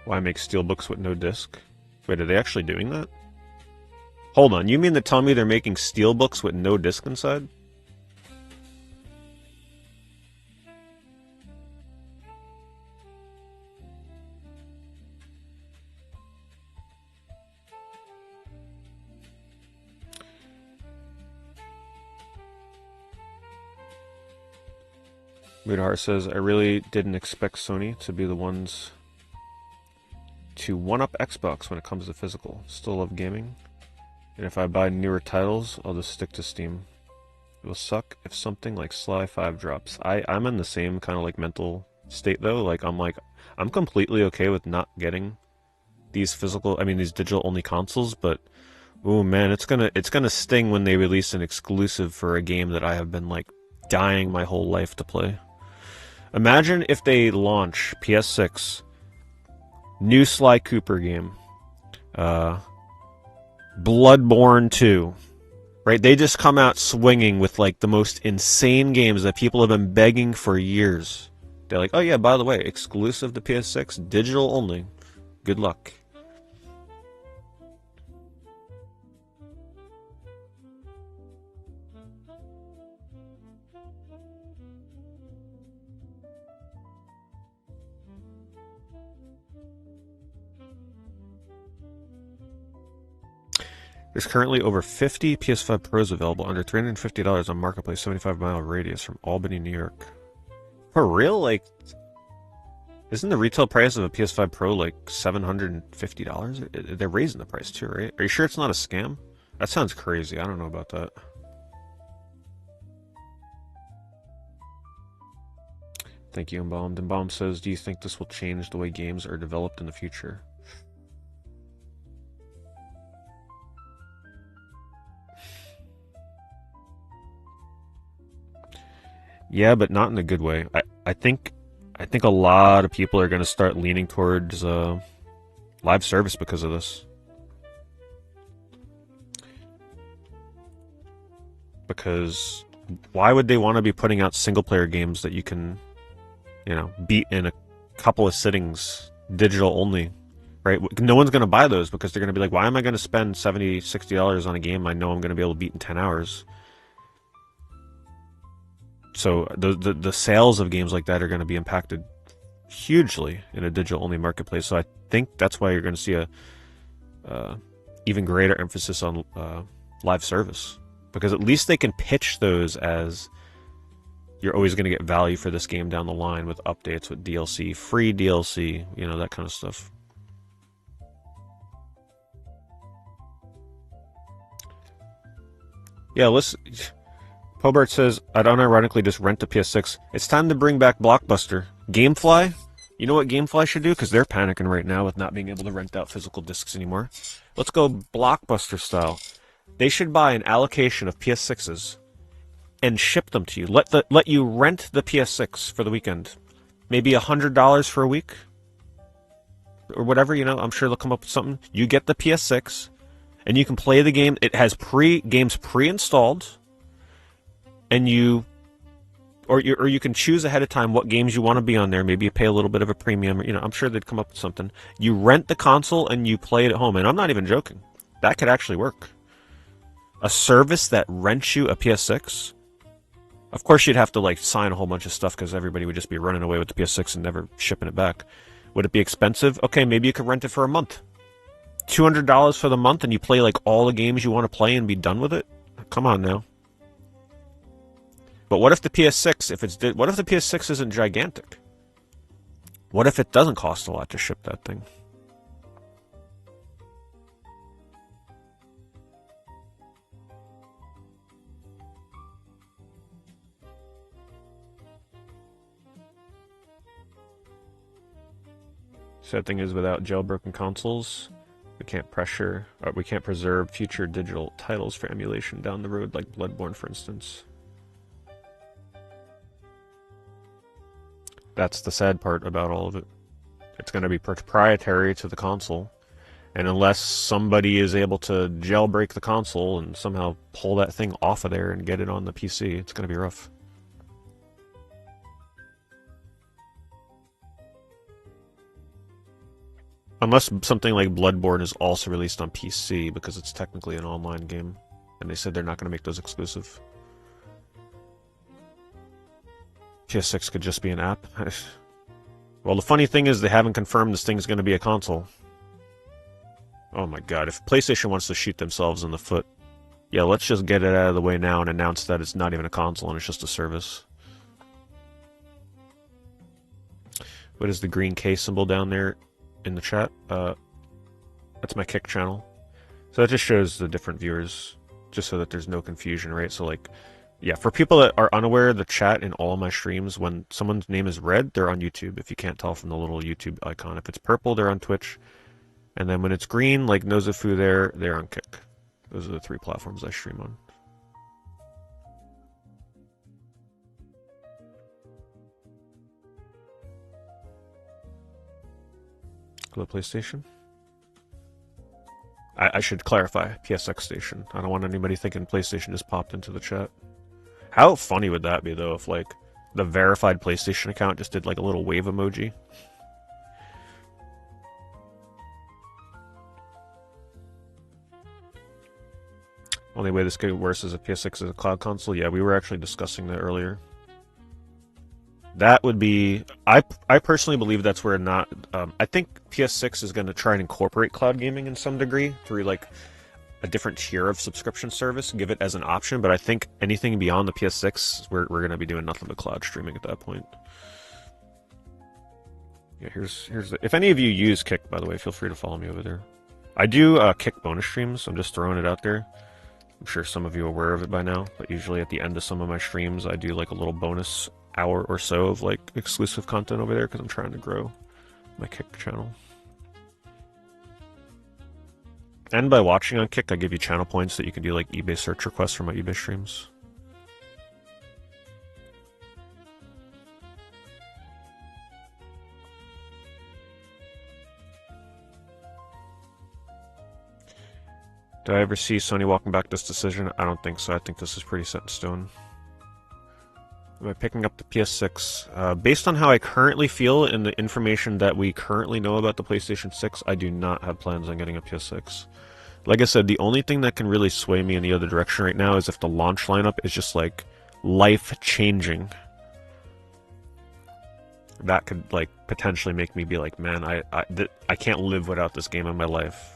Why make steelbooks with no disc? Wait, are they actually doing that? Hold on, you mean to tell me they're making steelbooks with no disc inside? Mudahar says, I really didn't expect Sony to be the ones to one-up Xbox when it comes to physical. Still love gaming. And if I buy newer titles, I'll just stick to Steam. It will suck if something like Sly 5 drops. I'm in the same kind of like mental state though. I'm completely okay with not getting these digital only consoles, but oh man, it's gonna sting when they release an exclusive for a game that I have been like dying my whole life to play. Imagine if they launch PS6 new Sly Cooper game, uh, Bloodborne 2. Right? They just come out swinging with like the most insane games that people have been begging for years. They're like, oh yeah, by the way, exclusive to PS6, digital only. Good luck. There's currently over 50 PS5 Pros available under $350 on Marketplace, 75-mile radius from Albany, New York. For real? Like, isn't the retail price of a PS5 Pro like $750? They're raising the price too, right? Are you sure it's not a scam? That sounds crazy. I don't know about that. Thank you, Embalmed. Embalmed says, do you think this will change the way games are developed in the future? Yeah, but not in a good way. I think a lot of people are going to start leaning towards live service because of this. Because why would they want to be putting out single player games that you can, beat in a couple of sittings, digital only, right? No one's going to buy those because they're going to be like, why am I going to spend $70, $60 on a game I know I'm going to be able to beat in 10 hours? So the sales of games like that are going to be impacted hugely in a digital only marketplace. So I think that's why you're going to see a even greater emphasis on live service, because at least they can pitch those as you're always going to get value for this game down the line with updates, with DLC, free DLC, that kind of stuff. Yeah, listen. Pobart says, I'd unironically just rent the PS6. It's time to bring back Blockbuster. Gamefly? You know what Gamefly should do? Because they're panicking right now with not being able to rent out physical discs anymore. Let's go Blockbuster style. They should buy an allocation of PS6s and ship them to you. Let you rent the PS6 for the weekend. Maybe $100 for a week? Or whatever, I'm sure they'll come up with something. You get the PS6, and you can play the game. It has games pre-installed. And you can choose ahead of time what games you want to be on there. Maybe you pay a little bit of a premium. I'm sure they'd come up with something. You rent the console and you play it at home. And I'm not even joking. That could actually work. A service that rents you a PS6. Of course, you'd have to sign a whole bunch of stuff because everybody would just be running away with the PS6 and never shipping it back. Would it be expensive? Okay, maybe you could rent it for a month. $200 for the month, and you play all the games you want to play and be done with it. Come on now. But what if the PS6, what if the PS6 isn't gigantic? What if it doesn't cost a lot to ship that thing? Sad thing is, without jailbroken consoles, we can't preserve future digital titles for emulation down the road, like Bloodborne, for instance. That's the sad part about all of it. It's going to be proprietary to the console. And unless somebody is able to jailbreak the console and somehow pull that thing off of there and get it on the PC, it's going to be rough. Unless something like Bloodborne is also released on PC, because it's technically an online game. And they said they're not going to make those exclusive. PS6 could just be an app. Well, the funny thing is they haven't confirmed this thing's going to be a console. Oh my god, if PlayStation wants to shoot themselves in the foot, yeah, let's just get it out of the way now and announce that it's not even a console and it's just a service. What is the green K symbol down there in the chat? That's my Kick channel. So that just shows the different viewers, just so that there's no confusion, right? So Yeah, for people that are unaware, the chat in all of my streams, when someone's name is red, they're on YouTube. If you can't tell from the little YouTube icon. If it's purple, they're on Twitch. And then when it's green, like Nozafu there, they're on Kick. Those are the 3 platforms I stream on. Go to PlayStation. I should clarify, PSX station. I don't want anybody thinking PlayStation just popped into the chat. How funny would that be, though, if, like, the verified PlayStation account just did, like, a little wave emoji? Only way this could get worse is if PS6 is a cloud console. Yeah, we were actually discussing that earlier. That would be... I personally believe that's where not... I think PS6 is going to try and incorporate cloud gaming in some degree through, like, a different tier of subscription service, give it as an option, but I think anything beyond the PS6, we're going to be doing nothing but cloud streaming at that point. Yeah, here's the... If any of you use Kick, by the way, feel free to follow me over there. I do Kick bonus streams, so I'm just throwing it out there. I'm sure some of you are aware of it by now, but usually at the end of some of my streams, I do like a little bonus hour or so of like exclusive content over there because I'm trying to grow my Kick channel. And by watching on Kick, I give you channel points that you can do like eBay search requests for my eBay streams. Did I ever see Sony walking back this decision? I don't think so. I think this is pretty set in stone. Am I picking up the PS6? Based on how I currently feel and the information that we currently know about the PlayStation 6, I do not have plans on getting a PS6. Like I said, the only thing that can really sway me in the other direction right now is if the launch lineup is just like life-changing. That could like potentially make me be like, man, I can't live without this game in my life.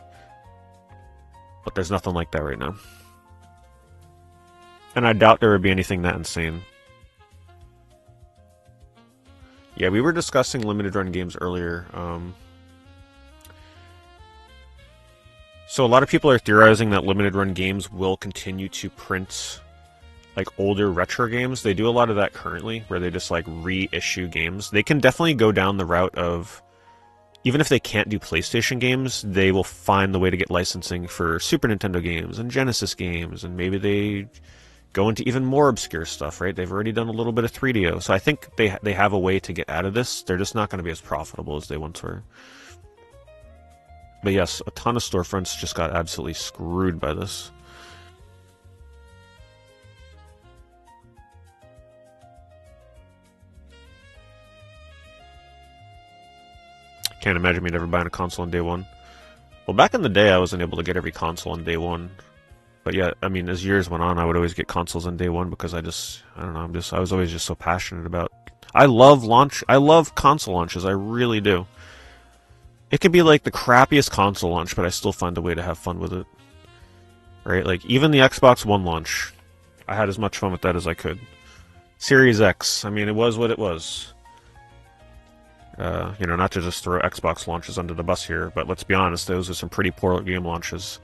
But there's nothing like that right now. And I doubt there would be anything that insane. Yeah, we were discussing limited run games earlier. So a lot of people are theorizing that limited run games will continue to print like older retro games. They do a lot of that currently, where they just like reissue games. They can definitely go down the route of, even if they can't do PlayStation games, they will find the way to get licensing for Super Nintendo games and Genesis games, and maybe they go into even more obscure stuff, right? They've already done a little bit of 3DO, so I think they have a way to get out of this. They're just not going to be as profitable as they once were. But yes, a ton of storefronts just got absolutely screwed by this. Can't imagine me never buying a console on day one. Well, back in the day, I wasn't able to get every console on day one. But yeah, I mean, as years went on, I would always get consoles on day one because I don't know, I was always just so passionate about... I love console launches, I really do. It could be like the crappiest console launch, but I still find a way to have fun with it. Right? Like, even the Xbox One launch, I had as much fun with that as I could. Series X, I mean, it was what it was. You know, not to just throw Xbox launches under the bus here, but let's be honest, those are some pretty poor game launches.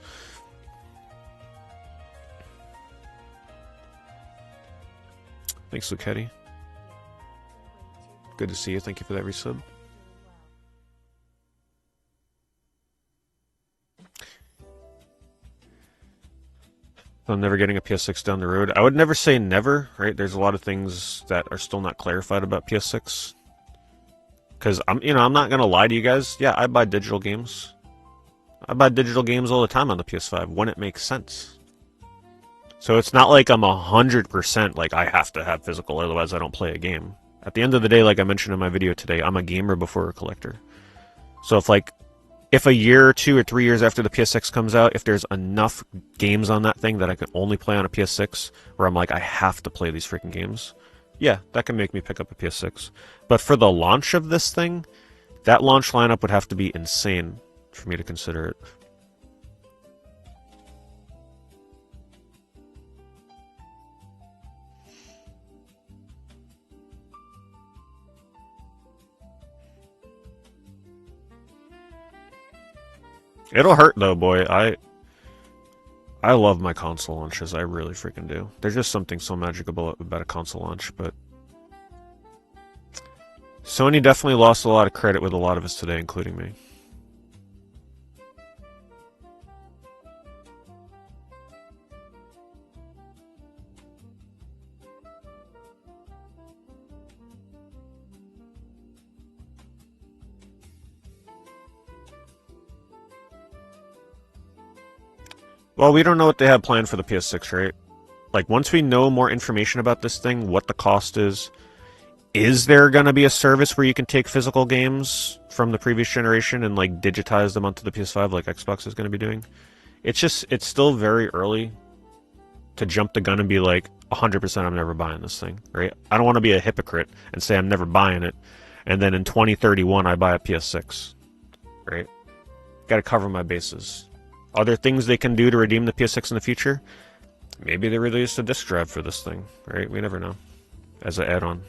Thanks, Lucetti. Good to see you. Thank you for that resub. I'm never getting a PS6 down the road. I would never say never, right? There's a lot of things that are still not clarified about PS6. Because I'm not gonna lie to you guys. Yeah, I buy digital games. I buy digital games all the time on the PS5 when it makes sense. So it's not like I'm 100% like I have to have physical, otherwise I don't play a game. At the end of the day, like I mentioned in my video today, I'm a gamer before a collector. So if a year or 2 or 3 years after the PS6 comes out, if there's enough games on that thing that I can only play on a PS6, where I'm like, I have to play these freaking games, yeah, that can make me pick up a PS6. But for the launch of this thing, that launch lineup would have to be insane for me to consider it. It'll hurt though, boy. I love my console launches. I really freaking do. There's just something so magical about a console launch, but Sony definitely lost a lot of credit with a lot of us today, including me. Well, we don't know what they have planned for the PS6, right? Like, once we know more information about this thing, what the cost is there going to be a service where you can take physical games from the previous generation and, like, digitize them onto the PS5 like Xbox is going to be doing? It's still very early to jump the gun and be like, 100% I'm never buying this thing, right? I don't want to be a hypocrite and say I'm never buying it, and then in 2031 I buy a PS6, right? Got to cover my bases. Are there things they can do to redeem the PS6 in the future? Maybe they release a disc drive for this thing, right? We never know. As an add-on.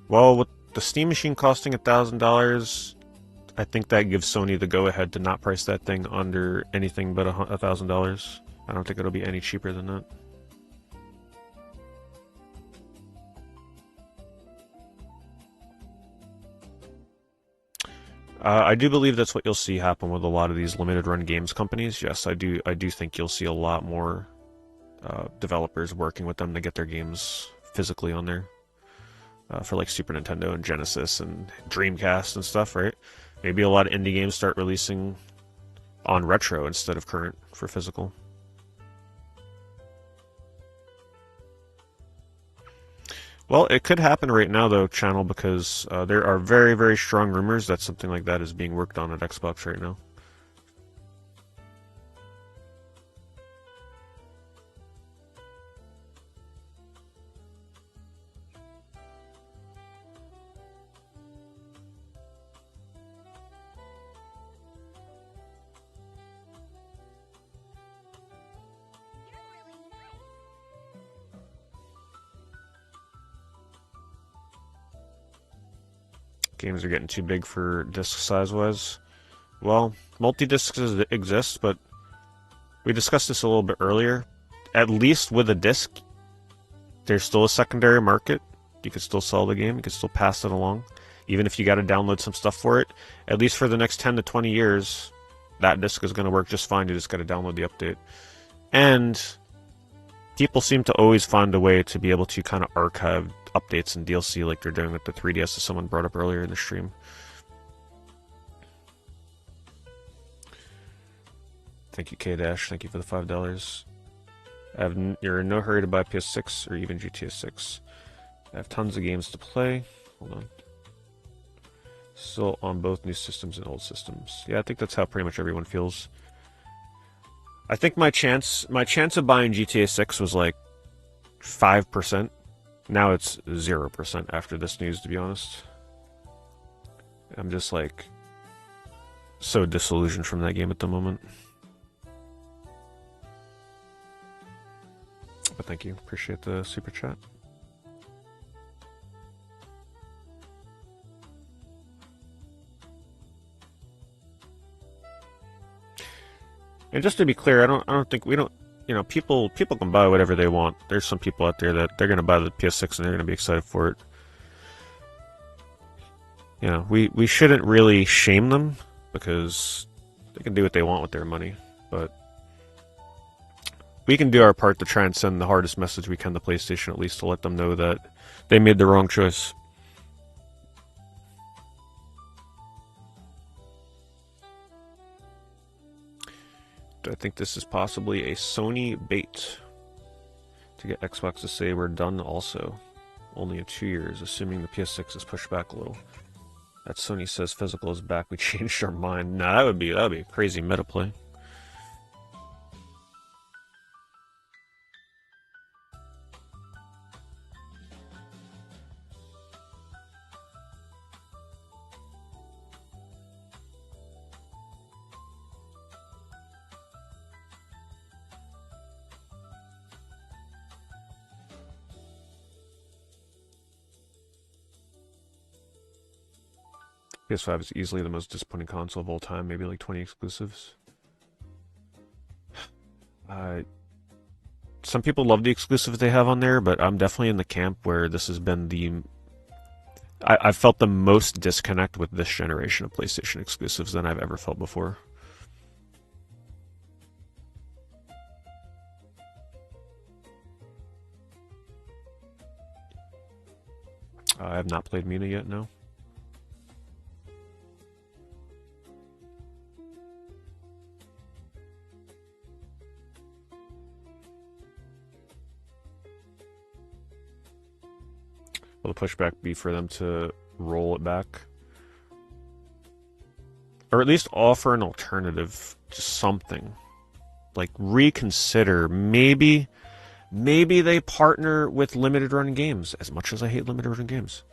Well, with the Steam Machine costing $1,000, I think that gives Sony the go-ahead to not price that thing under anything but $1,000. I don't think it'll be any cheaper than that. I do believe that's what you'll see happen with a lot of these limited run games companies. Yes, I do think you'll see a lot more developers working with them to get their games physically on there. For like Super Nintendo and Genesis and Dreamcast and stuff, right? Maybe a lot of indie games start releasing on retro instead of current for physical. Well, it could happen right now, though, Channel, because there are very, very strong rumors that something like that is being worked on at Xbox right now. Games are getting too big for disc size-wise. Well, multi-discs exist, but we discussed this a little bit earlier. At least with a disc, there's still a secondary market. You can still sell the game. You can still pass it along. Even if you got to download some stuff for it, at least for the next 10 to 20 years, that disc is going to work just fine. You just got to download the update. And people seem to always find a way to be able to kind of archive updates and DLC like they're doing with the 3DS, as someone brought up earlier in the stream. Thank you, K-Dash. Thank you for the $5. You're in no hurry to buy PS6 or even GTA 6. I have tons of games to play. Hold on. Still on both new systems and old systems. Yeah, I think that's how pretty much everyone feels. I think my chance of buying GTA 6 was like 5%. Now it's 0% after this news, to be honest. I'm just like so disillusioned from that game at the moment. But thank you. Appreciate the super chat. And just to be clear, I don't think we don't. You know, people can buy whatever they want. There's some people out there that they're gonna buy the PS6 and they're gonna be excited for it. You know, we shouldn't really shame them because they can do what they want with their money, but we can do our part to try and send the hardest message we can to PlayStation, at least to let them know that they made the wrong choice. I think this is possibly a Sony bait to get Xbox to say we're done also. Only in 2 years, assuming the PS6 is pushed back a little. That Sony says physical is back, we changed our mind. Nah, that would be a crazy meta play. PS5 is easily the most disappointing console of all time, maybe like 20 exclusives. Some people love the exclusives they have on there, but I'm definitely in the camp where this has been I've felt the most disconnect with this generation of PlayStation exclusives than I've ever felt before. I have not played Mina yet, no. Will the pushback be for them to roll it back? Or at least offer an alternative to something. Like reconsider. Maybe they partner with limited run games, as much as I hate limited run games.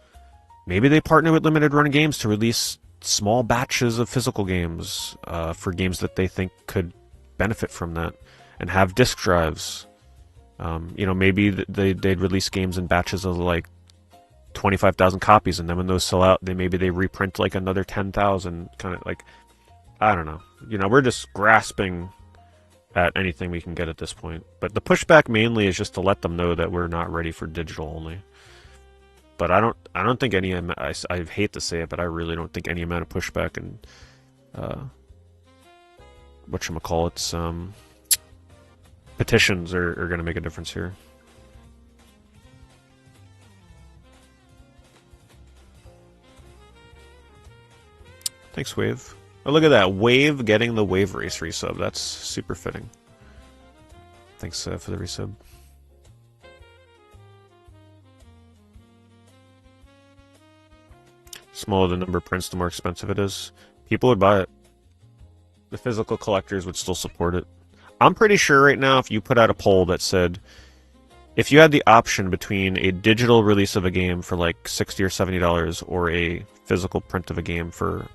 Maybe they partner with limited run games to release small batches of physical games for games that they think could benefit from that, and have disc drives. Maybe they'd release games in batches of like 25,000 copies, and then when those sell out, maybe they reprint like another 10,000. Kind of like, I don't know. We're just grasping at anything we can get at this point. But the pushback mainly is just to let them know that we're not ready for digital only. But I don't think any. I hate to say it, but I really don't think any amount of pushback and petitions are going to make a difference here. Thanks, Wave. Oh, look at that. Wave getting the Wave Race resub. That's super fitting. Thanks for the resub. Smaller the number of prints, the more expensive it is. People would buy it. The physical collectors would still support it. I'm pretty sure right now if you put out a poll that said, if you had the option between a digital release of a game for like $60 or $70 or a physical print of a game for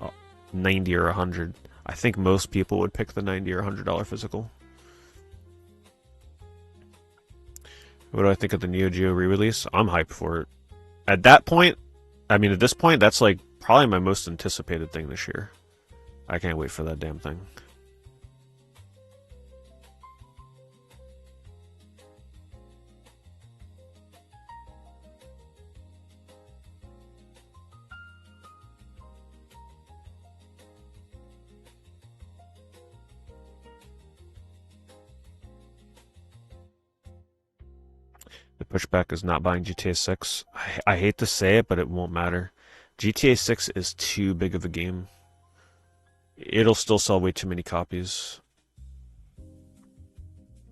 90 or 100, I think most people would pick the $90 or $100 physical. What do I think of the Neo Geo re-release? I'm hyped for it. At this point, that's like probably my most anticipated thing this year. I can't wait for that damn thing. The pushback is not buying GTA 6. I hate to say it, but it won't matter. GTA 6 is too big of a game. It'll still sell way too many copies.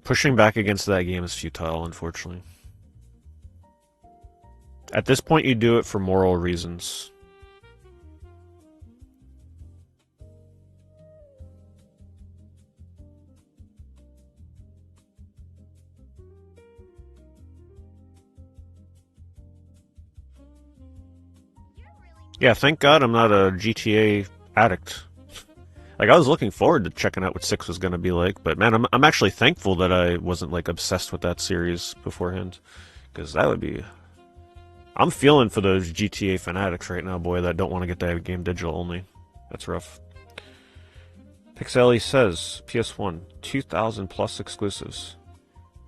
Pushing back against that game is futile, unfortunately. At this point, you do it for moral reasons. Yeah, thank God I'm not a GTA addict. Like, I was looking forward to checking out what 6 was going to be like, but man, I'm actually thankful that I wasn't like obsessed with that series beforehand, because that would be... I'm feeling for those GTA fanatics right now, boy, that don't want to get that game digital only. That's rough. Pixelly says, PS1, 2,000 plus exclusives.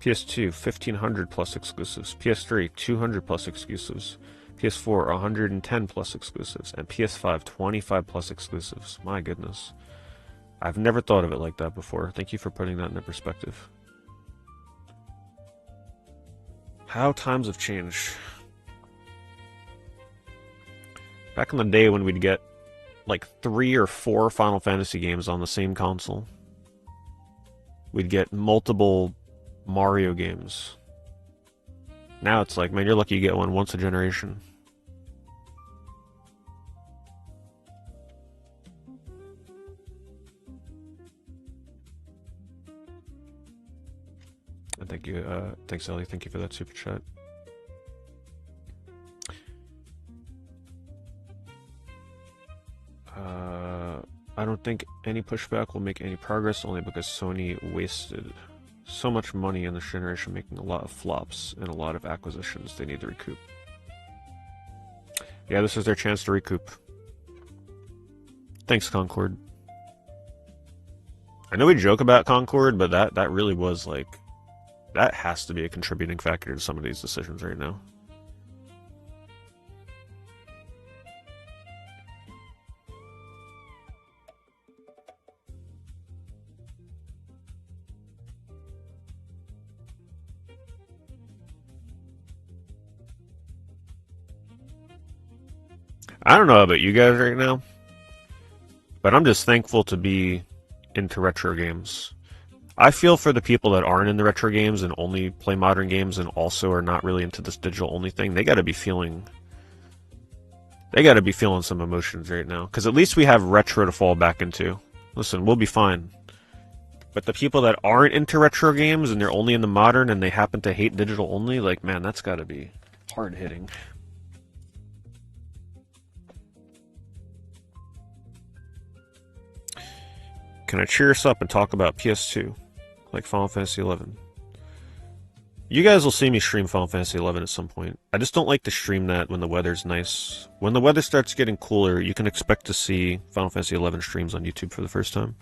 PS2, 1,500 plus exclusives. PS3, 200 plus exclusives. PS4, 110 plus exclusives. And PS5, 25 plus exclusives. My goodness. I've never thought of it like that before. Thank you for putting that into perspective. How times have changed. Back in the day when we'd get like 3 or 4 Final Fantasy games on the same console. We'd get multiple Mario games. Now it's like, man, you're lucky you get one once a generation. And thank you, thanks Ellie, thank you for that super chat. I don't think any pushback will make any progress, only because Sony wasted so much money in this generation, making a lot of flops and a lot of acquisitions they need to recoup. Yeah, this is their chance to recoup. Thanks, Concord. I know we joke about Concord, but that really was like, that has to be a contributing factor to some of these decisions right now. I don't know about you guys right now, but I'm just thankful to be into retro games. I feel for the people that aren't in the retro games and only play modern games and also are not really into this digital only thing. They got to be feeling some emotions right now, because at least we have retro to fall back into. Listen, we'll be fine. But the people that aren't into retro games and they're only in the modern and they happen to hate digital only, like, man, that's got to be hard hitting. Can I cheer us up and talk about PS2, like Final Fantasy XI? You guys will see me stream Final Fantasy XI at some point. I just don't like to stream that when the weather's nice. When the weather starts getting cooler, you can expect to see Final Fantasy XI streams on YouTube for the first time.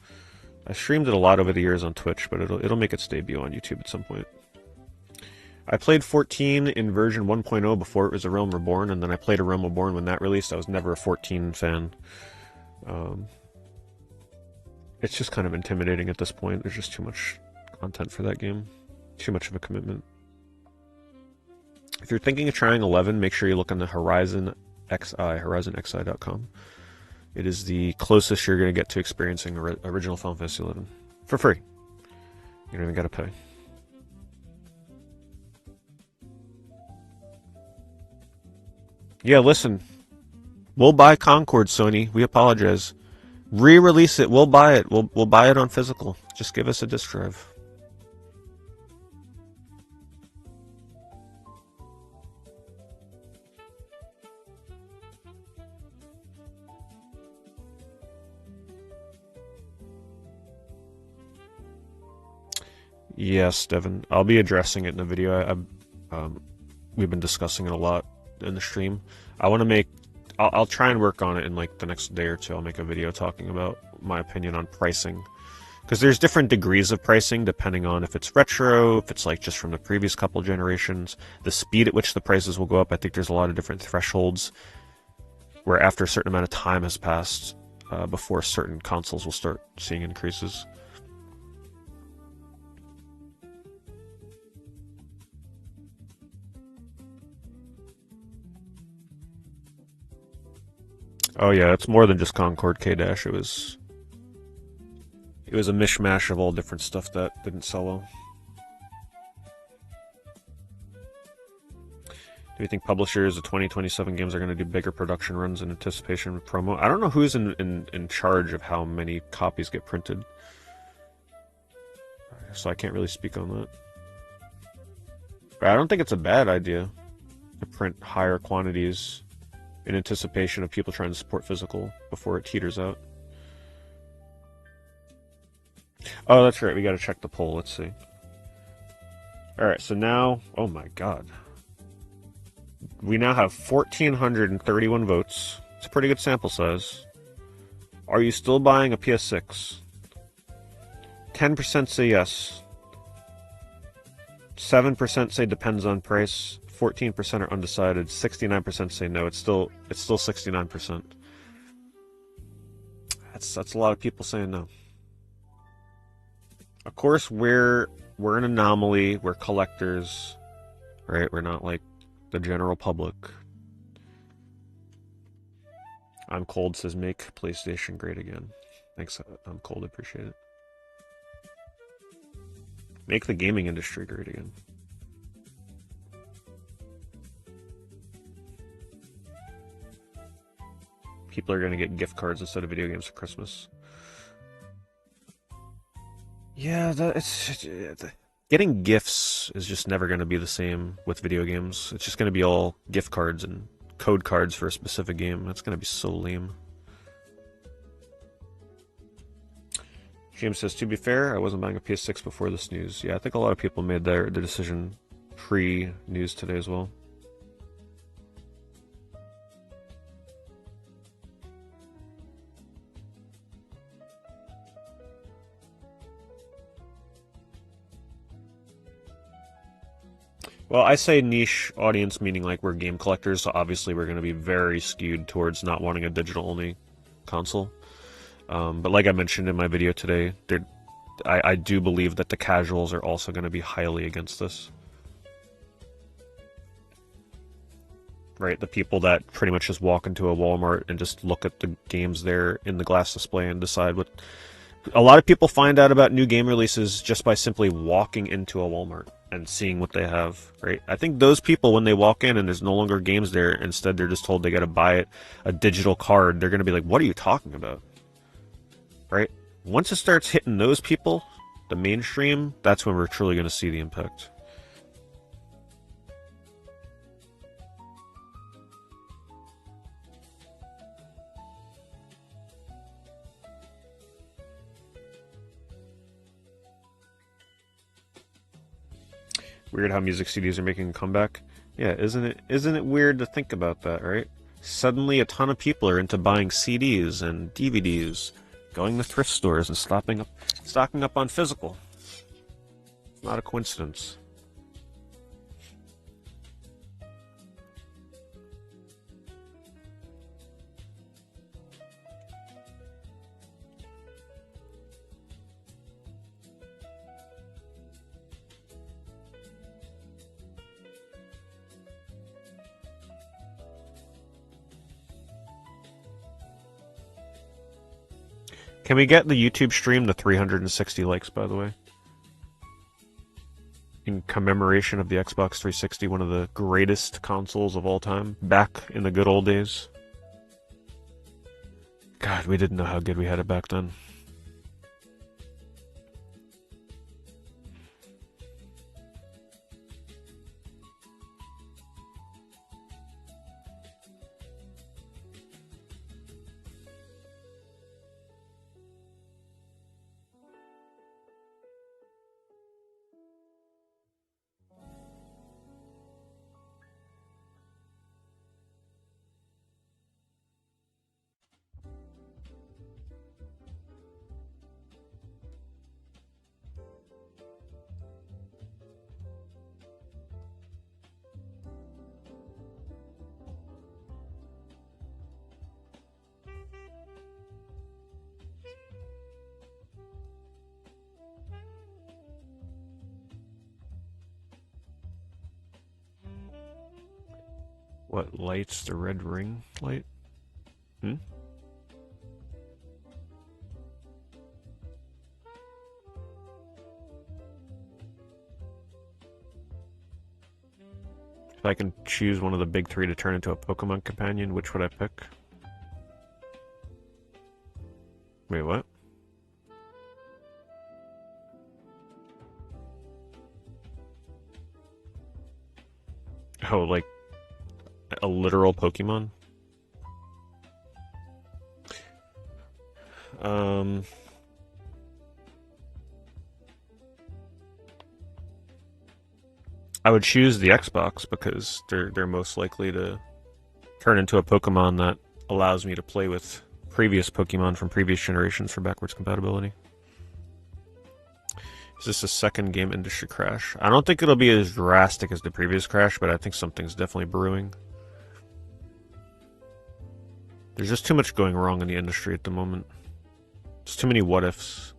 I streamed it a lot over the years on Twitch, but it'll make its debut on YouTube at some point. I played 14 in version 1.0 before it was A Realm Reborn, and then I played A Realm Reborn when that released. I was never a 14 fan. It's just kind of intimidating at this point. There's just too much content for that game. Too much of a commitment. If you're thinking of trying 11, make sure you look on the Horizon XI, horizonxi.com. It is the closest you're going to get to experiencing original Final Fantasy XI. For free. You don't even got to pay. Yeah, listen. We'll buy Concord, Sony. We apologize. Re-release it. We'll buy it. We'll buy it on physical. Just give us a disc drive. Yes, Devin. I'll be addressing it in a video. We've been discussing it a lot in the stream. I want to make... I'll try and work on it in like the next day or two. I'll make a video talking about my opinion on pricing. Because there's different degrees of pricing depending on if it's retro, if it's like just from the previous couple generations, the speed at which the prices will go up. I think there's a lot of different thresholds where after a certain amount of time has passed before certain consoles will start seeing increases. Oh yeah, it's more than just Concord K-Dash. It was a mishmash of all different stuff that didn't sell well. Do you think publishers of 2027 games are going to do bigger production runs in anticipation of promo? I don't know who's in charge of how many copies get printed, so I can't really speak on that. But I don't think it's a bad idea to print higher quantities in anticipation of people trying to support physical before it teeters out. Oh, that's right. We got to check the poll. Let's see. All right. So now, oh my God, we now have 1,431 votes. It's a pretty good sample size. Are you still buying a PS6? 10% say yes. 7% say depends on price. 14% are undecided. 69% say no. It's still 69%. That's a lot of people saying no. Of course, we're an anomaly. We're collectors, right? We're not like the general public. I'm Cold says make PlayStation great again. Thanks, I'm Cold. Appreciate it. Make the gaming industry great again. People are going to get gift cards instead of video games for Christmas. Yeah, getting gifts is just never going to be the same with video games. It's just going to be all gift cards and code cards for a specific game. That's going to be so lame. James says, to be fair, I wasn't buying a PS6 before this news. Yeah, I think a lot of people made their decision pre-news today as well. Well, I say niche audience, meaning like we're game collectors, so obviously we're going to be very skewed towards not wanting a digital-only console. But like I mentioned in my video today, I do believe that the casuals are also going to be highly against this. Right, the people that pretty much just walk into a Walmart and just look at the games there in the glass display and decide what... A lot of people find out about new game releases just by simply walking into a Walmart and seeing what they have, right? I think those people, when they walk in and there's no longer games there, instead they're just told they gotta buy it, a digital card, they're gonna be like, what are you talking about? Right? Once it starts hitting those people, the mainstream, that's when we're truly gonna see the impact. Weird how music CDs are making a comeback. Yeah, isn't it weird to think about that, right? Suddenly a ton of people are into buying CDs and DVDs, going to thrift stores and stocking up on physical. Not a coincidence. Can we get the YouTube stream to 360 likes, by the way? In commemoration of the Xbox 360, one of the greatest consoles of all time, back in the good old days. God, we didn't know how good we had it back then. What lights the red ring light? Hmm? If I can choose one of the big three to turn into a Pokemon companion, which would I pick? Wait, what? Oh, like a literal Pokemon? I would choose the Xbox because they're most likely to turn into a Pokemon that allows me to play with previous Pokemon from previous generations for backwards compatibility. Is this a second game industry crash? I don't think it'll be as drastic as the previous crash, but I think something's definitely brewing. There's just too much going wrong in the industry at the moment. There's too many what-ifs.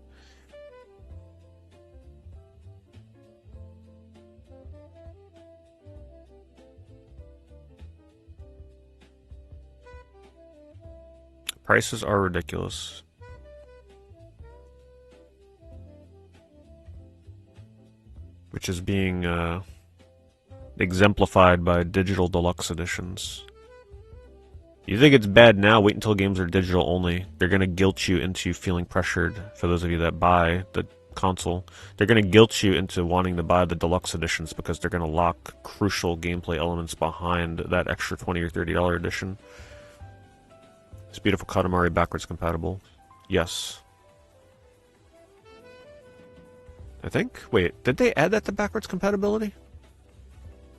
Prices are ridiculous. Which is being exemplified by digital deluxe editions. You think it's bad now, wait until games are digital only. They're going to guilt you into feeling pressured, for those of you that buy the console. They're going to guilt you into wanting to buy the deluxe editions because they're going to lock crucial gameplay elements behind that extra $20 or $30 edition. Is Beautiful Katamari backwards compatible? Yes. I think? Wait, did they add that to backwards compatibility?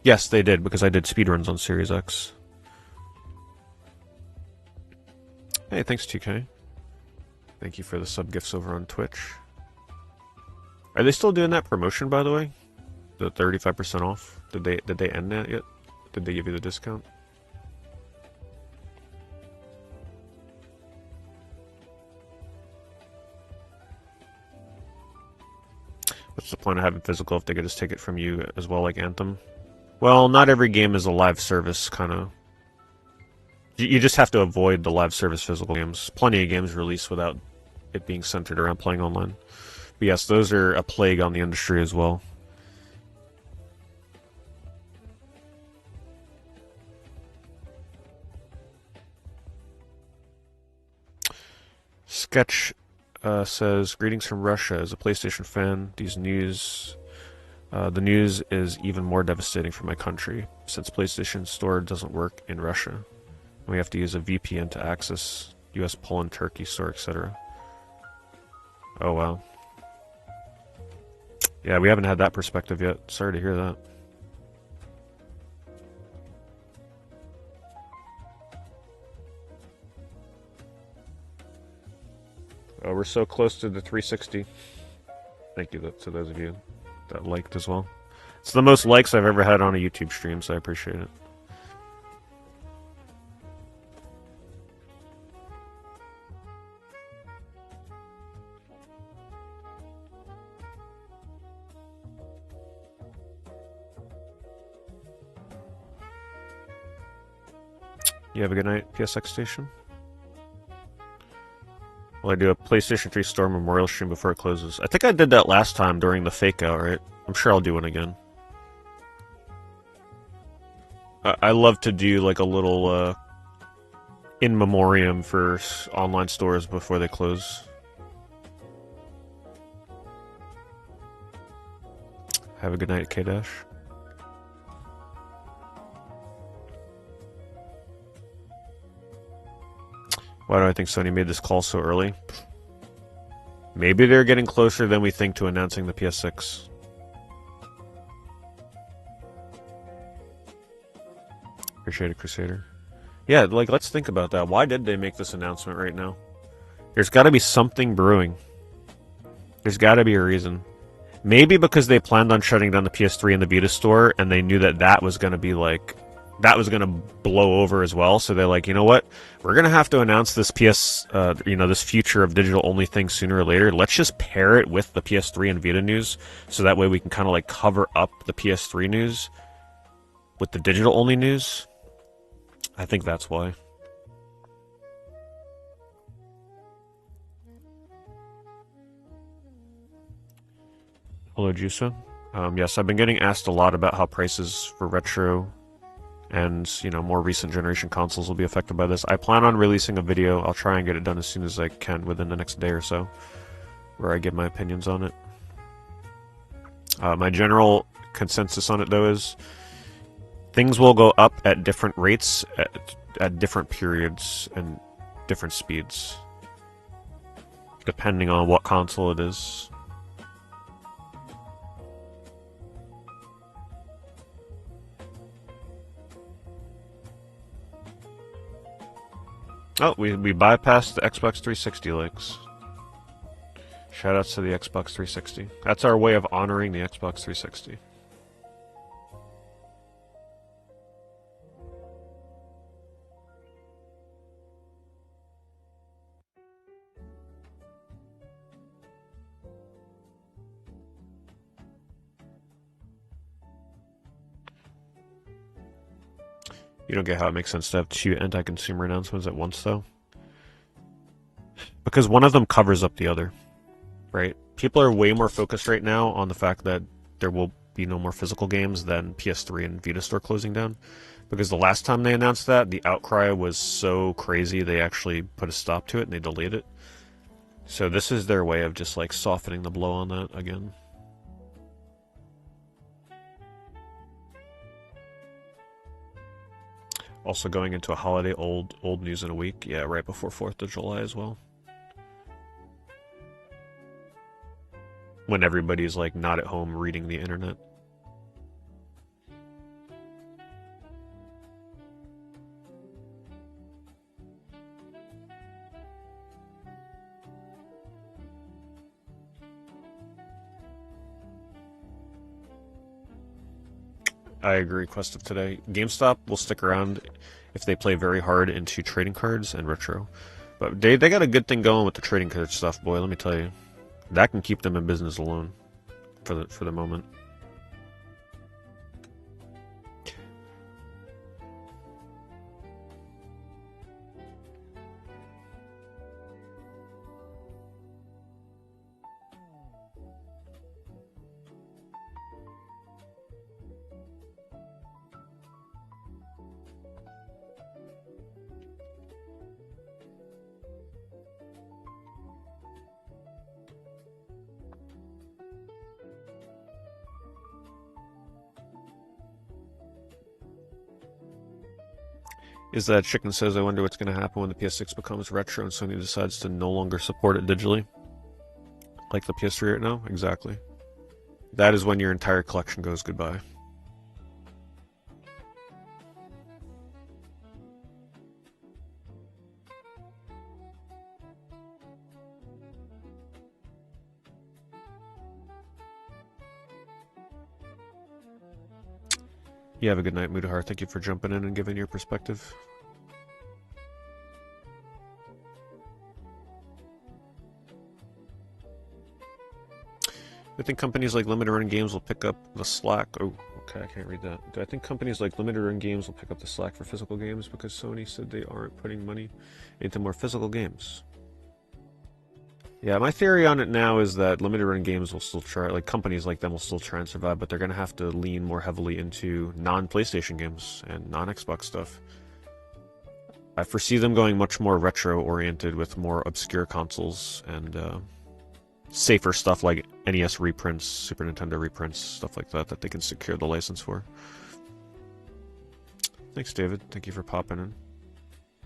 Yes, they did, because I did speedruns on Series X. Hey, thanks, TK. Thank you for the sub-gifts over on Twitch. Are they still doing that promotion, by the way? The 35% off? Did they end that yet? Did they give you the discount? What's the point of having physical if they could just take it from you as well, like Anthem? Well, not every game is a live service, kind of. You just have to avoid the live service physical games. Plenty of games release without it being centered around playing online. But yes, those are a plague on the industry as well. Sketch says, "Greetings from Russia. As a PlayStation fan, the news is even more devastating for my country since PlayStation Store doesn't work in Russia. We have to use a VPN to access U.S., Poland, Turkey store, etc." Oh wow. Yeah, we haven't had that perspective yet. Sorry to hear that. Oh, we're so close to the 360. Thank you to those of you that liked as well. It's the most likes I've ever had on a YouTube stream, so I appreciate it. You have a good night, PSX Station. Will I do a PlayStation 3 Store Memorial stream before it closes? I think I did that last time during the fake out, right? I'm sure I'll do one again. I love to do like a little in memoriam for online stores before they close. Have a good night, K-Dash. Why do I think Sony made this call so early? Maybe they're getting closer than we think to announcing the PS6. Appreciate it, Crusader. Yeah, like, let's think about that. Why did they make this announcement right now? There's got to be something brewing. There's got to be a reason. Maybe because they planned on shutting down the PS3 and the Vita store, and they knew that that was going to be like... that was going to blow over as well, so they're like, you know what? We're going to have to announce this this future of digital-only thing sooner or later. Let's just pair it with the PS3 and Vita news, so that way we can kind of like cover up the PS3 news with the digital-only news. I think that's why. Hello, Jusa. Yes, I've been getting asked a lot about how prices for retro and, more recent generation consoles will be affected by this. I plan on releasing a video. I'll try and get it done as soon as I can within the next day or so, where I give my opinions on it. My general consensus on it, though, is things will go up at different rates at different periods and different speeds, depending on what console it is. Oh, we bypassed the Xbox 360 likes. Shoutouts to the Xbox 360. That's our way of honoring the Xbox 360. You don't get how it makes sense to have two anti-consumer announcements at once, though? Because one of them covers up the other, right? People are way more focused right now on the fact that there will be no more physical games than PS3 and Vita Store closing down. Because the last time they announced that, the outcry was so crazy they actually put a stop to it and they delayed it. So this is their way of just like softening the blow on that again. Also going into a holiday, old news in a week. Yeah, right before 4th of July as well. When everybody's like not at home reading the internet. I agree, Quest of today. GameStop will stick around if they play very hard into trading cards and retro. But they got a good thing going with the trading card stuff, boy, let me tell you. That can keep them in business alone for the moment. Is that Chicken says, I wonder what's going to happen when the PS6 becomes retro and Sony decides to no longer support it digitally? Like the PS3 right now? Exactly. That is when your entire collection goes goodbye. You have a good night, Mudahar. Thank you for jumping in and giving your perspective. I think companies like Limited Run Games will pick up the slack. Oh, okay, I can't read that. Do I think companies like Limited Run Games will pick up the slack for physical games because Sony said they aren't putting money into more physical games? Yeah, my theory on it now is that Limited Run Games will still try, like companies like them will still try and survive, but they're going to have to lean more heavily into non-PlayStation games and non-Xbox stuff. I foresee them going much more retro-oriented with more obscure consoles and safer stuff like NES reprints, Super Nintendo reprints, stuff like that they can secure the license for. Thanks, David. Thank you for popping in.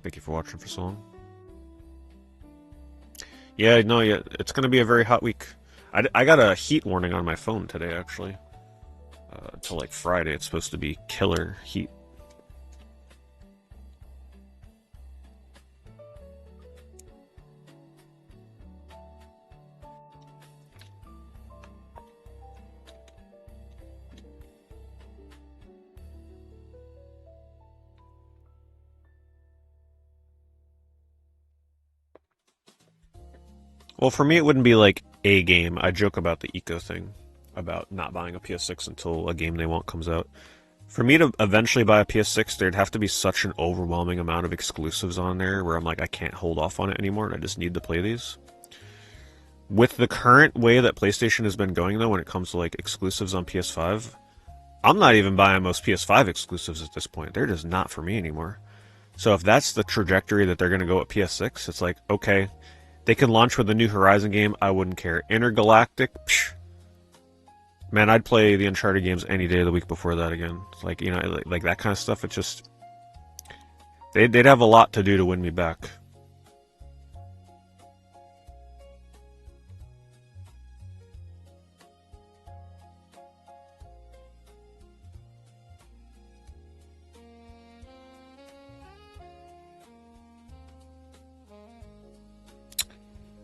Thank you for watching for so long. Yeah, no, yeah, it's going to be a very hot week. I got a heat warning on my phone today, actually. Until like Friday, it's supposed to be killer heat. Well, for me, it wouldn't be like a game. I joke about the eco thing, about not buying a PS6 until a game they want comes out. For me to eventually buy a PS6, there'd have to be such an overwhelming amount of exclusives on there where I'm like, I can't hold off on it anymore and I just need to play these. With the current way that PlayStation has been going, though, when it comes to like exclusives on PS5, I'm not even buying most PS5 exclusives at this point. They're just not for me anymore. So if that's the trajectory that they're going to go at PS6, it's like, okay, they can launch with a new Horizon game, I wouldn't care. Intergalactic, psh. Man, I'd play the Uncharted games any day of the week before that again. Like, you know, like that kind of stuff, it just... They'd have a lot to do to win me back.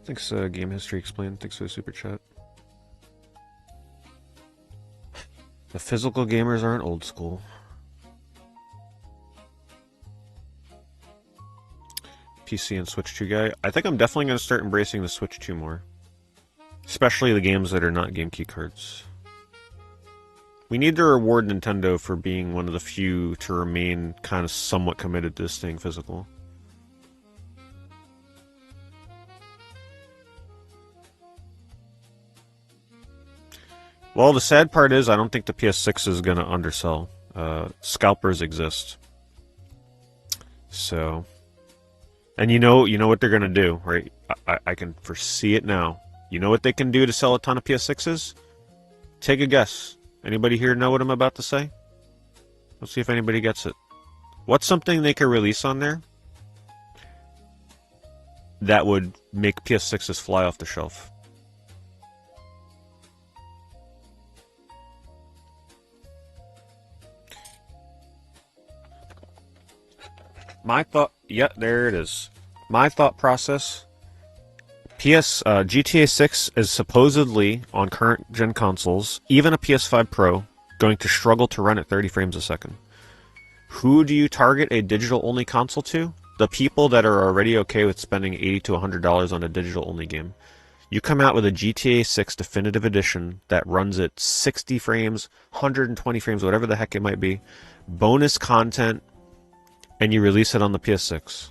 Thanks, Game History Explained. Thanks for the super chat. The physical gamers aren't old school. PC and Switch 2 guy. I think I'm definitely going to start embracing the Switch 2 more. Especially the games that are not game key cards. We need to reward Nintendo for being one of the few to remain kind of somewhat committed to staying physical. Well, the sad part is I don't think the PS6 is going to undersell. Scalpers exist. So... And you know what they're going to do, right? I can foresee it now. You know what they can do to sell a ton of PS6s? Take a guess. Anybody here know what I'm about to say? Let's see if anybody gets it. What's something they could release on there that would make PS6s fly off the shelf? My thought, yeah, there it is. My thought process, GTA 6 is supposedly on current gen consoles, even a PS5 Pro, going to struggle to run at 30 frames a second. Who do you target a digital-only console to? The people that are already okay with spending $80 to $100 on a digital-only game. You come out with a GTA 6 Definitive Edition that runs at 60 frames, 120 frames, whatever the heck it might be, bonus content, and you release it on the PS6.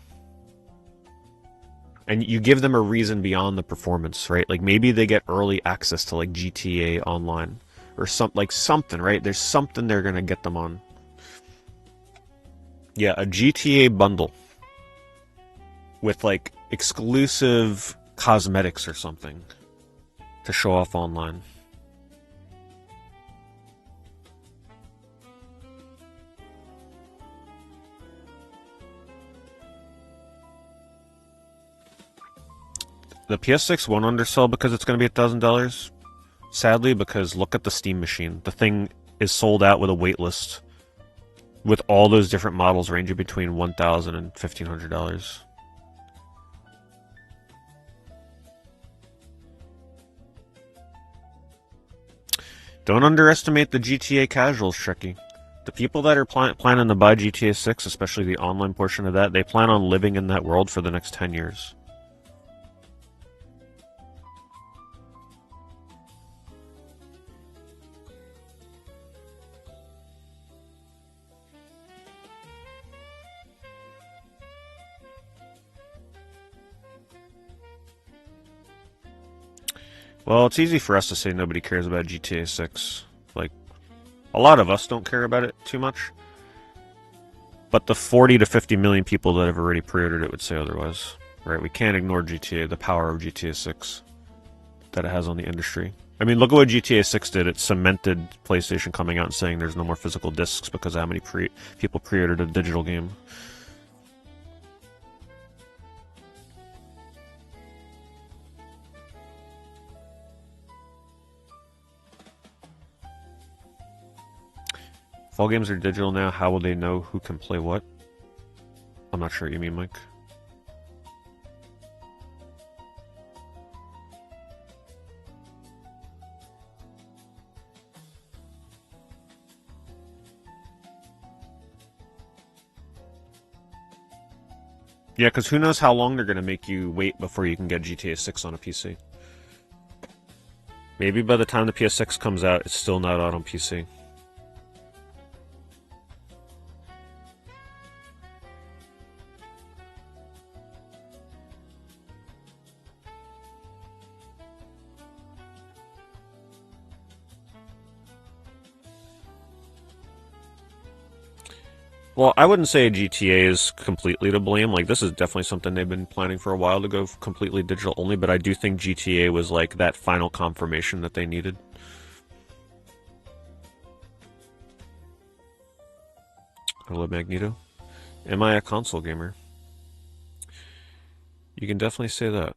And you give them a reason beyond the performance, right? Like maybe they get early access to like GTA Online or something, right? There's something they're gonna get them on. Yeah, a GTA bundle with like exclusive cosmetics or something to show off online. The PS6 won't undersell because it's going to be $1,000. Sadly, because look at the Steam machine. The thing is sold out with a wait list with all those different models ranging between $1,000 and $1,500. Don't underestimate the GTA casuals, Trekkie. The people that are planning to buy GTA 6, especially the online portion of that, they plan on living in that world for the next 10 years. Well, it's easy for us to say nobody cares about GTA 6. Like, a lot of us don't care about it too much. But the 40 to 50 million people that have already pre-ordered it would say otherwise. Right? We can't ignore GTA, the power of GTA 6 that it has on the industry. I mean, look at what GTA 6 did. It cemented PlayStation coming out and saying there's no more physical discs because of how many people pre-ordered a digital game. If all games are digital now, how will they know who can play what? I'm not sure what you mean, Mike. Yeah, because who knows how long they're going to make you wait before you can get GTA 6 on a PC. Maybe by the time the PS6 comes out, it's still not out on PC. Well, I wouldn't say GTA is completely to blame. Like, this is definitely something they've been planning for a while to go completely digital only, but I do think GTA was like that final confirmation that they needed. Hello, Magneto. Am I a console gamer? You can definitely say that.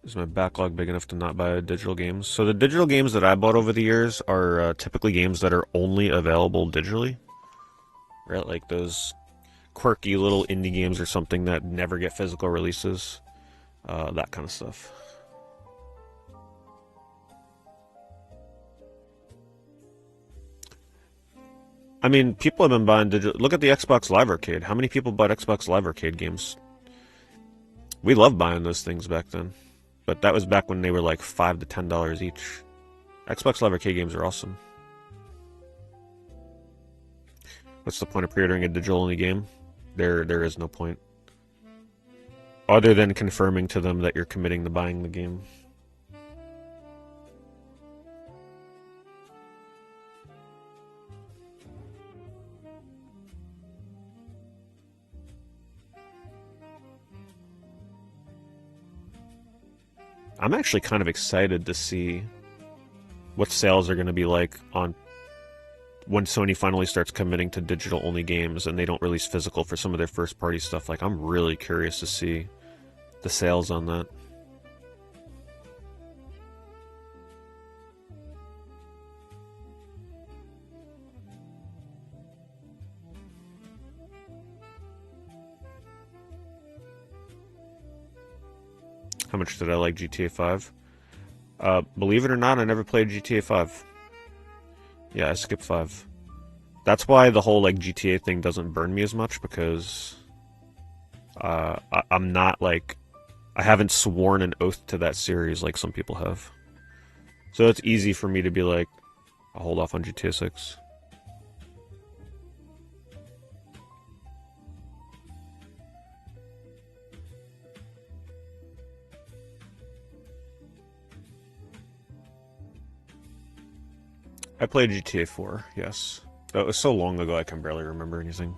Is my backlog big enough to not buy digital games? So the digital games that I bought over the years are typically games that are only available digitally. Right, like those quirky little indie games or something that never get physical releases. That kind of stuff. I mean, people have been buying digital. Look at the Xbox Live Arcade. How many people bought Xbox Live Arcade games? We loved buying those things back then. But that was back when they were like $5 to $10 each. Xbox Live Arcade games are awesome. What's the point of pre-ordering a digital-only game? There is no point. Other than confirming to them that you're committing to buying the game. I'm actually kind of excited to see what sales are going to be like on when Sony finally starts committing to digital-only games and they don't release physical for some of their first-party stuff. Like, I'm really curious to see the sales on that. How much did I like GTA 5? Believe it or not, I never played GTA 5. Yeah, I skipped 5. That's why the whole like GTA thing doesn't burn me as much, because I'm not like, I haven't sworn an oath to that series like some people have. So it's easy for me to be like, I'll hold off on GTA 6. I played GTA 4, yes. It was so long ago I can barely remember anything.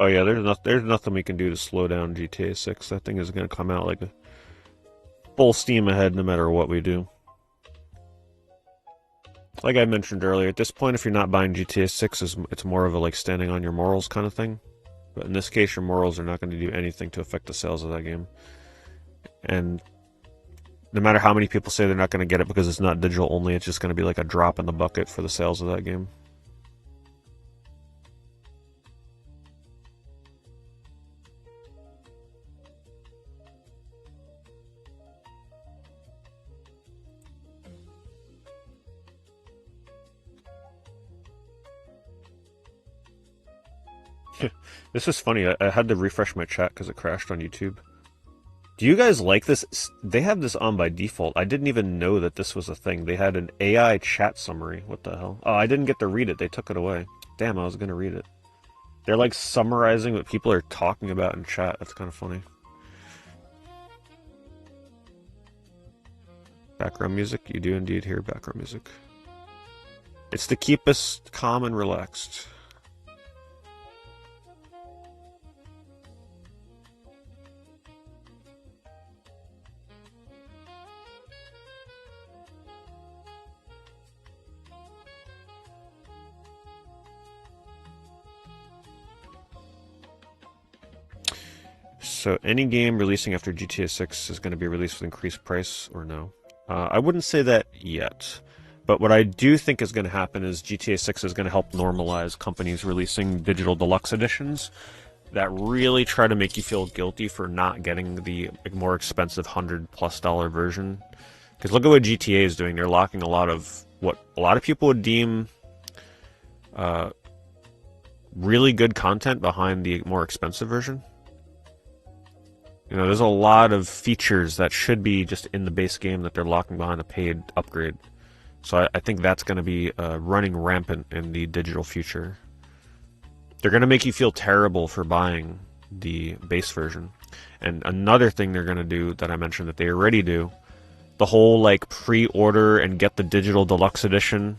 Oh yeah, there's nothing we can do to slow down GTA 6. That thing is going to come out like a full steam ahead no matter what we do. Like I mentioned earlier, at this point, if you're not buying GTA 6, it's more of a like standing on your morals kind of thing. But in this case, your morals are not going to do anything to affect the sales of that game. And no matter how many people say they're not going to get it because it's not digital only, it's just going to be like a drop in the bucket for the sales of that game. This is funny. I had to refresh my chat because it crashed on YouTube. Do you guys like this? They have this on by default. I didn't even know that this was a thing. They had an AI chat summary. What the hell? Oh, I didn't get to read it. They took it away. Damn, I was going to read it. They're like summarizing what people are talking about in chat. That's kind of funny. Background music? You do indeed hear background music. It's to keep us calm and relaxed. So any game releasing after GTA 6 is going to be released with increased price or no? I wouldn't say that yet. But what I do think is going to happen is GTA 6 is going to help normalize companies releasing digital deluxe editions that really try to make you feel guilty for not getting the more expensive $100+ version. Because look at what GTA is doing. They're locking a lot of what a lot of people would deem really good content behind the more expensive version. You know, there's a lot of features that should be just in the base game that they're locking behind a paid upgrade. So I think that's going to be running rampant in the digital future. They're going to make you feel terrible for buying the base version. And another thing they're going to do that I mentioned that they already do, the whole like pre-order and get the digital deluxe edition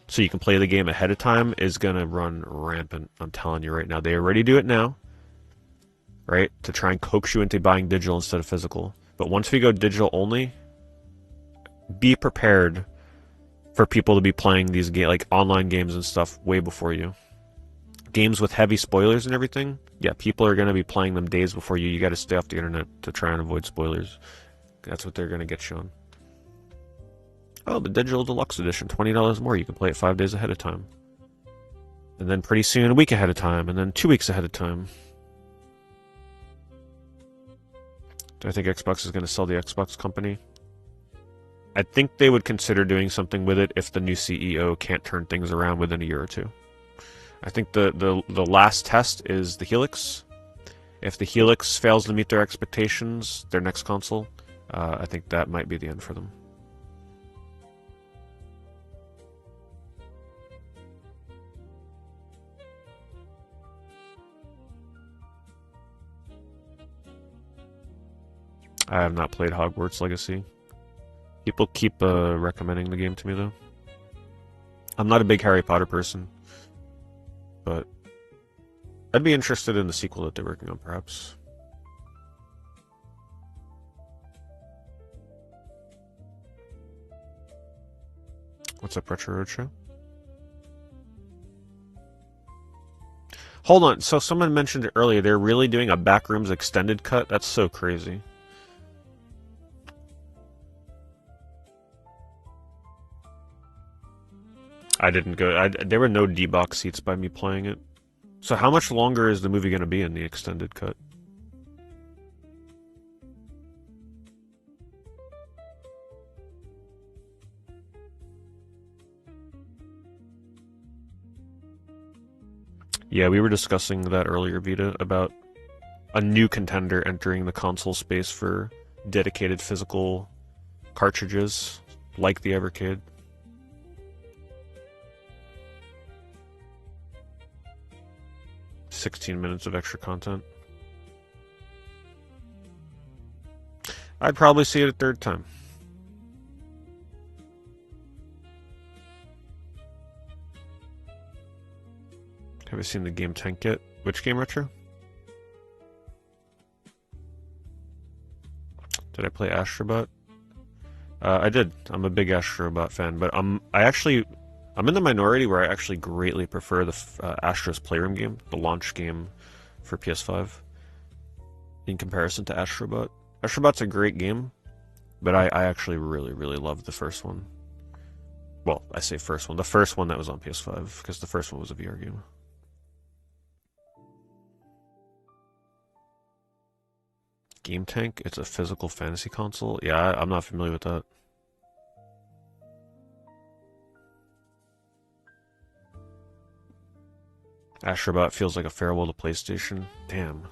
so you can play the game ahead of time is going to run rampant. I'm telling you right now. They already do it now. Right? To try and coax you into buying digital instead of physical. But once we go digital only, be prepared for people to be playing these like online games and stuff way before you. Games with heavy spoilers and everything, yeah, people are going to be playing them days before you. You got to stay off the internet to try and avoid spoilers. That's what they're going to get you on. Oh, the digital deluxe edition, $20 more. You can play it 5 days ahead of time. And then pretty soon, a week ahead of time. And then 2 weeks ahead of time. Do I think Xbox is going to sell the Xbox company? I think they would consider doing something with it if the new CEO can't turn things around within a year or two. I think the last test is the Helix. If the Helix fails to meet their expectations, their next console, I think that might be the end for them. I have not played Hogwarts Legacy. People keep recommending the game to me, though. I'm not a big Harry Potter person, but I'd be interested in the sequel that they're working on, perhaps. What's up, Retro Roadshow? Hold on, so someone mentioned it earlier, they're really doing a Backrooms extended cut? That's so crazy. I didn't go, there were no D-box seats by me playing it. So how much longer is the movie going to be in the extended cut? Yeah, we were discussing that earlier, Vita, about a new contender entering the console space for dedicated physical cartridges, like the Evercade. $16 of extra content. I'd probably see it a third time. Have you seen the game Tank yet? Which game, Retro? Did I play Astrobot? I did. I'm a big Astrobot fan, but I'm in the minority where I actually greatly prefer the Astro's Playroom game, the launch game for PS5, in comparison to Astrobot. Astrobot's a great game, but I actually really, really love the first one. Well, I say first one. The first one that was on PS5, because the first one was a VR game. Game Tank? It's a physical fantasy console? Yeah, I'm not familiar with that. Astrobot feels like a farewell to PlayStation. Damn.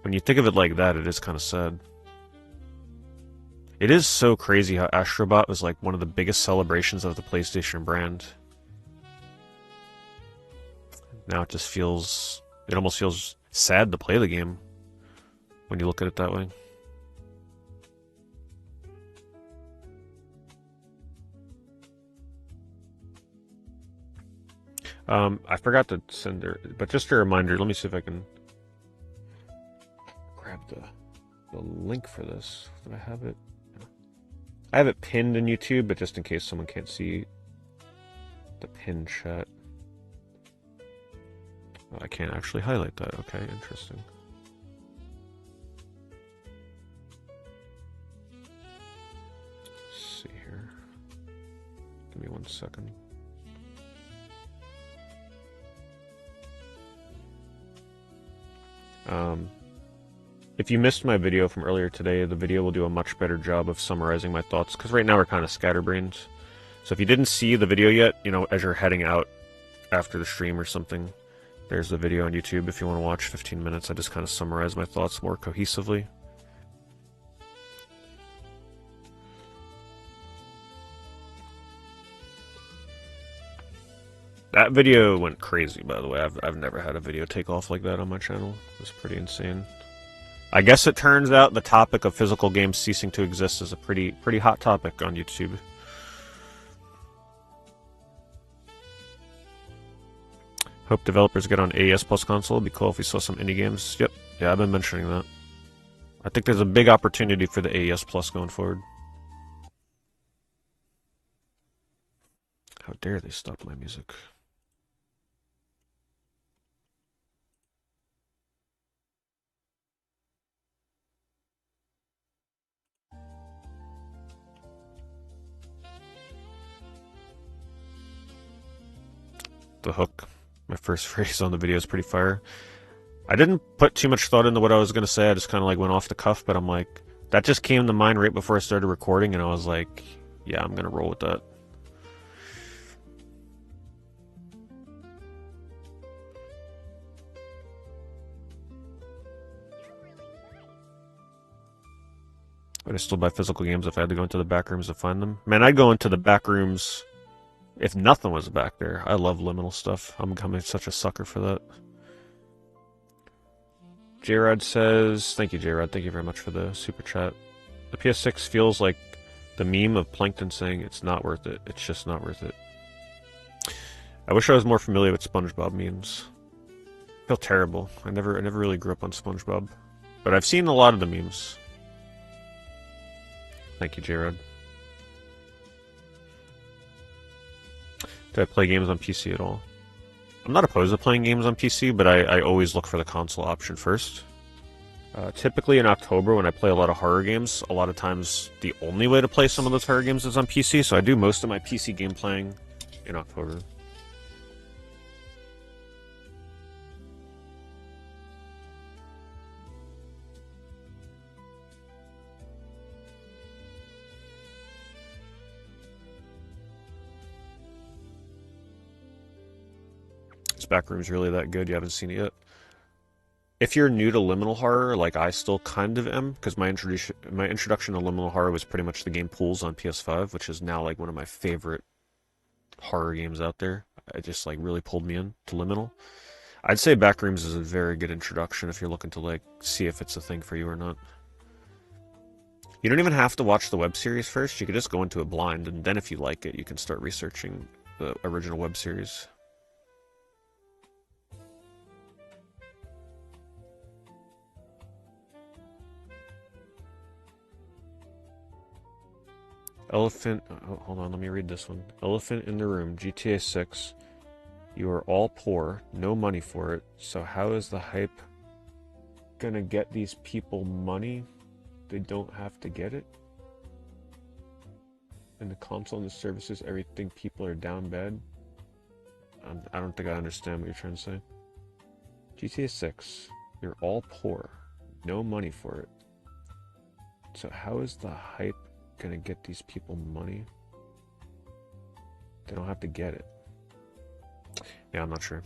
When you think of it like that, it is kind of sad. It is so crazy how Astrobot was like one of the biggest celebrations of the PlayStation brand. Now it just feels... It almost feels sad to play the game when you look at it that way. I forgot to send her, but just a reminder, let me see if I can grab the link for this. Did I have it? I have it pinned in YouTube, but just in case someone can't see the pinned chat. Oh, I can't actually highlight that. Okay, interesting. Let's see here. Give me 1 second. If you missed my video from earlier today, the video will do a much better job of summarizing my thoughts, because right now we're kind of scatterbrained. So if you didn't see the video yet, you know, as you're heading out after the stream or something, there's the video on YouTube if you want to watch 15 minutes. I just kind of summarize my thoughts more cohesively. That video went crazy, by the way. I've never had a video take off like that on my channel. It was pretty insane. I guess it turns out the topic of physical games ceasing to exist is a pretty hot topic on YouTube. Hope developers get on AES Plus console. It'd be cool if we saw some indie games. Yep. Yeah, I've been mentioning that. I think there's a big opportunity for the AES Plus going forward. How dare they stop my music? The hook. My first phrase on the video is pretty fire. I didn't put too much thought into what I was going to say. I just kind of like went off the cuff, but I'm like, that just came to mind right before I started recording, and I was like, yeah, I'm going to roll with that. Would I still buy physical games if I had to go into the back rooms to find them? Man, I'd go into the back rooms if nothing was back there. I love liminal stuff. I'm becoming such a sucker for that. J-Rod says, thank you, J-Rod. Thank you very much for the super chat. The PS6 feels like The meme of Plankton saying it's not worth it. It's just not worth it. I wish I was more familiar with SpongeBob memes. I feel terrible. I never really grew up on SpongeBob. But I've seen a lot of the memes. Thank you, J-Rod. Do I play games on PC at all? I'm not opposed to playing games on PC, but I always look for the console option first. Typically in October, when I play a lot of horror games, a lot of times the only way to play some of those horror games is on PC, so I do most of my PC game playing in October. This Backroom's really that good? You haven't seen it yet? If you're new to liminal horror, like I still kind of am, because my introduction to liminal horror was pretty much the game Pools on PS5, which is now like one of my favorite horror games out there. It just like really pulled me in to liminal. I'd say Backrooms is a very good introduction if you're looking to like see if it's a thing for you or not. You don't even have to watch the web series first. You could just go into it blind, and then if you like it, you can start researching the original web series. Elephant, oh, hold on, let me read this one. Elephant in the room, GTA 6. You are all poor, no money for it, so how is the hype gonna get these people money? They don't have to get it? And the console and the services, everything people are down bad? I don't think I understand what you're trying to say. GTA 6, you're all poor, no money for it. So how is the hype gonna get these people money? They don't have to get it. Yeah, I'm not sure.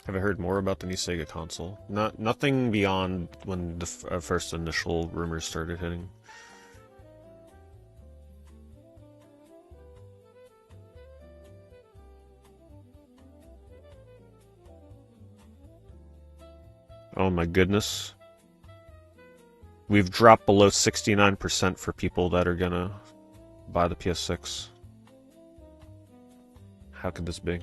Have I heard more about the new Sega console? Nothing beyond when the first initial rumors started hitting. Oh my goodness. We've dropped below 69% for people that are gonna buy the PS6. How could this be?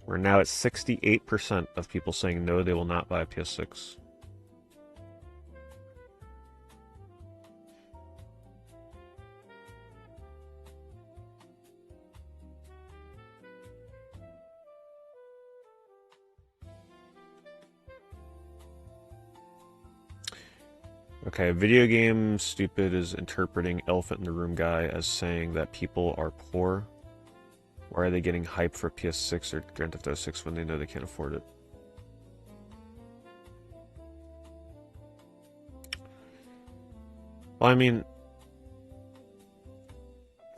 We're now at 68% of people saying no, they will not buy a PS6. Okay, video game stupid is interpreting Elephant in the Room guy as saying that people are poor. Why are they getting hype for PS6 or Grand Theft Auto 6 when they know they can't afford it? Well, I mean,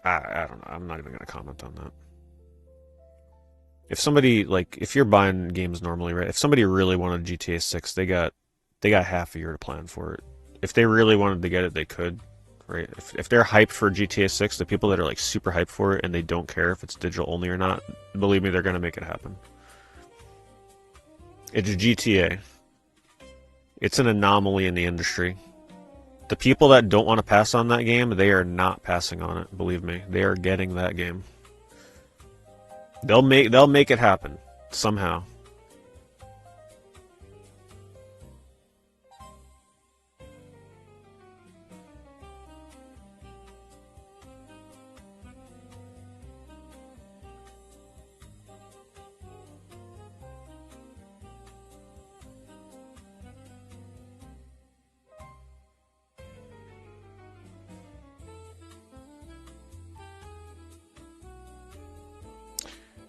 I don't know. I'm not even going to comment on that. If somebody, like, if you're buying games normally, right? If somebody really wanted GTA 6, they got half a year to plan for it. If they really wanted to get it, they could, right? If they're hyped for GTA 6, the people that are like super hyped for it and they don't care if it's digital only or not, believe me, they're gonna make it happen. It's GTA. It's an anomaly in the industry. The people that don't want to pass on that game, they are not passing on it. Believe me, they are getting that game. They'll make it happen somehow.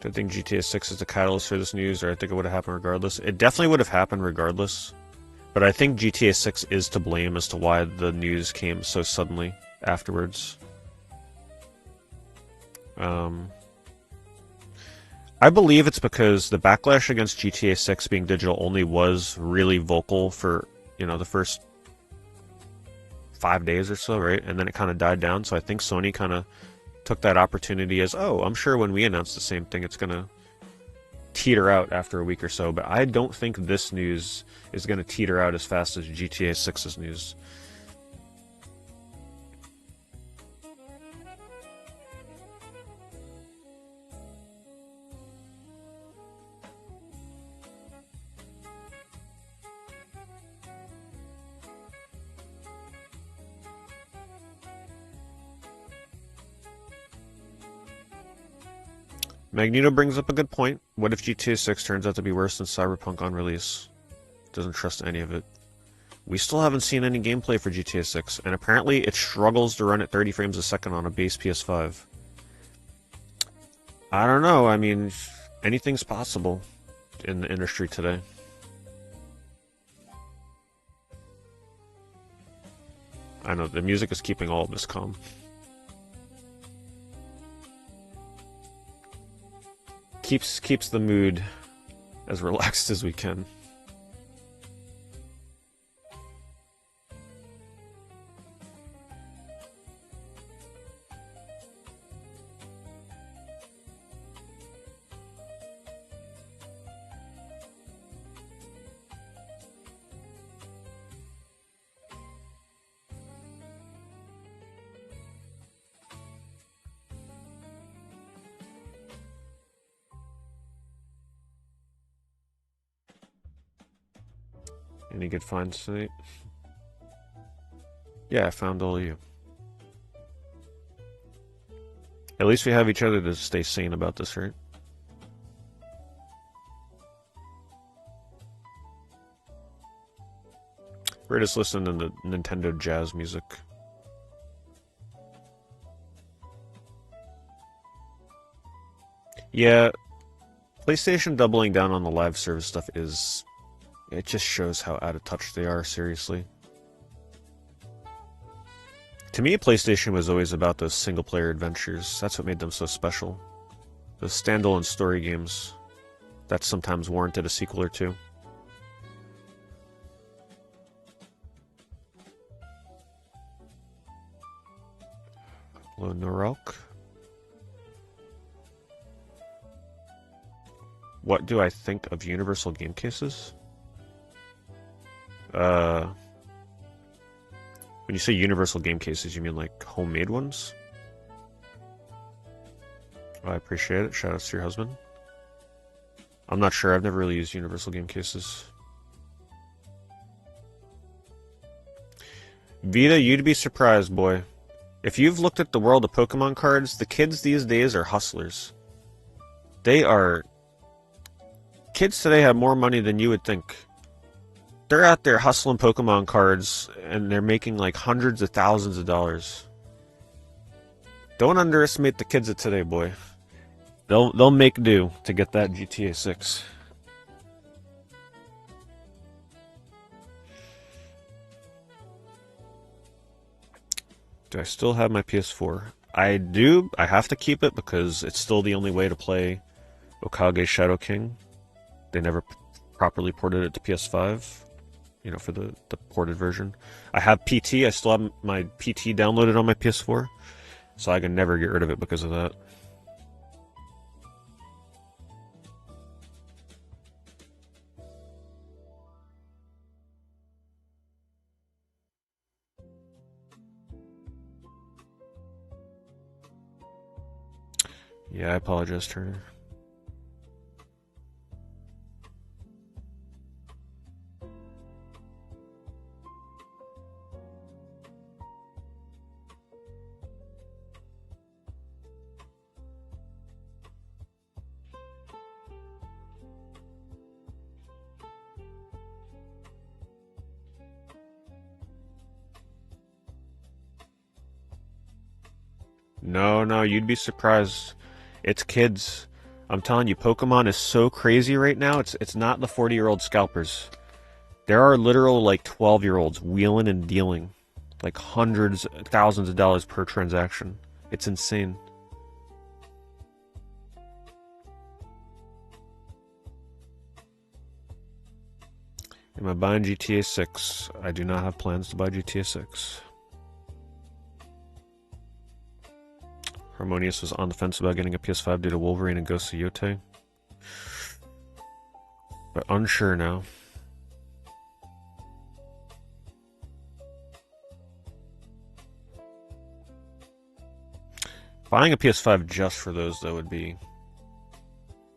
Do I think GTA 6 is the catalyst for this news, or I think it would have happened regardless? It definitely would have happened regardless, but I think GTA 6 is to blame as to why the news came so suddenly afterwards. I believe it's because the backlash against GTA 6 being digital only was really vocal for, the first 5 days or so, right? And then it kind of died down, so I think Sony kind of took that opportunity as, oh, I'm sure when we announce the same thing, it's going to teeter out after a week or so. But I don't think this news is going to teeter out as fast as GTA 6's news. Magneto brings up a good point. What if GTA 6 turns out to be worse than Cyberpunk on release? Doesn't trust any of it. We still haven't seen any gameplay for GTA 6, and apparently it struggles to run at 30 frames a second on a base PS5. I don't know, I mean, anything's possible in the industry today. I know, the music is keeping all of this calm. Keeps the mood as relaxed as we can. Any good finds tonight? Yeah, I found all of you. At least we have each other to stay sane about this, right? We're just listening to Nintendo jazz music. Yeah, PlayStation doubling down on the live service stuff is... It just shows how out of touch they are, seriously. To me, PlayStation was always about those single-player adventures. That's what made them so special. Those standalone story games that sometimes warranted a sequel or two. Hello, Norelk. What do I think of universal game cases? When you say universal game cases, you mean like homemade ones? Oh, I appreciate it. Shout outs to your husband. I'm not sure. I've never really used universal game cases. Vita, you'd be surprised, boy. If you've looked at the world of Pokemon cards, the kids these days are hustlers. They are... Kids today have more money than you would think. They're out there hustling Pokemon cards, and they're making like hundreds of thousands of dollars. Don't underestimate the kids of today, boy. They'll make do to get that GTA 6. Do I still have my PS4? I do. I have to keep it because it's still the only way to play Okage Shadow King. They never properly ported it to PS5. You know, for the ported version. I have PT. I still have my PT downloaded on my PS4. So I can never get rid of it because of that. Yeah, I apologize, Turner. No, you'd be surprised. It's kids. I'm telling you, Pokemon is so crazy right now, it's not the 40-year-old scalpers. There are literal, like, 12-year-olds wheeling and dealing. Like, hundreds, thousands of dollars per transaction. It's insane. Am I buying GTA 6? I do not have plans to buy GTA 6. Harmonious was on the fence about getting a PS5 due to Wolverine and Ghost of Yotei. But unsure now. Buying a PS5 just for those, though, would be...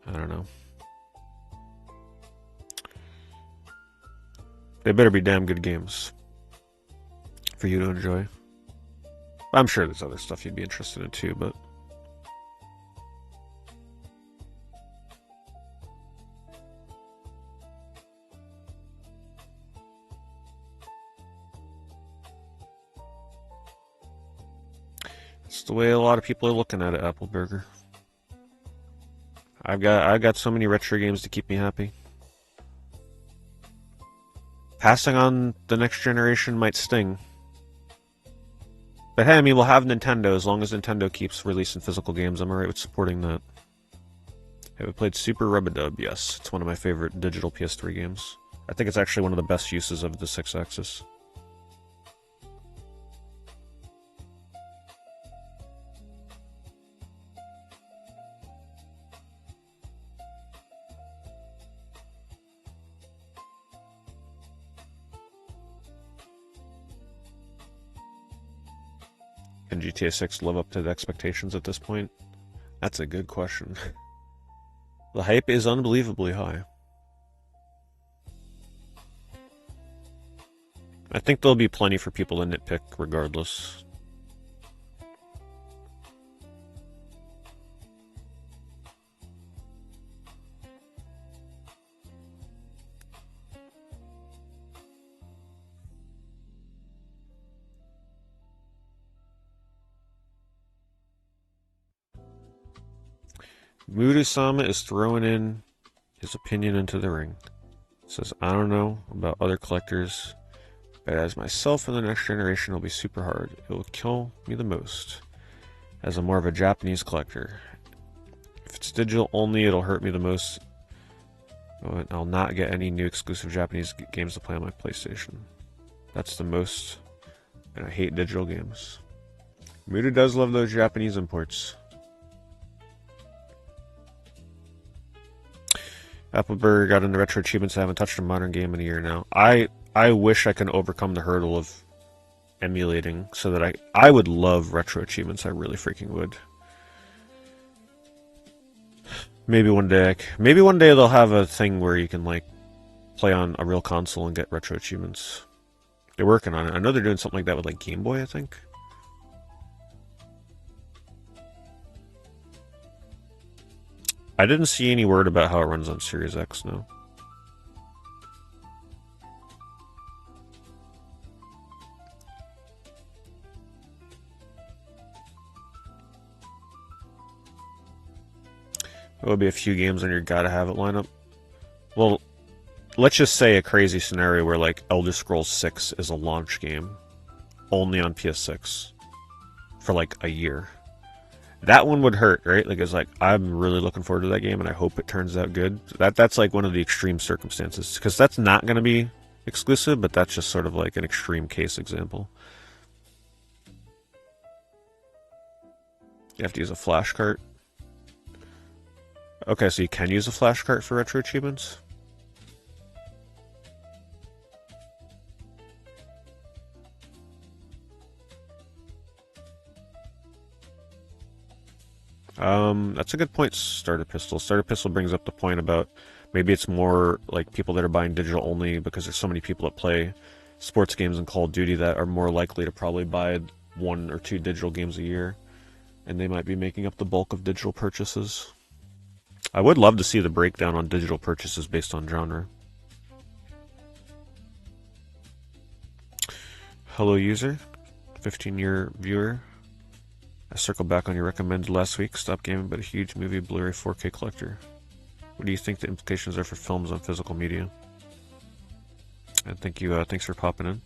I don't know. They better be damn good games for you to enjoy. I'm sure there's other stuff you'd be interested in too, but... It's the way a lot of people are looking at it, Apple Burger. I've got so many retro games to keep me happy. Passing on the next generation might sting. But hey, I mean, we'll have Nintendo as long as Nintendo keeps releasing physical games. I'm alright with supporting that. Have we played Super Rub-a-Dub? Yes, it's one of my favorite digital PS3 games. I think it's actually one of the best uses of the 6-axis. Can GTA 6 live up to the expectations at this point? That's a good question. The hype is unbelievably high. I think there'll be plenty for people to nitpick regardless. Mudu-sama is throwing in his opinion into the ring. Says, I don't know about other collectors, but as myself and the next generation, it'll be super hard. It will kill me the most, as I'm more of a Japanese collector. If it's digital only, it'll hurt me the most. I'll not get any new exclusive Japanese games to play on my PlayStation. That's the most, and I hate digital games. Mudu does love those Japanese imports. Apple Burger got into retro achievements. I haven't touched a modern game in a year now. I wish I could overcome the hurdle of emulating so that I would love retro achievements. I really freaking would. Maybe one day they'll have a thing where you can like play on a real console and get retro achievements. They're working on it. I know they're doing something like that with like Game Boy, I think. I didn't see any word about how it runs on Series X, no. There will be a few games on your gotta have it lineup. Well, let's just say a crazy scenario where like Elder Scrolls 6 is a launch game only on PS6 for like a year. That one would hurt, right? Like, it's like, I'm really looking forward to that game, and I hope it turns out good. That's like one of the extreme circumstances, because that's not going to be exclusive, but that's just sort of like an extreme case example. You have to use a flash cart. Okay, so you can use a flash cart for retro achievements? That's a good point, Starter Pistol. Starter Pistol brings up the point about maybe it's more like people that are buying digital only because there's so many people that play sports games and Call of Duty that are more likely to probably buy 1 or 2 digital games a year, and they might be making up the bulk of digital purchases. I would love to see the breakdown on digital purchases based on genre. Hello, user. 15-year viewer. I circled back on your recommended last week. Stop gaming, but a huge movie Blu-ray 4K collector. What do you think the implications are for films on physical media? And thank you. Thanks for popping in.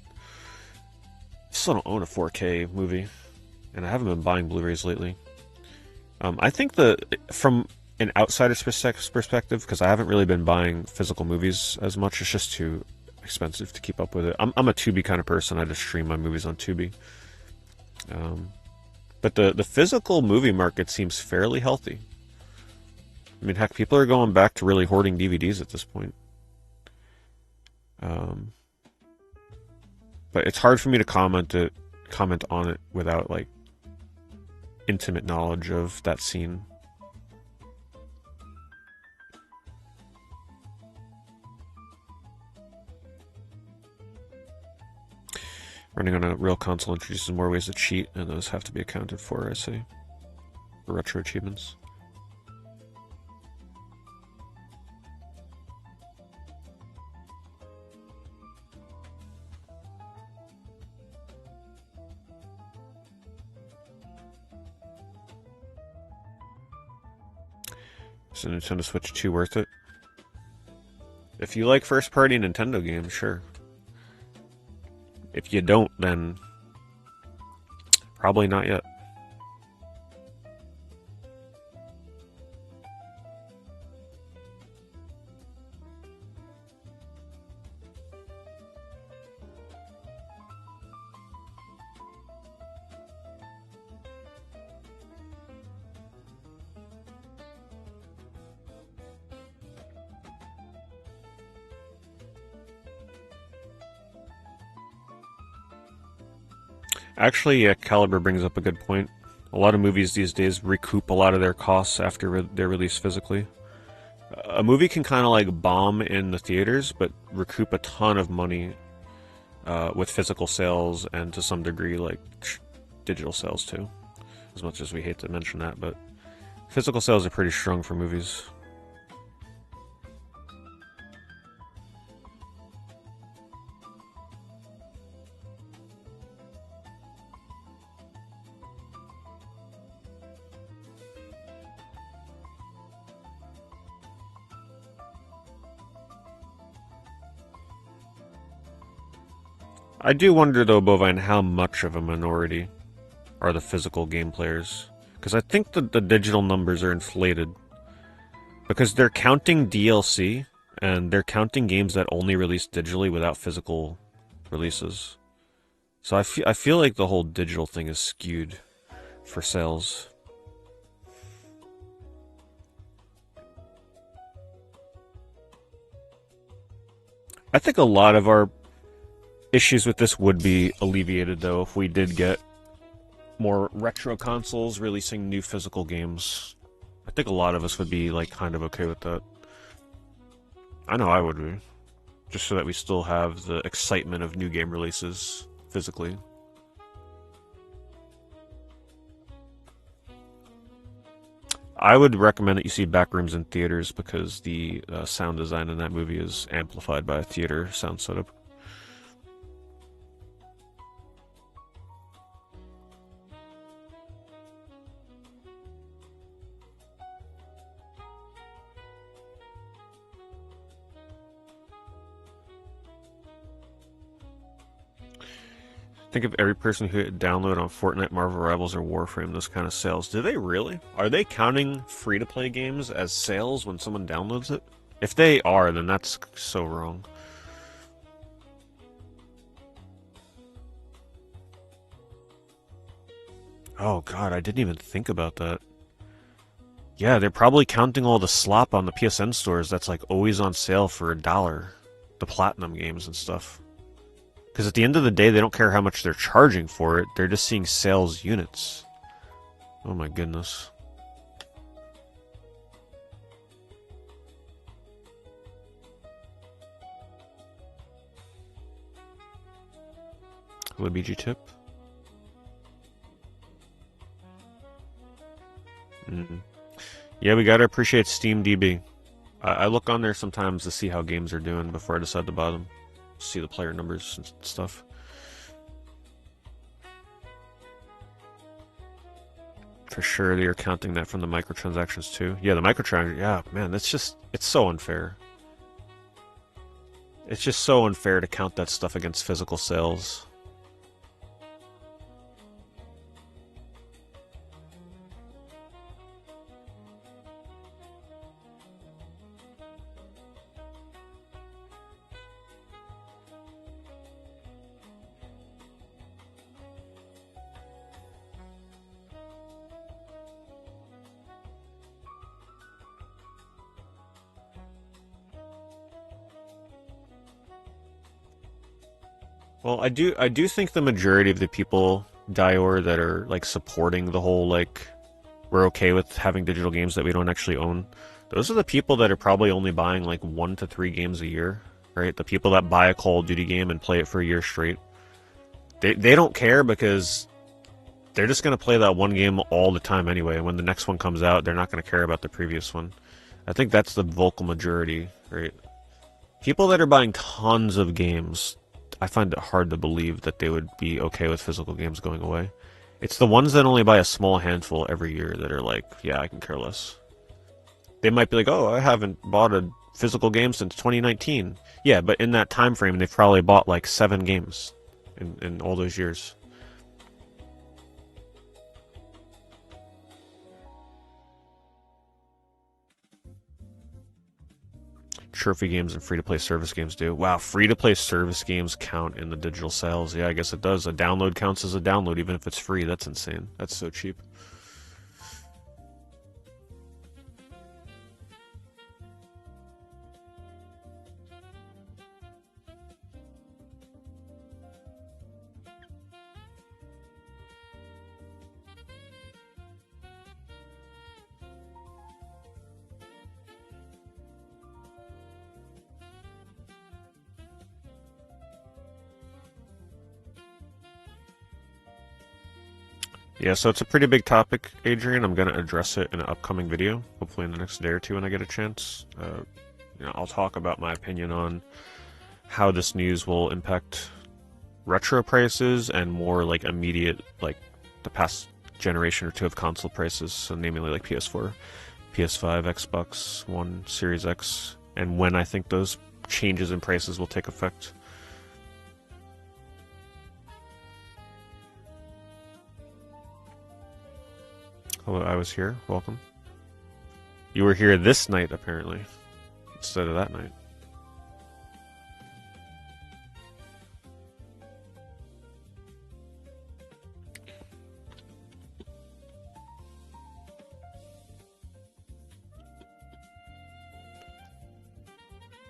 I still don't own a 4K movie, and I haven't been buying Blu-rays lately. I think from an outsider's perspective, because I haven't really been buying physical movies as much, it's just too expensive to keep up with it. I'm a Tubi kind of person. I just stream my movies on Tubi. But the physical movie market seems fairly healthy. I mean, heck, people are going back to really hoarding DVDs at this point. But it's hard for me to comment on it without like intimate knowledge of that scene. Running on a real console introduces more ways to cheat, and those have to be accounted for, I say, for retro achievements. Is the Nintendo Switch 2 worth it? If you like first-party Nintendo games, sure. If you don't, then probably not yet. Actually, yeah, Caliber brings up a good point. A lot of movies these days recoup a lot of their costs after they're released physically. A movie can kind of like bomb in the theaters, but recoup a ton of money with physical sales and to some degree like digital sales too. As much as we hate to mention that, but physical sales are pretty strong for movies. I do wonder though, Bovine, how much of a minority are the physical game players? Because I think that the digital numbers are inflated. Because they're counting DLC, and they're counting games that only release digitally without physical releases. So I feel like the whole digital thing is skewed for sales. I think a lot of our issues with this would be alleviated, though, if we did get more retro consoles releasing new physical games. I think a lot of us would be, like, kind of okay with that. I know I would be. Just so that we still have the excitement of new game releases physically. I would recommend that you see Backrooms in theaters because the sound design in that movie is amplified by a theater sound setup. Think of every person who hit download on Fortnite, Marvel Rivals, or Warframe, those kind of sales. Do they really? Are they counting free-to-play games as sales when someone downloads it? If they are, then that's so wrong. Oh god, I didn't even think about that. Yeah, they're probably counting all the slop on the PSN stores that's like always on sale for $1. The Platinum games and stuff. Because at the end of the day, they don't care how much they're charging for it. They're just seeing sales units. Oh my goodness. Luigi tip? Yeah, we gotta appreciate SteamDB. I look on there sometimes to see how games are doing before I decide to buy them. See the player numbers and stuff. For sure, you're counting that from the microtransactions too. Yeah, the microtransactions. Yeah, man, it's so unfair. It's just so unfair to count that stuff against physical sales. Well, I do think the majority of the people, Dior, that are like supporting the whole like we're okay with having digital games that we don't actually own. Those are the people that are probably only buying like 1 to 3 games a year, right? The people that buy a Call of Duty game and play it for a year straight. They don't care because they're just going to play that one game all the time anyway. And when the next one comes out, they're not going to care about the previous one. I think that's the vocal majority, right? People that are buying tons of games, I find it hard to believe that they would be okay with physical games going away. It's the ones that only buy a small handful every year that are like, yeah, I can care less. They might be like, oh, I haven't bought a physical game since 2019. Yeah, but in that time frame, they've probably bought like 7 games in all those years. Trophy games and free-to-play service games do. Wow, free-to-play service games count in the digital sales. Yeah, I guess it does. A download counts as a download, even if it's free. That's insane. That's so cheap. Yeah, so it's a pretty big topic, Adrian. I'm going to address it in an upcoming video, hopefully in the next day or two when I get a chance. I'll talk about my opinion on how this news will impact retro prices and more like immediate, like the past generation or two of console prices, so namely like PS4, PS5, Xbox One, Series X, and when I think those changes in prices will take effect. Hello, I was here. Welcome. You were here this night, apparently, instead of that night.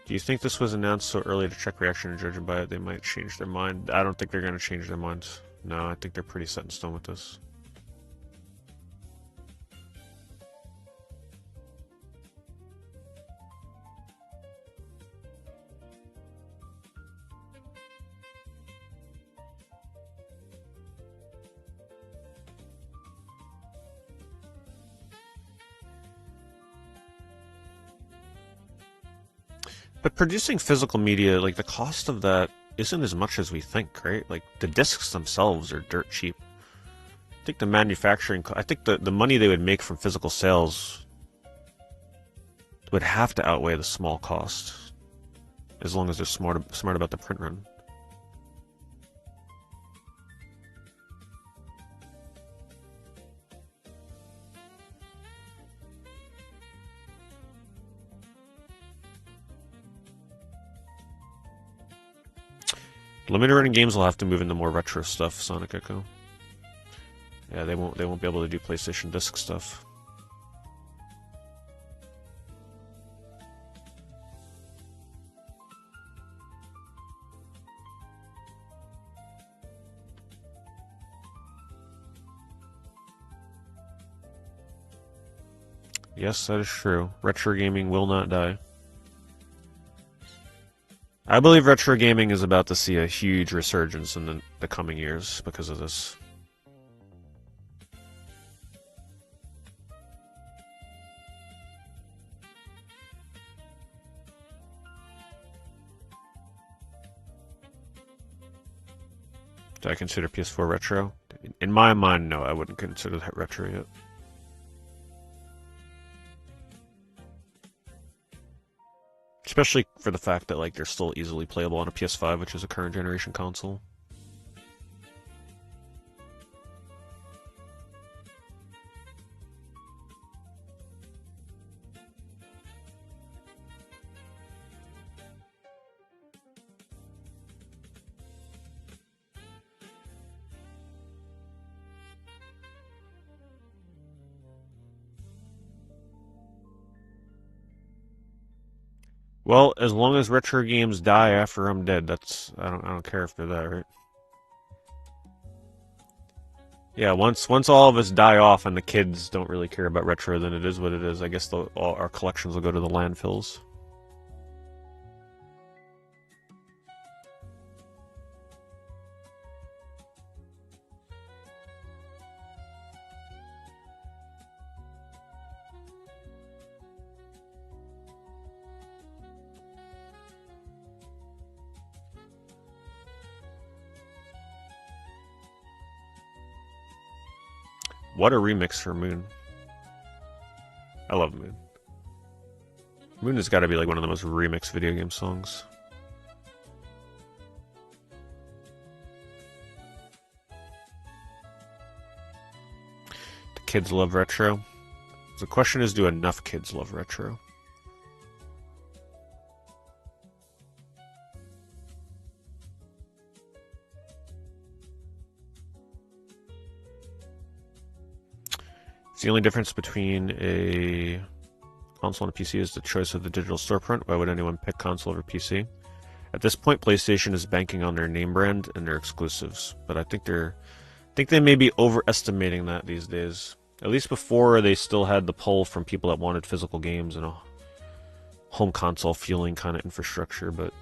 Do you think this was announced so early to check reaction and judging by it, they might change their mind? I don't think they're going to change their minds. No, I think they're pretty set in stone with this. But producing physical media, like the cost of that isn't as much as we think, right? Like the discs themselves are dirt cheap. I think the manufacturing, I think the money they would make from physical sales would have to outweigh the small cost, as long as they're smart about the print run. Limited running games will have to move into more retro stuff, Sonic Echo. Yeah, they won't be able to do PlayStation disc stuff. Yes, that is true. Retro gaming will not die. I believe retro gaming is about to see a huge resurgence in the coming years because of this. Do I consider PS4 retro? In my mind, no, I wouldn't consider that retro yet. Especially for the fact that like they're still easily playable on a PS5, which is a current generation console. Well, as long as retro games die after I'm dead, I don't care if they're that, right? Yeah, once all of us die off and the kids don't really care about retro, then it is what it is. I guess all our collections will go to the landfills. What a remix for Moon. I love Moon. Moon has got to be like one of the most remixed video game songs. The kids love retro. The question is, do enough kids love retro? It's the only difference between a console and a PC is the choice of the digital storefront. Why would anyone pick console over PC? At this point, PlayStation is banking on their name brand and their exclusives, but I think they may be overestimating that these days. At least before, they still had the pull from people that wanted physical games and a home console feeling kind of infrastructure, but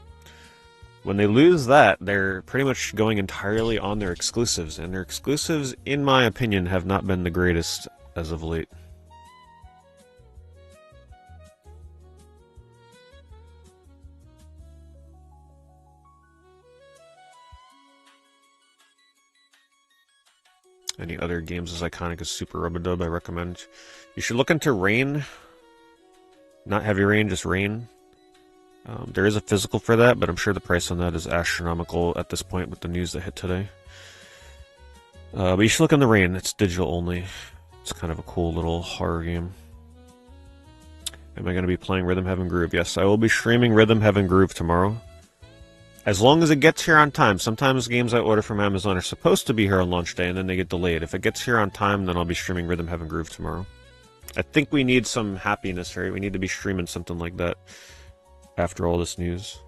when they lose that, they're pretty much going entirely on their exclusives, and their exclusives, in my opinion, have not been the greatest as of late. Any other games as iconic as Super Rub-a-Dub I recommend? You should look into Rain. Not Heavy Rain, just Rain. There is a physical for that, but I'm sure the price on that is astronomical at this point with the news that hit today. But you should look on the Rain. It's digital only. It's kind of a cool little horror game. Am I going to be playing Rhythm Heaven Groove? Yes, I will be streaming Rhythm Heaven Groove tomorrow. As long as it gets here on time. Sometimes games I order from Amazon are supposed to be here on launch day, and then they get delayed. If it gets here on time, then I'll be streaming Rhythm Heaven Groove tomorrow. I think we need some happiness, right? We need to be streaming something like that after all this news.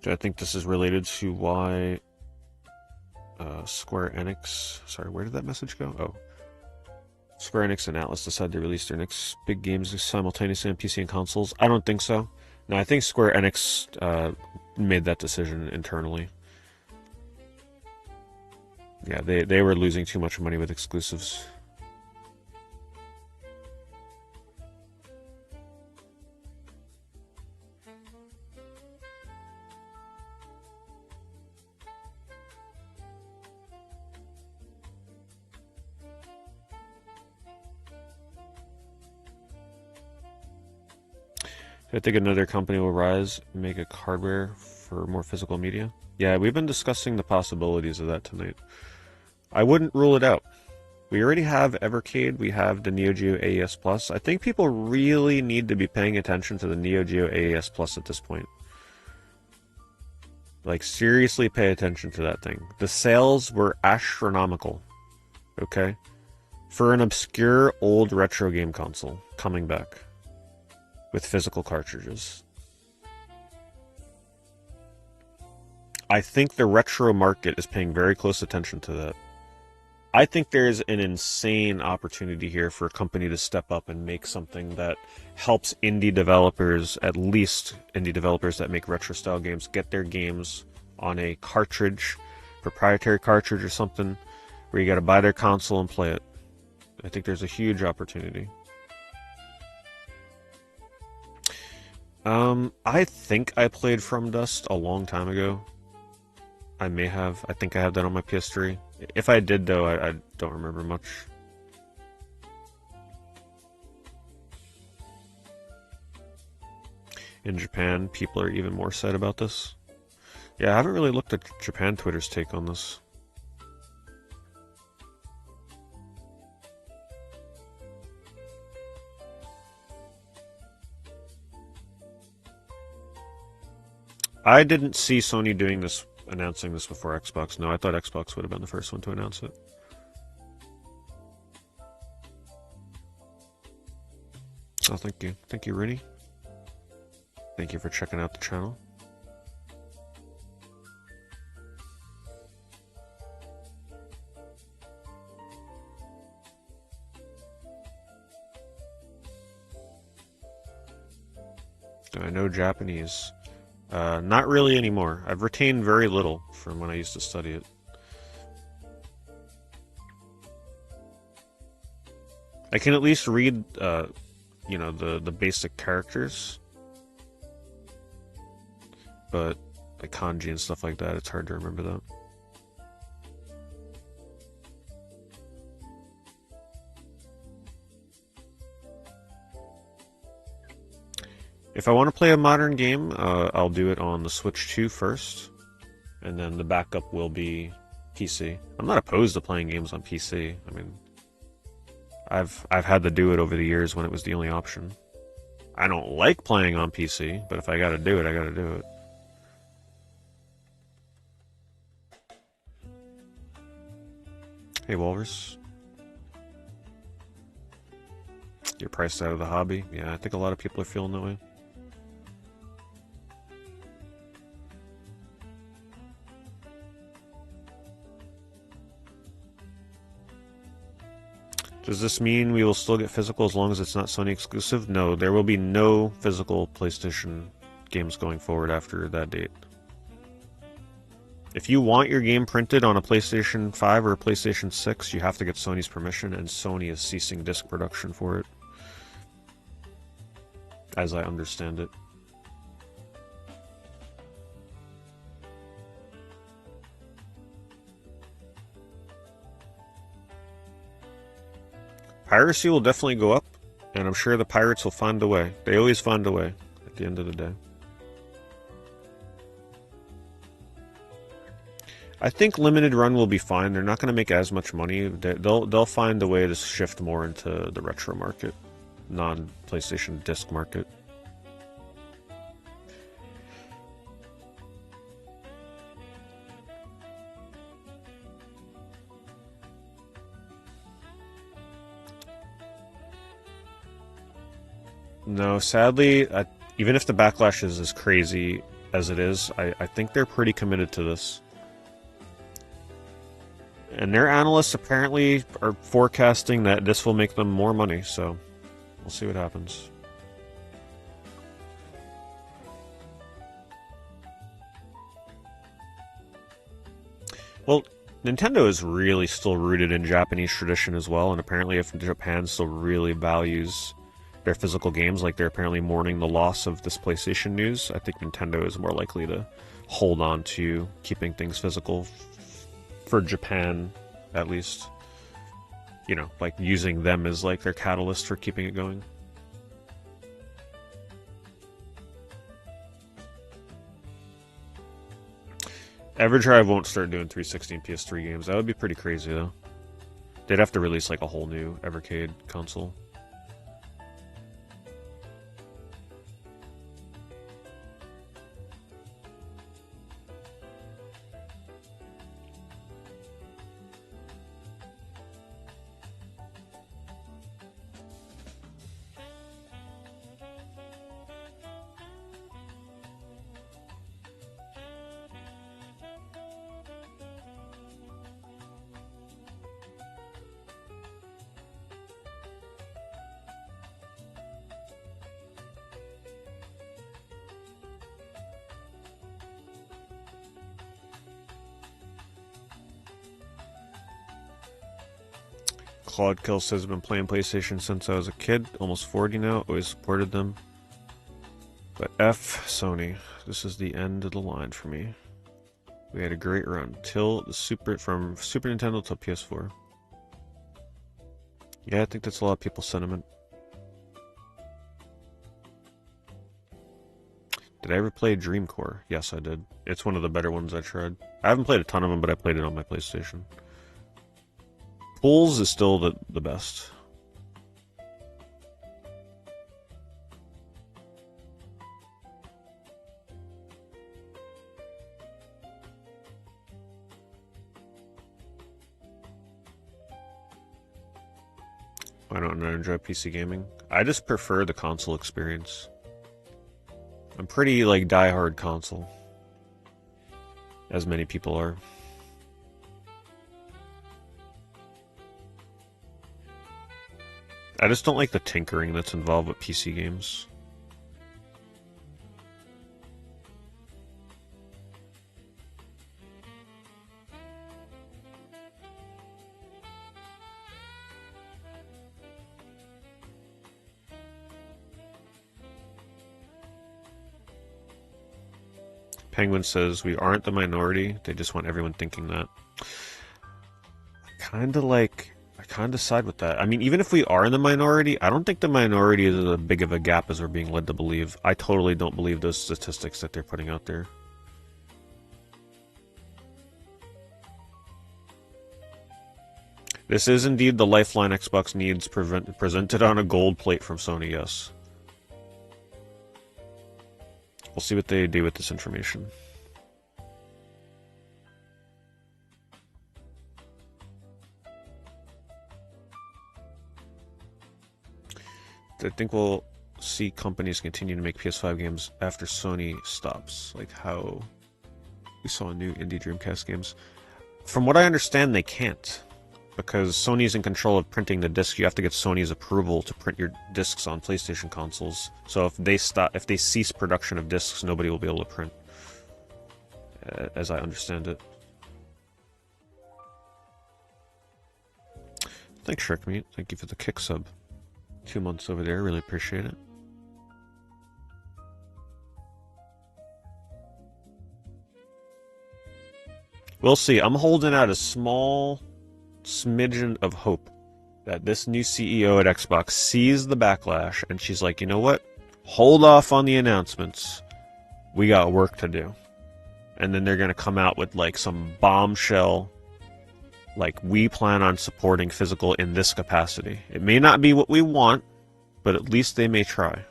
I think this is related to why Square Enix... Sorry, where did that message go? Oh. Square Enix and Atlas decided to release their next big games simultaneously on PC and consoles. I don't think so. No, I think Square Enix made that decision internally. Yeah, they were losing too much money with exclusives. I think another company will rise and make a hardware for more physical media. Yeah, we've been discussing the possibilities of that tonight. I wouldn't rule it out. We already have Evercade, we have the Neo Geo AES Plus. I think people really need to be paying attention to the Neo Geo AES Plus at this point. Like, seriously pay attention to that thing. The sales were astronomical. Okay? For an obscure old retro game console coming back with physical cartridges. I think the retro market is paying very close attention to that. I think there's an insane opportunity here for a company to step up and make something that helps indie developers, at least indie developers that make retro style games, get their games on a cartridge, proprietary cartridge or something, where you gotta buy their console and play it. I think there's a huge opportunity. I think I played From Dust a long time ago. I may have. I think I have that on my PS3. If I did, though, I don't remember much. In Japan, people are even more sad about this. Yeah, I haven't really looked at Japan Twitter's take on this. I didn't see Sony doing this, announcing this before Xbox. No, I thought Xbox would have been the first one to announce it. Oh, thank you. Thank you, Rooney. Thank you for checking out the channel. Do I know Japanese? Not really anymore. I've retained very little from when I used to study it. I can at least read, you know, the basic characters, but like kanji and stuff like that, it's hard to remember that. If I want to play a modern game, I'll do it on the Switch 2 first, and then the backup will be PC. I'm not opposed to playing games on PC. I mean, I've had to do it over the years when it was the only option. I don't like playing on PC, but if I gotta do it, I gotta do it. Hey, Walrus. You're priced out of the hobby? Yeah, I think a lot of people are feeling that way. Does this mean we will still get physical as long as it's not Sony exclusive? No, there will be no physical PlayStation games going forward after that date. If you want your game printed on a PlayStation 5 or a PlayStation 6, you have to get Sony's permission, and Sony is ceasing disc production for it, as I understand it. Piracy will definitely go up, and I'm sure the pirates will find a way. They always find a way at the end of the day. I think limited run will be fine. They're not going to make as much money. They'll find a way to shift more into the retro market, non-PlayStation disc market. No, sadly, even if the backlash is as crazy as it is, I think they're pretty committed to this. And their analysts apparently are forecasting that this will make them more money, so we'll see what happens. Well, Nintendo is really still rooted in Japanese tradition as well, and apparently if Japan still really values their physical games, like they're apparently mourning the loss of this PlayStation news, I think Nintendo is more likely to hold on to keeping things physical for Japan, at least. You know, like using them as like their catalyst for keeping it going. EverDrive won't start doing 360 and PS3 games. That would be pretty crazy, though. They'd have to release like a whole new Evercade console. Claude Kill says, I've been playing PlayStation since I was a kid, almost 40 now, always supported them. But F Sony, this is the end of the line for me. We had a great run till the from Super Nintendo to PS4. Yeah, I think that's a lot of people's sentiment. Did I ever play Dream Core? Yes, I did. It's one of the better ones I tried. I haven't played a ton of them, but I played it on my PlayStation. Pools is still the best. I don't enjoy PC gaming. I just prefer the console experience. I'm pretty like die-hard console, as many people are. I just don't like the tinkering that's involved with PC games. Penguin says, we aren't the minority, they just want everyone thinking that. I kind of side with that. I mean, even if we are in the minority, I don't think the minority is as big of a gap as we're being led to believe. I totally don't believe those statistics that they're putting out there. This is indeed the lifeline Xbox needs presented on a gold plate from Sony, yes. We'll see what they do with this information. I think we'll see companies continue to make PS5 games after Sony stops, like how we saw new indie Dreamcast games. From what I understand, they can't, because Sony's in control of printing the disc. You have to get Sony's approval to print your discs on PlayStation consoles. So if they cease production of discs, nobody will be able to print, as I understand it. Thanks, Shrek Thank you for the kick sub. 2 months over there, really appreciate it. We'll see. I'm holding out a small smidgen of hope that this new CEO at Xbox sees the backlash and she's like, you know what? Hold off on the announcements. We got work to do. And then they're going to come out with like some bombshell, like, we plan on supporting physical in this capacity. It may not be what we want, but at least they may try.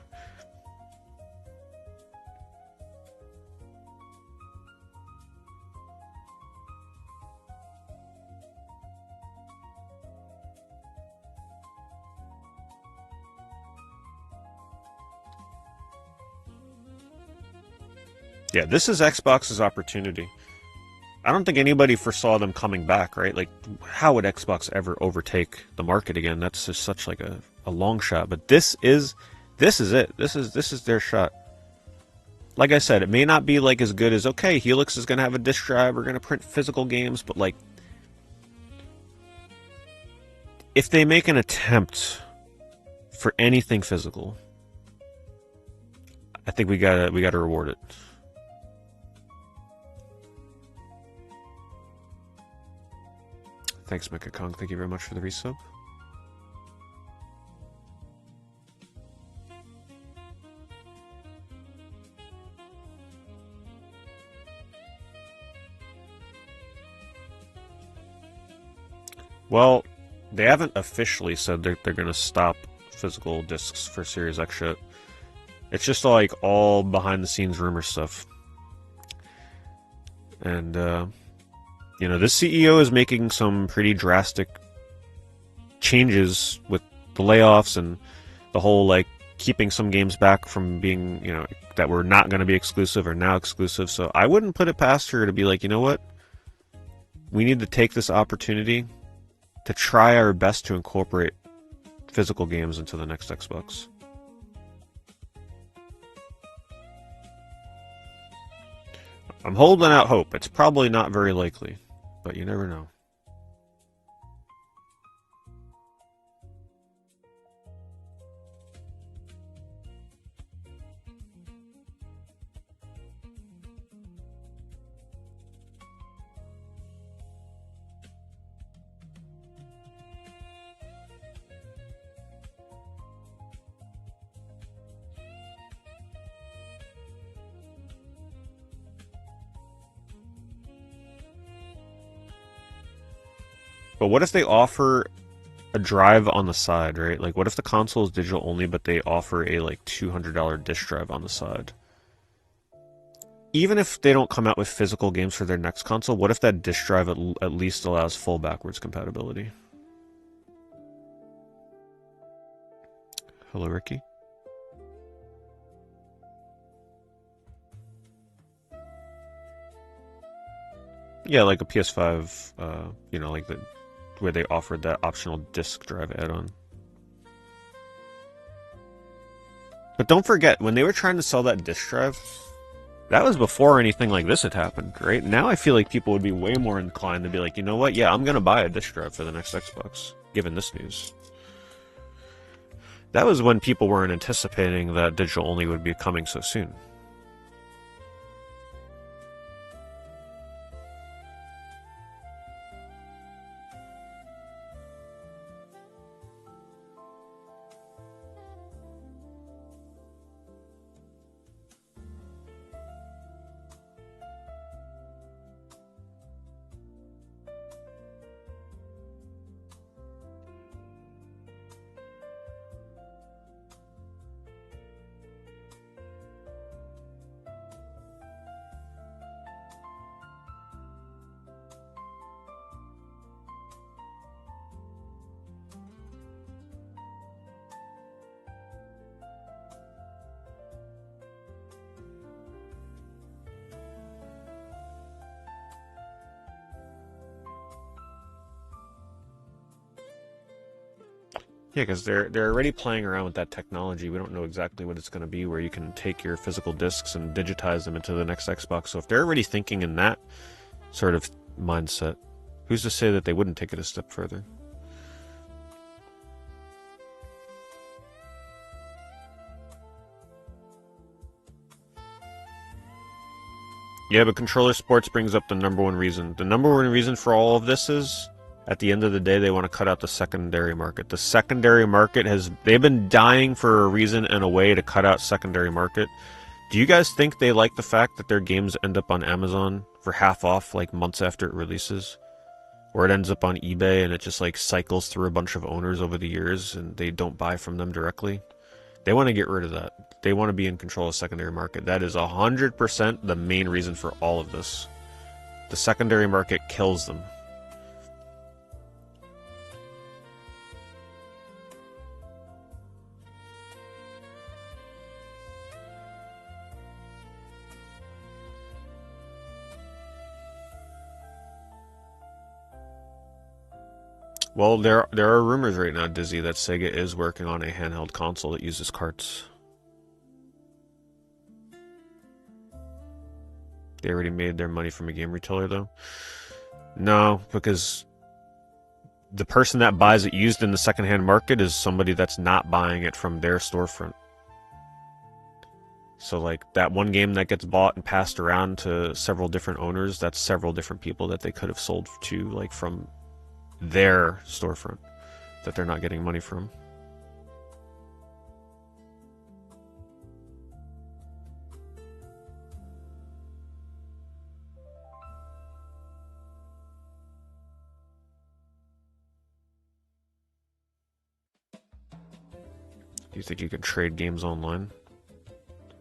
Yeah, this is Xbox's opportunity. I don't think anybody foresaw them coming back, right? Like, how would Xbox ever overtake the market again? That's just such like a long shot. But this is it. This is their shot. Like I said, it may not be like as good as, okay, Helix is gonna have a disc drive, we're gonna print physical games, but like, if they make an attempt for anything physical, I think we gotta reward it. Thanks, Mecha Kong. Thank you very much for the resub. Well, they haven't officially said they're going to stop physical discs for Series X shit. It's just like all behind the scenes rumor stuff. And, you know, this CEO is making some pretty drastic changes with the layoffs and the whole, like, keeping some games back from being, you know, that were not going to be exclusive or now exclusive. So I wouldn't put it past her to be like, you know what? We need to take this opportunity to try our best to incorporate physical games into the next Xbox. I'm holding out hope. It's probably not very likely, but you never know. But what if they offer a drive on the side, right? Like, what if the console is digital only, but they offer a, like, $200 disc drive on the side? Even if they don't come out with physical games for their next console, what if that disc drive at least allows full backwards compatibility? Hello, Ricky. Yeah, like a PS5, you know, like the where they offered that optional disk drive add-on. But don't forget, when they were trying to sell that disk drive, that was before anything like this had happened, right? Now I feel like people would be way more inclined to be like, you know what? Yeah, I'm gonna buy a disk drive for the next Xbox, given this news. That was when people weren't anticipating that digital only would be coming so soon. Yeah, because they're already playing around with that technology. We don't know exactly what it's going to be, where you can take your physical discs and digitize them into the next Xbox. So if they're already thinking in that sort of mindset, who's to say that they wouldn't take it a step further? Yeah, but controller sports brings up the number one reason. The number one reason for all of this is, at the end of the day, they want to cut out the secondary market. The secondary market they've been dying for a reason and a way to cut out secondary market. Do you guys think they like the fact that their games end up on Amazon for half off like months after it releases? Or it ends up on eBay and it just like cycles through a bunch of owners over the years and they don't buy from them directly? They want to get rid of that. They want to be in control of the secondary market. That is 100% the main reason for all of this. The secondary market kills them. Well, there are rumors right now, Dizzy, that Sega is working on a handheld console that uses carts. They already made their money from a game retailer, though. No, because the person that buys it used in the secondhand market is somebody that's not buying it from their storefront. So, like, that one game that gets bought and passed around to several different owners, that's several different people that they could have sold to, like, from their storefront that they're not getting money from. Do you think you can trade games online?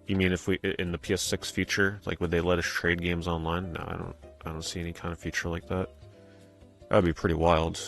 You mean if we in the PS6 feature, like would they let us trade games online? No, I don't see any kind of feature like that. That would be pretty wild.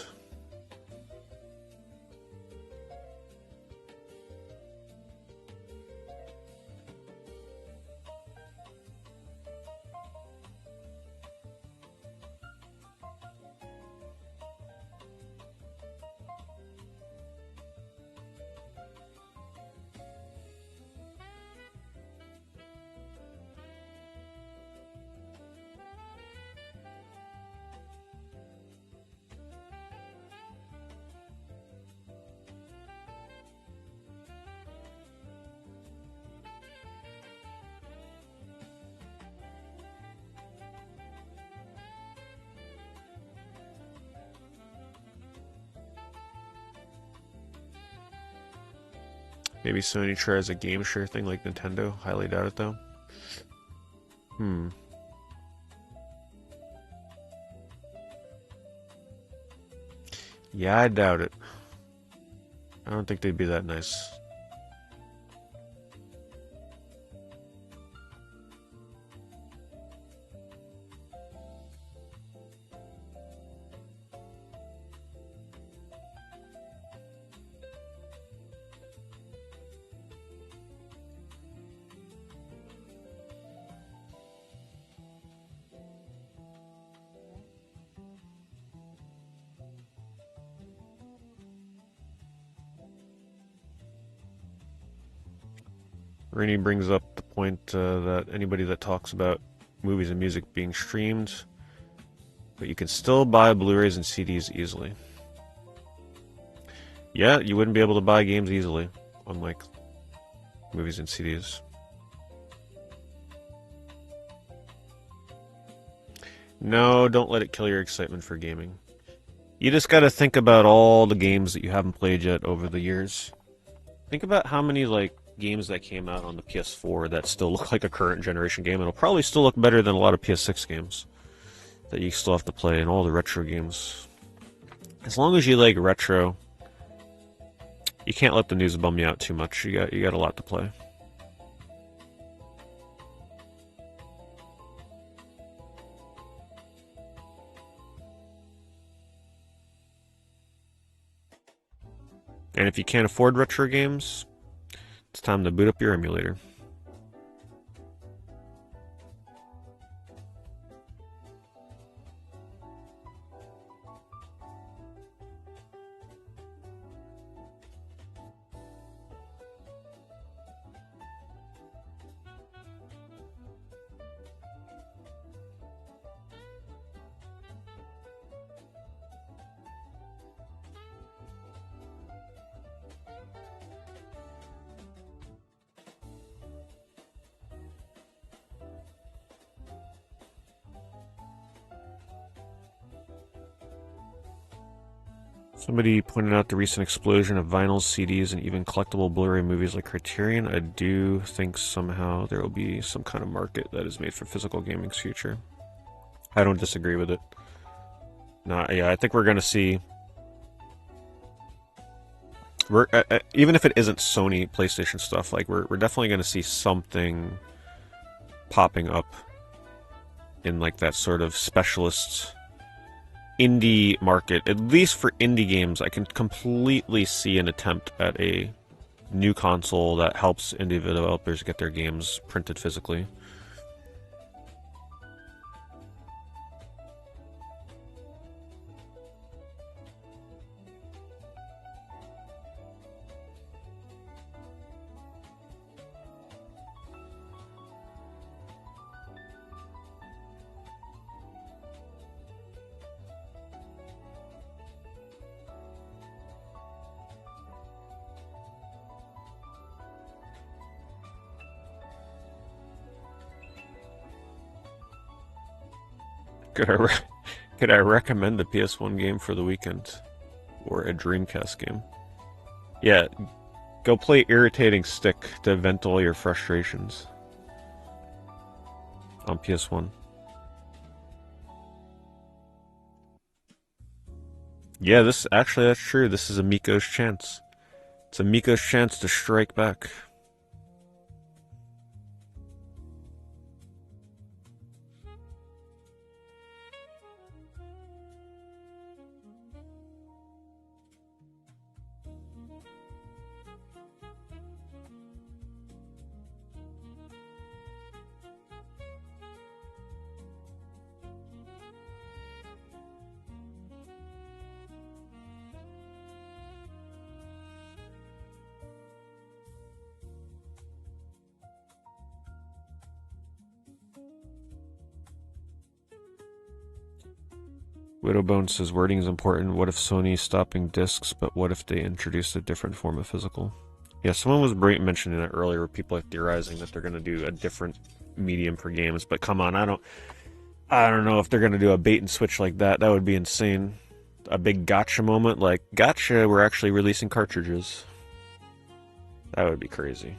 Maybe Sony tries a game share thing like Nintendo. Highly doubt it though. Hmm. Yeah, I doubt it. I don't think they'd be that nice. Rainey brings up the point that anybody that talks about movies and music being streamed, but you can still buy Blu-rays and CDs easily. Yeah, you wouldn't be able to buy games easily, unlike movies and CDs. No, don't let it kill your excitement for gaming. You just gotta think about all the games that you haven't played yet over the years. Think about how many, like, games that came out on the PS4 that still look like a current generation game. It'll probably still look better than a lot of PS6 games that you still have to play, and all the retro games. As long as you like retro, you can't let the news bum you out too much. You got a lot to play. And if you can't afford retro games, it's time to boot up your emulator. Somebody pointed out the recent explosion of vinyls, CDs, and even collectible Blu-ray movies like Criterion. I do think somehow there will be some kind of market that is made for physical gaming's future. I don't disagree with it. No, yeah, I think we're gonna see. Even if it isn't Sony PlayStation stuff, like we're definitely gonna see something popping up in like that sort of specialist indie market. At least for indie games, I can completely see an attempt at a new console that helps indie developers get their games printed physically. Could could I recommend a PS1 game for the weekend? Or a Dreamcast game? Yeah, go play Irritating Stick to vent all your frustrations. On PS1. Yeah, that's true. This is a Miko's chance. It's a Miko's chance to strike back. Widowbone says wording is important. What if Sony's stopping discs, but what if they introduced a different form of physical? Yeah, someone was mentioning that earlier, where people are theorizing that they're going to do a different medium for games. But come on, I don't know if they're going to do a bait and switch like that. That would be insane. A big gotcha moment, like, gotcha, we're actually releasing cartridges. That would be crazy.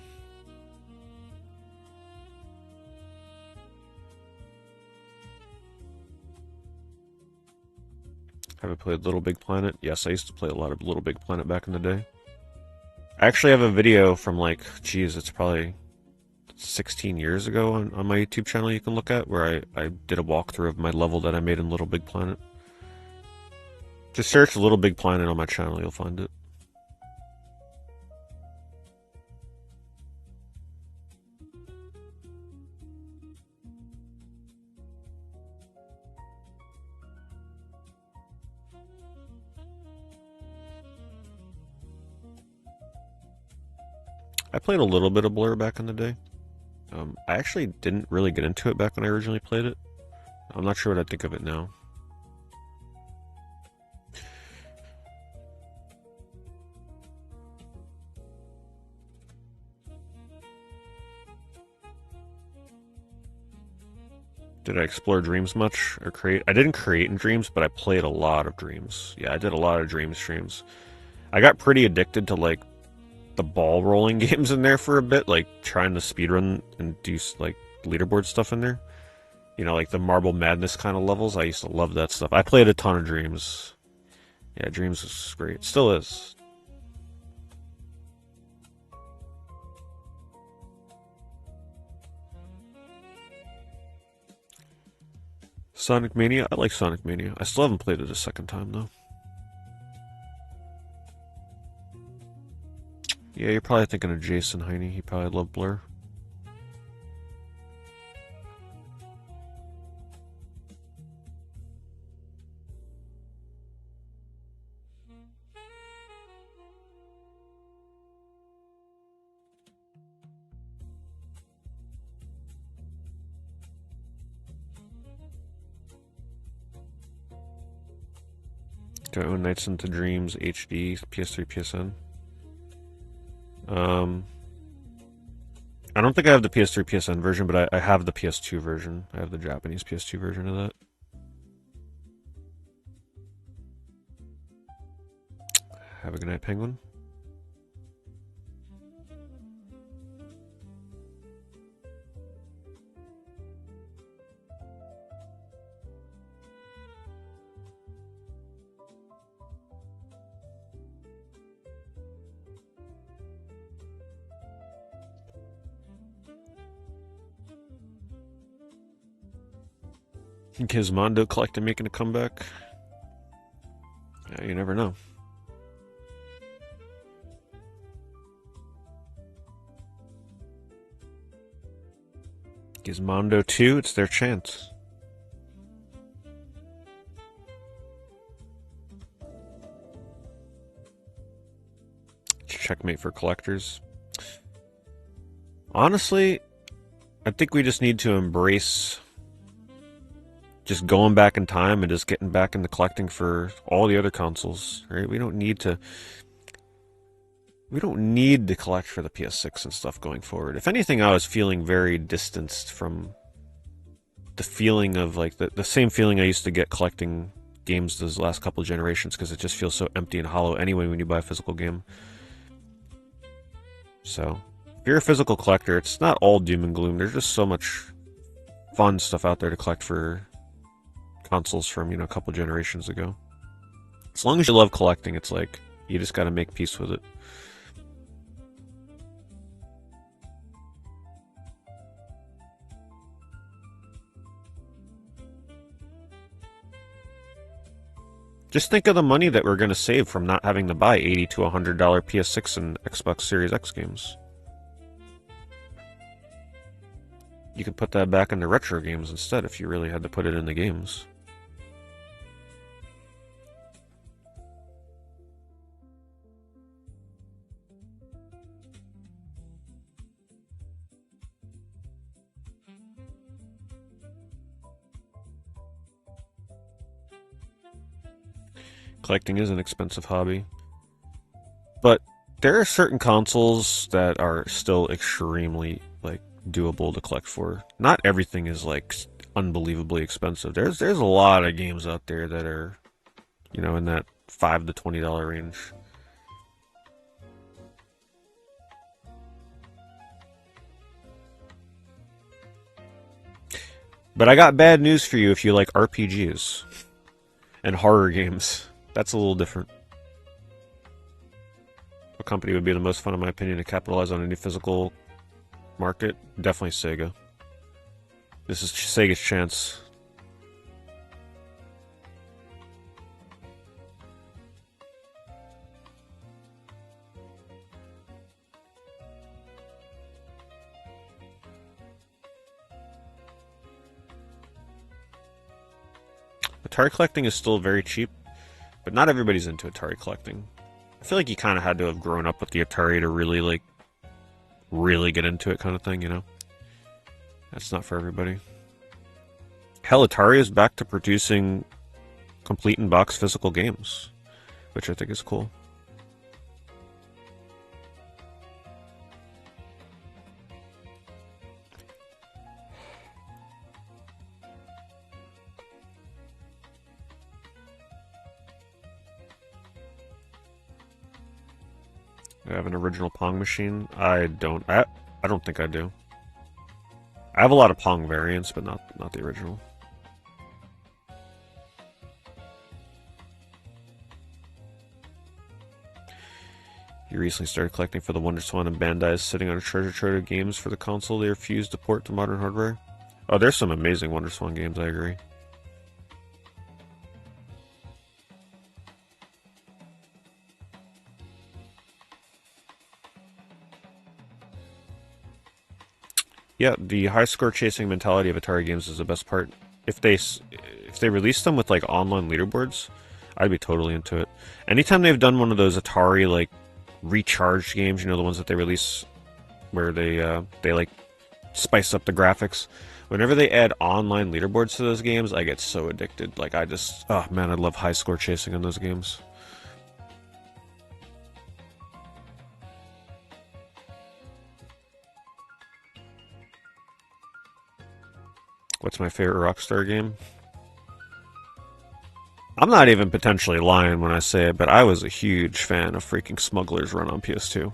Have I played Little Big Planet? Yes, I used to play a lot of Little Big Planet back in the day. I actually have a video from like, geez, it's probably 16 years ago on my YouTube channel you can look at, where I did a walkthrough of my level that I made in Little Big Planet. Just search Little Big Planet on my channel, you'll find it. I played a little bit of Blur back in the day. I actually didn't really get into it back when I originally played it. I'm not sure what I think of it now. Did I explore Dreams much or create? I didn't create in Dreams, but I played a lot of Dreams. Yeah, I did a lot of Dream streams. I got pretty addicted to like the ball rolling games in there for a bit, like trying to speedrun and do like leaderboard stuff in there. You know, like the Marble Madness kind of levels. I used to love that stuff. I played a ton of Dreams. Yeah, Dreams was great. Still is. Sonic Mania? I like Sonic Mania. I still haven't played it a second time, though. Yeah, you're probably thinking of Jason Heine. He probably loved Blur. Do I own Nights into Dreams HD, PS3, PSN? I don't think I have the PS3, PSN version, but I have the PS2 version. I have the Japanese PS2 version of that. Have a good night, Penguin. Gizmondo collecting making a comeback. Yeah, you never know. Gizmondo 2, it's their chance. Checkmate for collectors. Honestly, I think we just need to embrace just going back in time and just getting back into collecting for all the other consoles, right? We don't need to collect for the PS6 and stuff going forward. If anything, I was feeling very distanced from the feeling of like the same feeling I used to get collecting games those last couple of generations, because it just feels so empty and hollow anyway when you buy a physical game. So, if you're a physical collector, it's not all doom and gloom. There's just so much fun stuff out there to collect for consoles from, you know, a couple generations ago. As long as you love collecting, it's like you just got to make peace with it. Just think of the money that we're going to save from not having to buy $80 to $100 PS6 and Xbox Series X games. You could put that back into retro games instead if you really had to put it in the games. Collecting is an expensive hobby. But there are certain consoles that are still extremely, like, doable to collect for. Not everything is, like, unbelievably expensive. There's a lot of games out there that are, you know, in that $5 to $20 range. But I got bad news for you if you like RPGs and horror games. That's a little different. What company would be the most fun, in my opinion, to capitalize on any physical market? Definitely Sega. This is Sega's chance. Atari collecting is still very cheap, but not everybody's into Atari collecting. I feel like you kind of had to have grown up with the Atari to really, like, really get into it kind of thing, you know? That's not for everybody. Hell, Atari is back to producing complete in-box physical games, which I think is cool. I have an original Pong machine. I don't think I do. I have a lot of Pong variants, but not the original. You recently started collecting for the WonderSwan, and Bandai is sitting on a treasure trove of games for the console they refuse to port to modern hardware. Oh, there's some amazing WonderSwan games, I agree. Yeah, the high score chasing mentality of Atari games is the best part. If they release them with like online leaderboards, I'd be totally into it. Anytime they've done one of those Atari like recharged games, you know, the ones that they release where they like spice up the graphics. Whenever they add online leaderboards to those games, I get so addicted. Like oh man, I love high score chasing in those games. What's my favorite Rockstar game? I'm not even potentially lying when I say it, but I was a huge fan of freaking Smuggler's Run on PS2.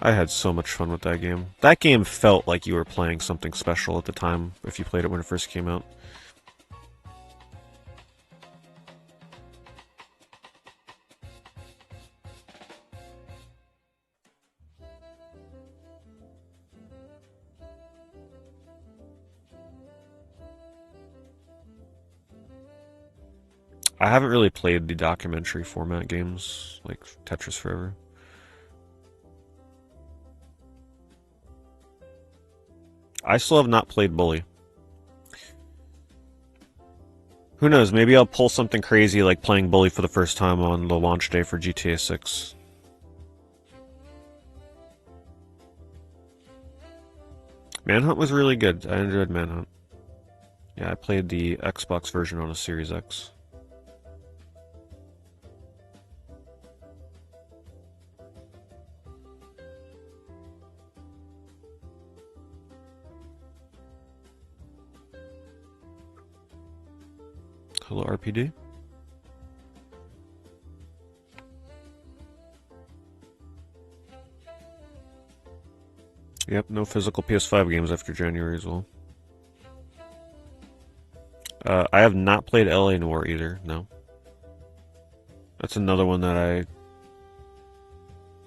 I had so much fun with that game. That game felt like you were playing something special at the time if you played it when it first came out. I haven't really played the documentary format games like Tetris Forever. I still have not played Bully. Who knows, maybe I'll pull something crazy like playing Bully for the first time on the launch day for GTA 6. Manhunt was really good. I enjoyed Manhunt. Yeah, I played the Xbox version on a Series X. Hello, RPD. Yep, no physical PS5 games after January as well. I have not played LA Noire either, no. That's another one that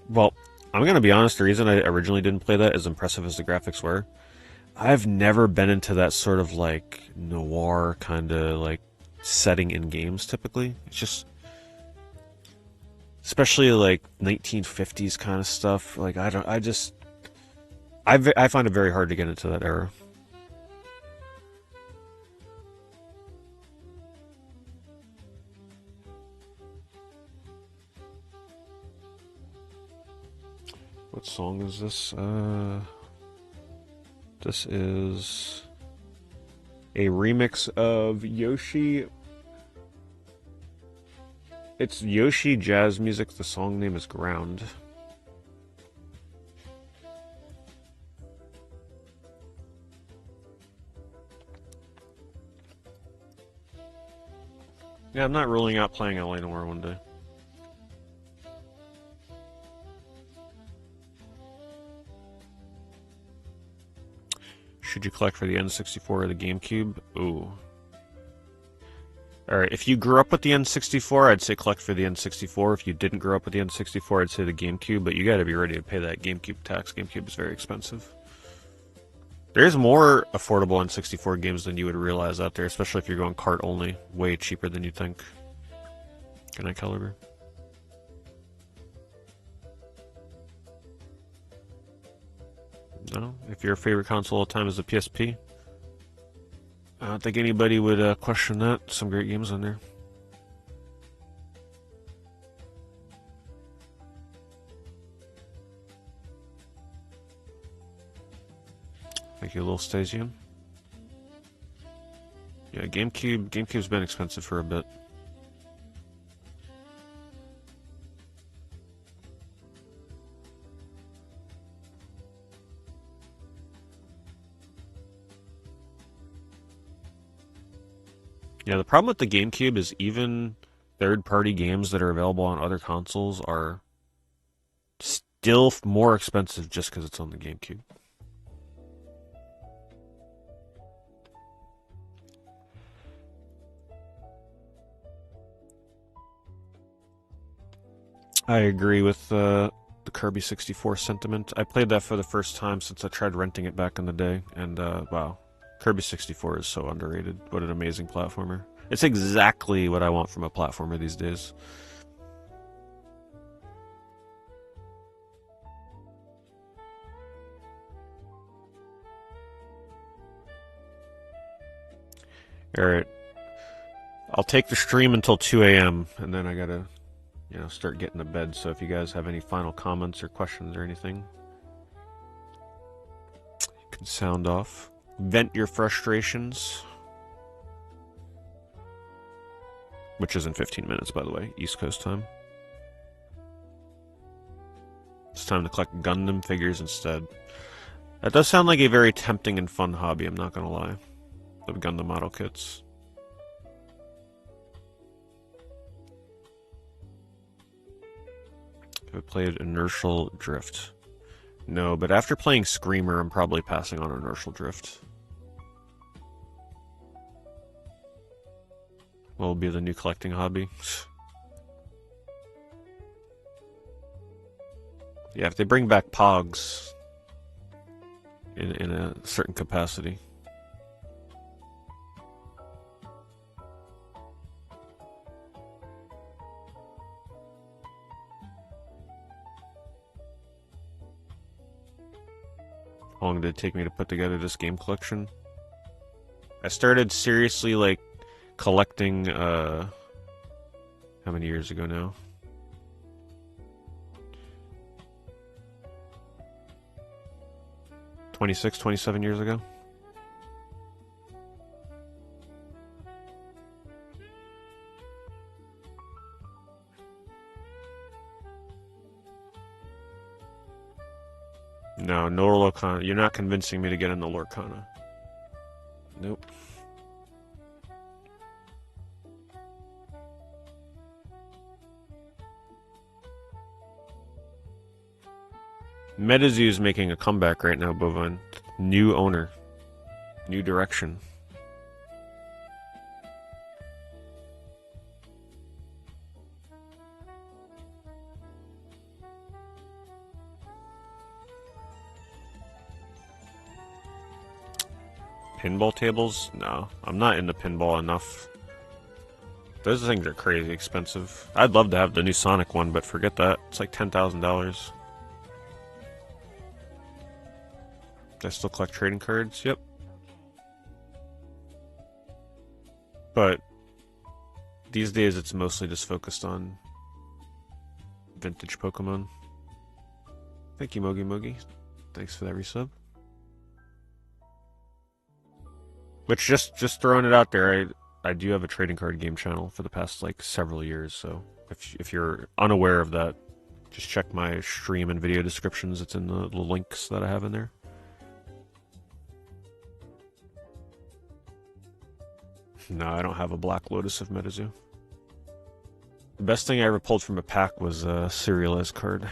well, I'm gonna be honest, the reason I originally didn't play that, as impressive as the graphics were, I've never been into that sort of like noir kind of like setting in games typically. It's just, especially like 1950s kind of stuff. Like I find it very hard to get into that era. What song is this? This is a remix of Yoshi. It's Yoshi jazz music. The song name is Ground. Yeah, I'm not ruling out playing LA Noire one day. Should you collect for the N64 or the GameCube? Ooh. Alright, if you grew up with the N64, I'd say collect for the N64. If you didn't grow up with the N64, I'd say the GameCube, but you gotta be ready to pay that GameCube tax. GameCube is very expensive. There's more affordable N64 games than you would realize out there, especially if you're going cart only. Way cheaper than you think. Good night, Caliber. No? If your favorite console all the time is the PSP, I don't think anybody would question that. Some great games on there. Thank you, Lil Stasian. Yeah, GameCube's been expensive for a bit. Yeah, the problem with the GameCube is even third-party games that are available on other consoles are still more expensive just because it's on the GameCube. I agree with the Kirby 64 sentiment. I played that for the first time since I tried renting it back in the day, and wow, Kirby 64 is so underrated. What an amazing platformer. It's exactly what I want from a platformer these days. Alright. I'll take the stream until 2 a.m. and then I gotta, start getting to bed. So if you guys have any final comments or questions or anything, you can sound off. Vent your frustrations. Which is in 15 minutes, by the way, East Coast time. It's time to collect Gundam figures instead. That does sound like a very tempting and fun hobby, I'm not gonna lie. The Gundam model kits. Have I played Inertial Drift? No, but after playing Screamer, I'm probably passing on Inertial Drift. What will be the new collecting hobby? Yeah, if they bring back Pogs in a certain capacity. How long did it take me to put together this game collection? I started seriously, like, collecting, how many years ago now? $26-27 years ago? No, Lorcana. You're not convincing me to get in the Lorcana. Nope. MetaZoo is making a comeback right now, Bovine. New owner. New direction. Pinball tables? No, I'm not into pinball enough. Those things are crazy expensive. I'd love to have the new Sonic one, but forget that. It's like $10,000. I still collect trading cards? Yep. But these days it's mostly just focused on vintage Pokemon. Thank you, Mogi Mogi. Thanks for that resub. Which, just throwing it out there, I do have a trading card game channel for the past, like, several years, so if you're unaware of that, just check my stream and video descriptions. It's in the links that I have in there. No, I don't have a Black Lotus of MetaZoo. The best thing I ever pulled from a pack was a Serialized card.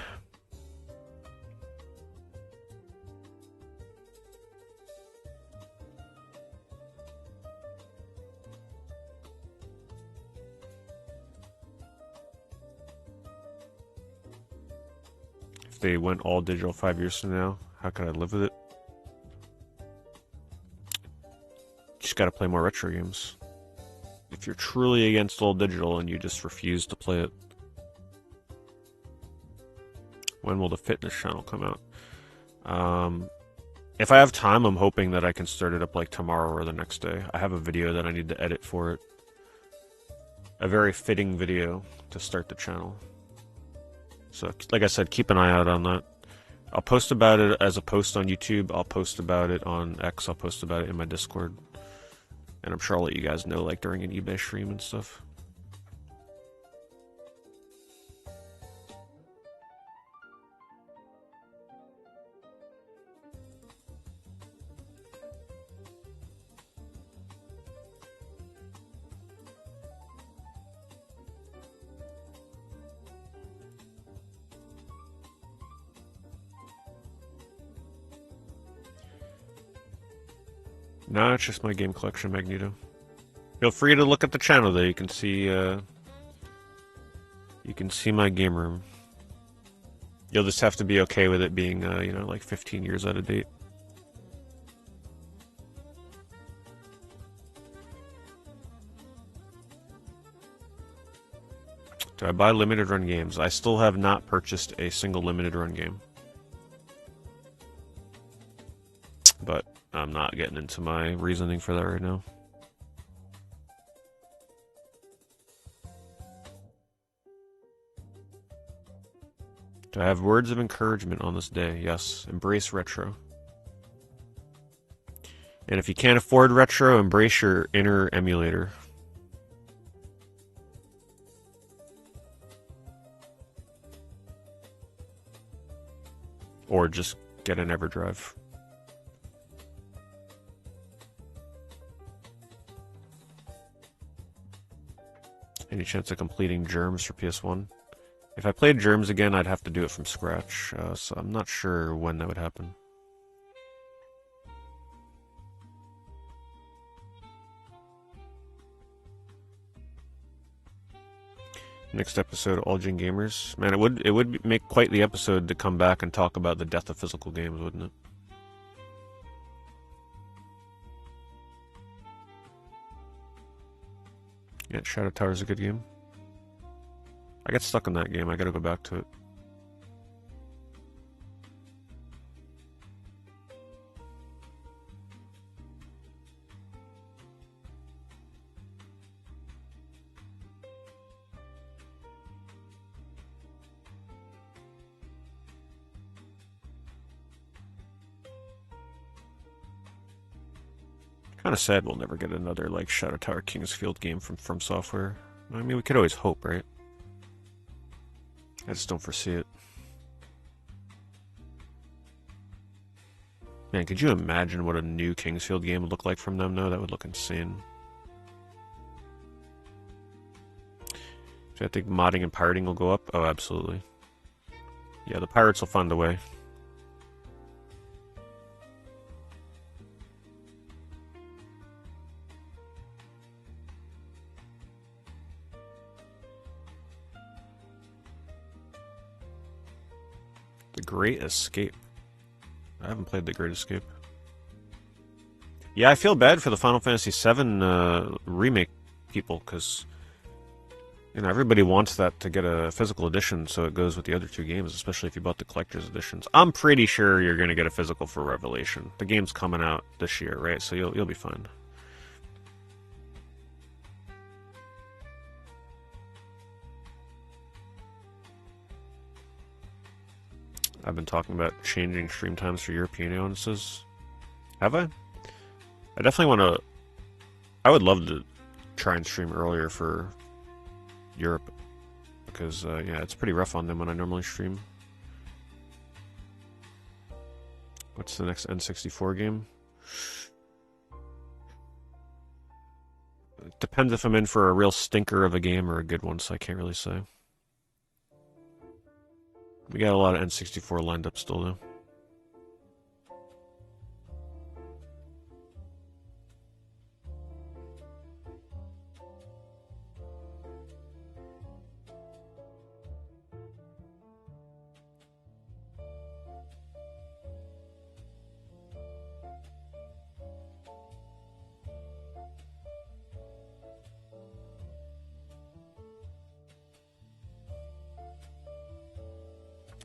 If they went all digital 5 years from now, how could I live with it? Just gotta play more retro games. If you're truly against all digital and you just refuse to play it. When will the fitness channel come out? If I have time, I'm hoping that I can start it up like tomorrow or the next day. I have a video that I need to edit for it. A very fitting video to start the channel. So, like I said, keep an eye out on that. I'll post about it as a post on YouTube. I'll post about it on X. I'll post about it in my Discord. And I'm sure I'll let you guys know, like, during an eBay stream and stuff. Nah, it's just my game collection, Magneto. Feel free to look at the channel though. You can see my game room. You'll just have to be okay with it being you know, like 15 years out of date. Do I buy limited run games? I still have not purchased a single limited run game. But I'm not getting into my reasoning for that right now. Do I have words of encouragement on this day? Yes. Embrace retro. And if you can't afford retro, embrace your inner emulator. Or just get an EverDrive. Any chance of completing Germs for PS1? If I played Germs again, I'd have to do it from scratch, so I'm not sure when that would happen. Next episode, All Gen Gamers. Man, it would make quite the episode to come back and talk about the death of physical games, wouldn't it? Yeah, Shadow Tower is a good game. I got stuck in that game. I gotta go back to it. Kind of sad we'll never get another like Shadow Tower Kingsfield game from Software. I mean, we could always hope, right? I just don't foresee it. Man, could you imagine what a new Kingsfield game would look like from them, though? That would look insane. Do I think modding and pirating will go up? Oh, absolutely. Yeah, the pirates will find a way. The Great Escape. I haven't played The Great Escape. Yeah, I feel bad for the Final Fantasy VII remake people, because you know, everybody wants that to get a physical edition, so it goes with the other two games, especially if you bought the collector's editions. I'm pretty sure you're going to get a physical for Revelation. The game's coming out this year, right? So you'll be fine. I've been talking about changing stream times for European audiences. Have I? I definitely want to... I would love to try and stream earlier for Europe. Because, yeah, it's pretty rough on them when I normally stream. What's the next N64 game? It depends if I'm in for a real stinker of a game or a good one, so I can't really say. We got a lot of N64 lined up still, though.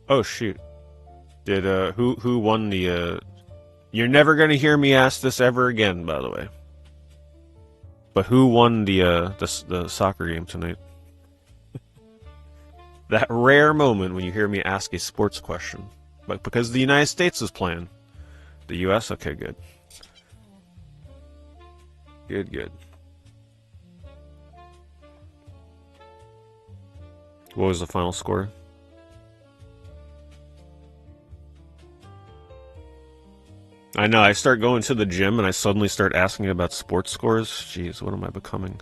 Oh shoot! Did who won the? You're never gonna hear me ask this ever again, by the way. But who won the soccer game tonight? That rare moment when you hear me ask a sports question. But because the United States is playing. The US? Okay, good. Good. What was the final score? I know, I start going to the gym and I suddenly start asking about sports scores. Jeez, what am I becoming?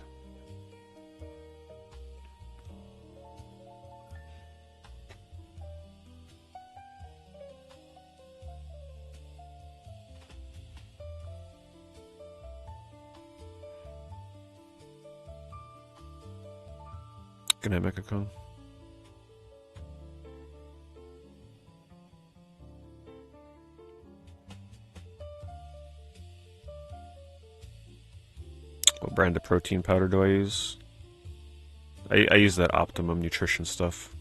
Good night, Mecha-Con. What brand of protein powder do I use? I use that Optimum Nutrition stuff.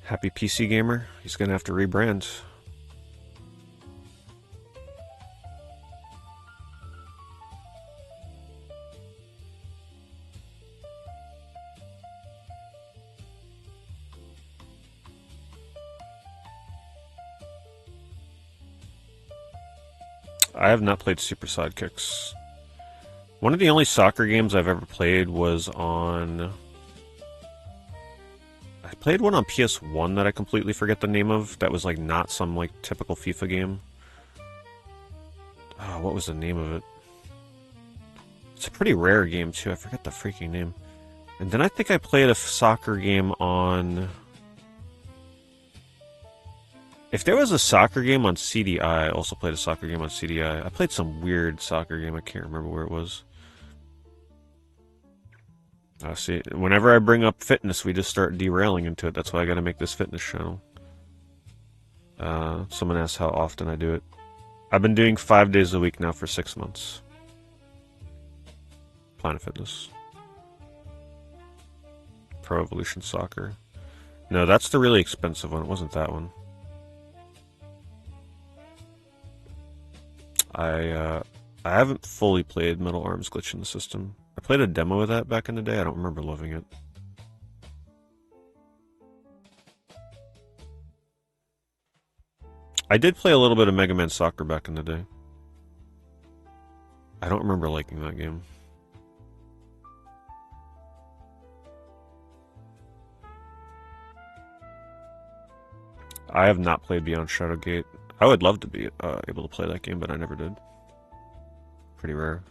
Happy PC Gamer. He's gonna have to rebrand. I have not played Super Sidekicks. One of the only soccer games I've ever played was on... I played one on PS1 that I completely forget the name of. That was like not some like typical FIFA game. Oh, what was the name of it? It's a pretty rare game too. I forget the freaking name. And then I think I played a soccer game on... If there was a soccer game on CDI, I also played a soccer game on CDI. I played some weird soccer game. I can't remember where it was. See, whenever I bring up fitness, we just start derailing into it. That's why I gotta make this fitness channel. Someone asked how often I do it. I've been doing 5 days a week now for 6 months. Planet Fitness. Pro Evolution Soccer. No, that's the really expensive one. It wasn't that one. I haven't fully played Metal Arms Glitch in the System. I played a demo of that back in the day. I don't remember loving it. I did play a little bit of Mega Man Soccer back in the day. I don't remember liking that game. I have not played Beyond Shadowgate. I would love to be able to play that game, but I never did. Pretty rare.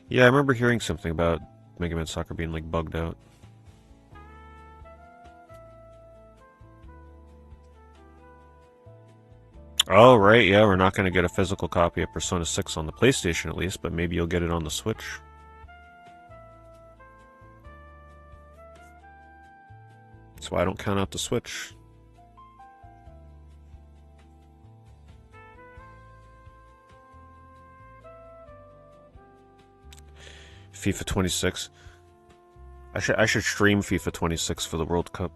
Yeah, I remember hearing something about Mega Man Soccer being like bugged out. Oh, right, yeah, we're not going to get a physical copy of Persona 6 on the PlayStation at least, but maybe you'll get it on the Switch. That's why I don't count out the Switch. FIFA 26. I should stream FIFA 26 for the World Cup.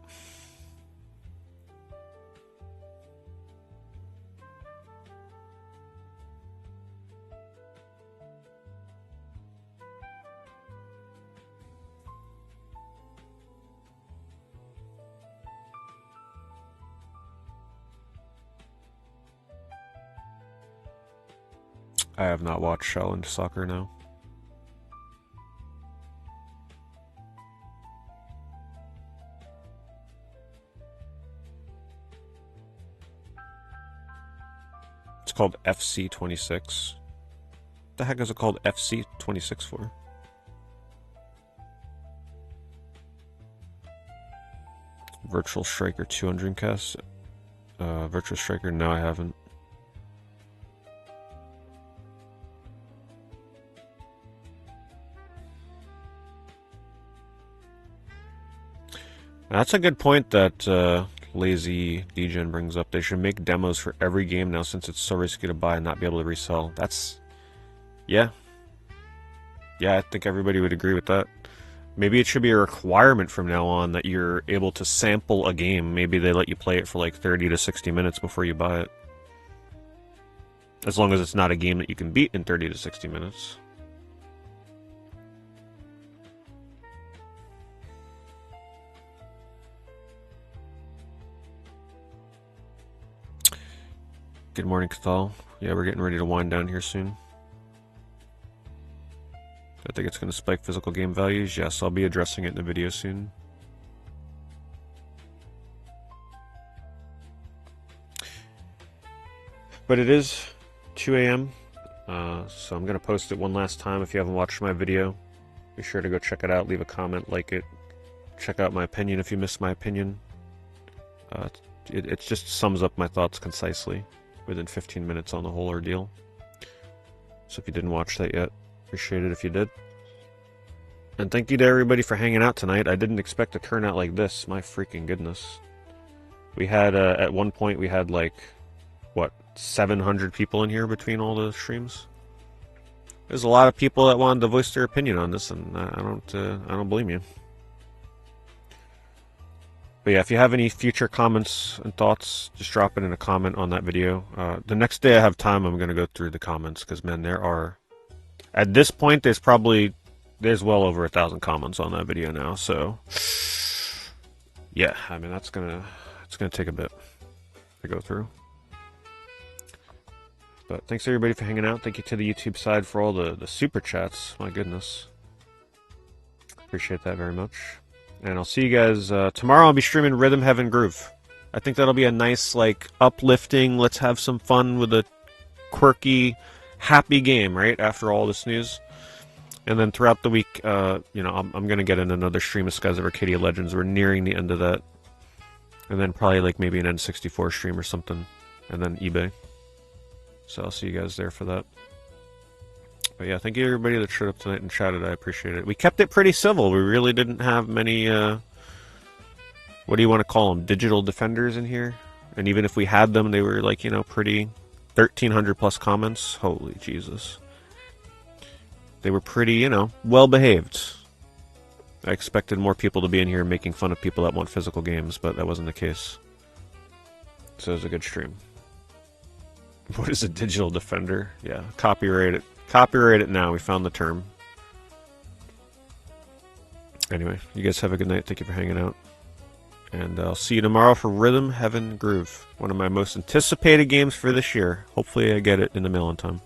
I have not watched Challenge Soccer now. It's called FC 26. What the heck is it called FC 26 for? Virtual Striker 200 cast. Virtual Striker, no, I haven't. That's a good point that Lazy Degen brings up. They should make demos for every game now since it's so risky to buy and not be able to resell. That's Yeah. Yeah, I think everybody would agree with that. Maybe it should be a requirement from now on that you're able to sample a game. Maybe they let you play it for like 30 to 60 minutes before you buy it. As long as it's not a game that you can beat in 30 to 60 minutes. Good morning, Cathal. Yeah, we're getting ready to wind down here soon. I think it's going to spike physical game values. Yes, I'll be addressing it in the video soon. But it is 2 a.m., so I'm going to post it one last time. If you haven't watched my video, be sure to go check it out, leave a comment, like it, check out my opinion if you missed my opinion. It just sums up my thoughts concisely within 15 minutes on the whole ordeal. So if you didn't watch that yet, appreciate it if you did. And thank you to everybody for hanging out tonight. I didn't expect to turn out like this, my freaking goodness. We had, at one point, we had like, what, 700 people in here between all the streams? There's a lot of people that wanted to voice their opinion on this, and I don't blame you. But yeah, if you have any future comments and thoughts, just drop it in a comment on that video. The next day I have time, I'm going to go through the comments, because, man, there are... At this point, there's well over 1,000 comments on that video now, so... Yeah, I mean, it's gonna take a bit to go through. But thanks everybody for hanging out. Thank you to the YouTube side for all the super chats. My goodness. Appreciate that very much. And I'll see you guys tomorrow. I'll be streaming Rhythm Heaven Groove. I think that'll be a nice, like, uplifting, let's have some fun with a quirky, happy game, right? After all this news. And then throughout the week, you know, I'm going to get in another stream of Skies of Arcadia Legends. We're nearing the end of that. And then probably like maybe an N64 stream or something. And then eBay. So I'll see you guys there for that. But yeah, thank you everybody that showed up tonight and chatted. I appreciate it. We kept it pretty civil. We really didn't have many, what do you want to call them? Digital defenders in here. And even if we had them, they were like, you know, pretty 1,300 plus comments. Holy Jesus. They were pretty, you know, well behaved. I expected more people to be in here making fun of people that want physical games, but that wasn't the case. So it was a good stream. What is a digital defender? Yeah, copyright it. Copyright it now. We found the term. Anyway, you guys have a good night. Thank you for hanging out. And I'll see you tomorrow for Rhythm Heaven Groove. One of my most anticipated games for this year. Hopefully I get it in the mail in time.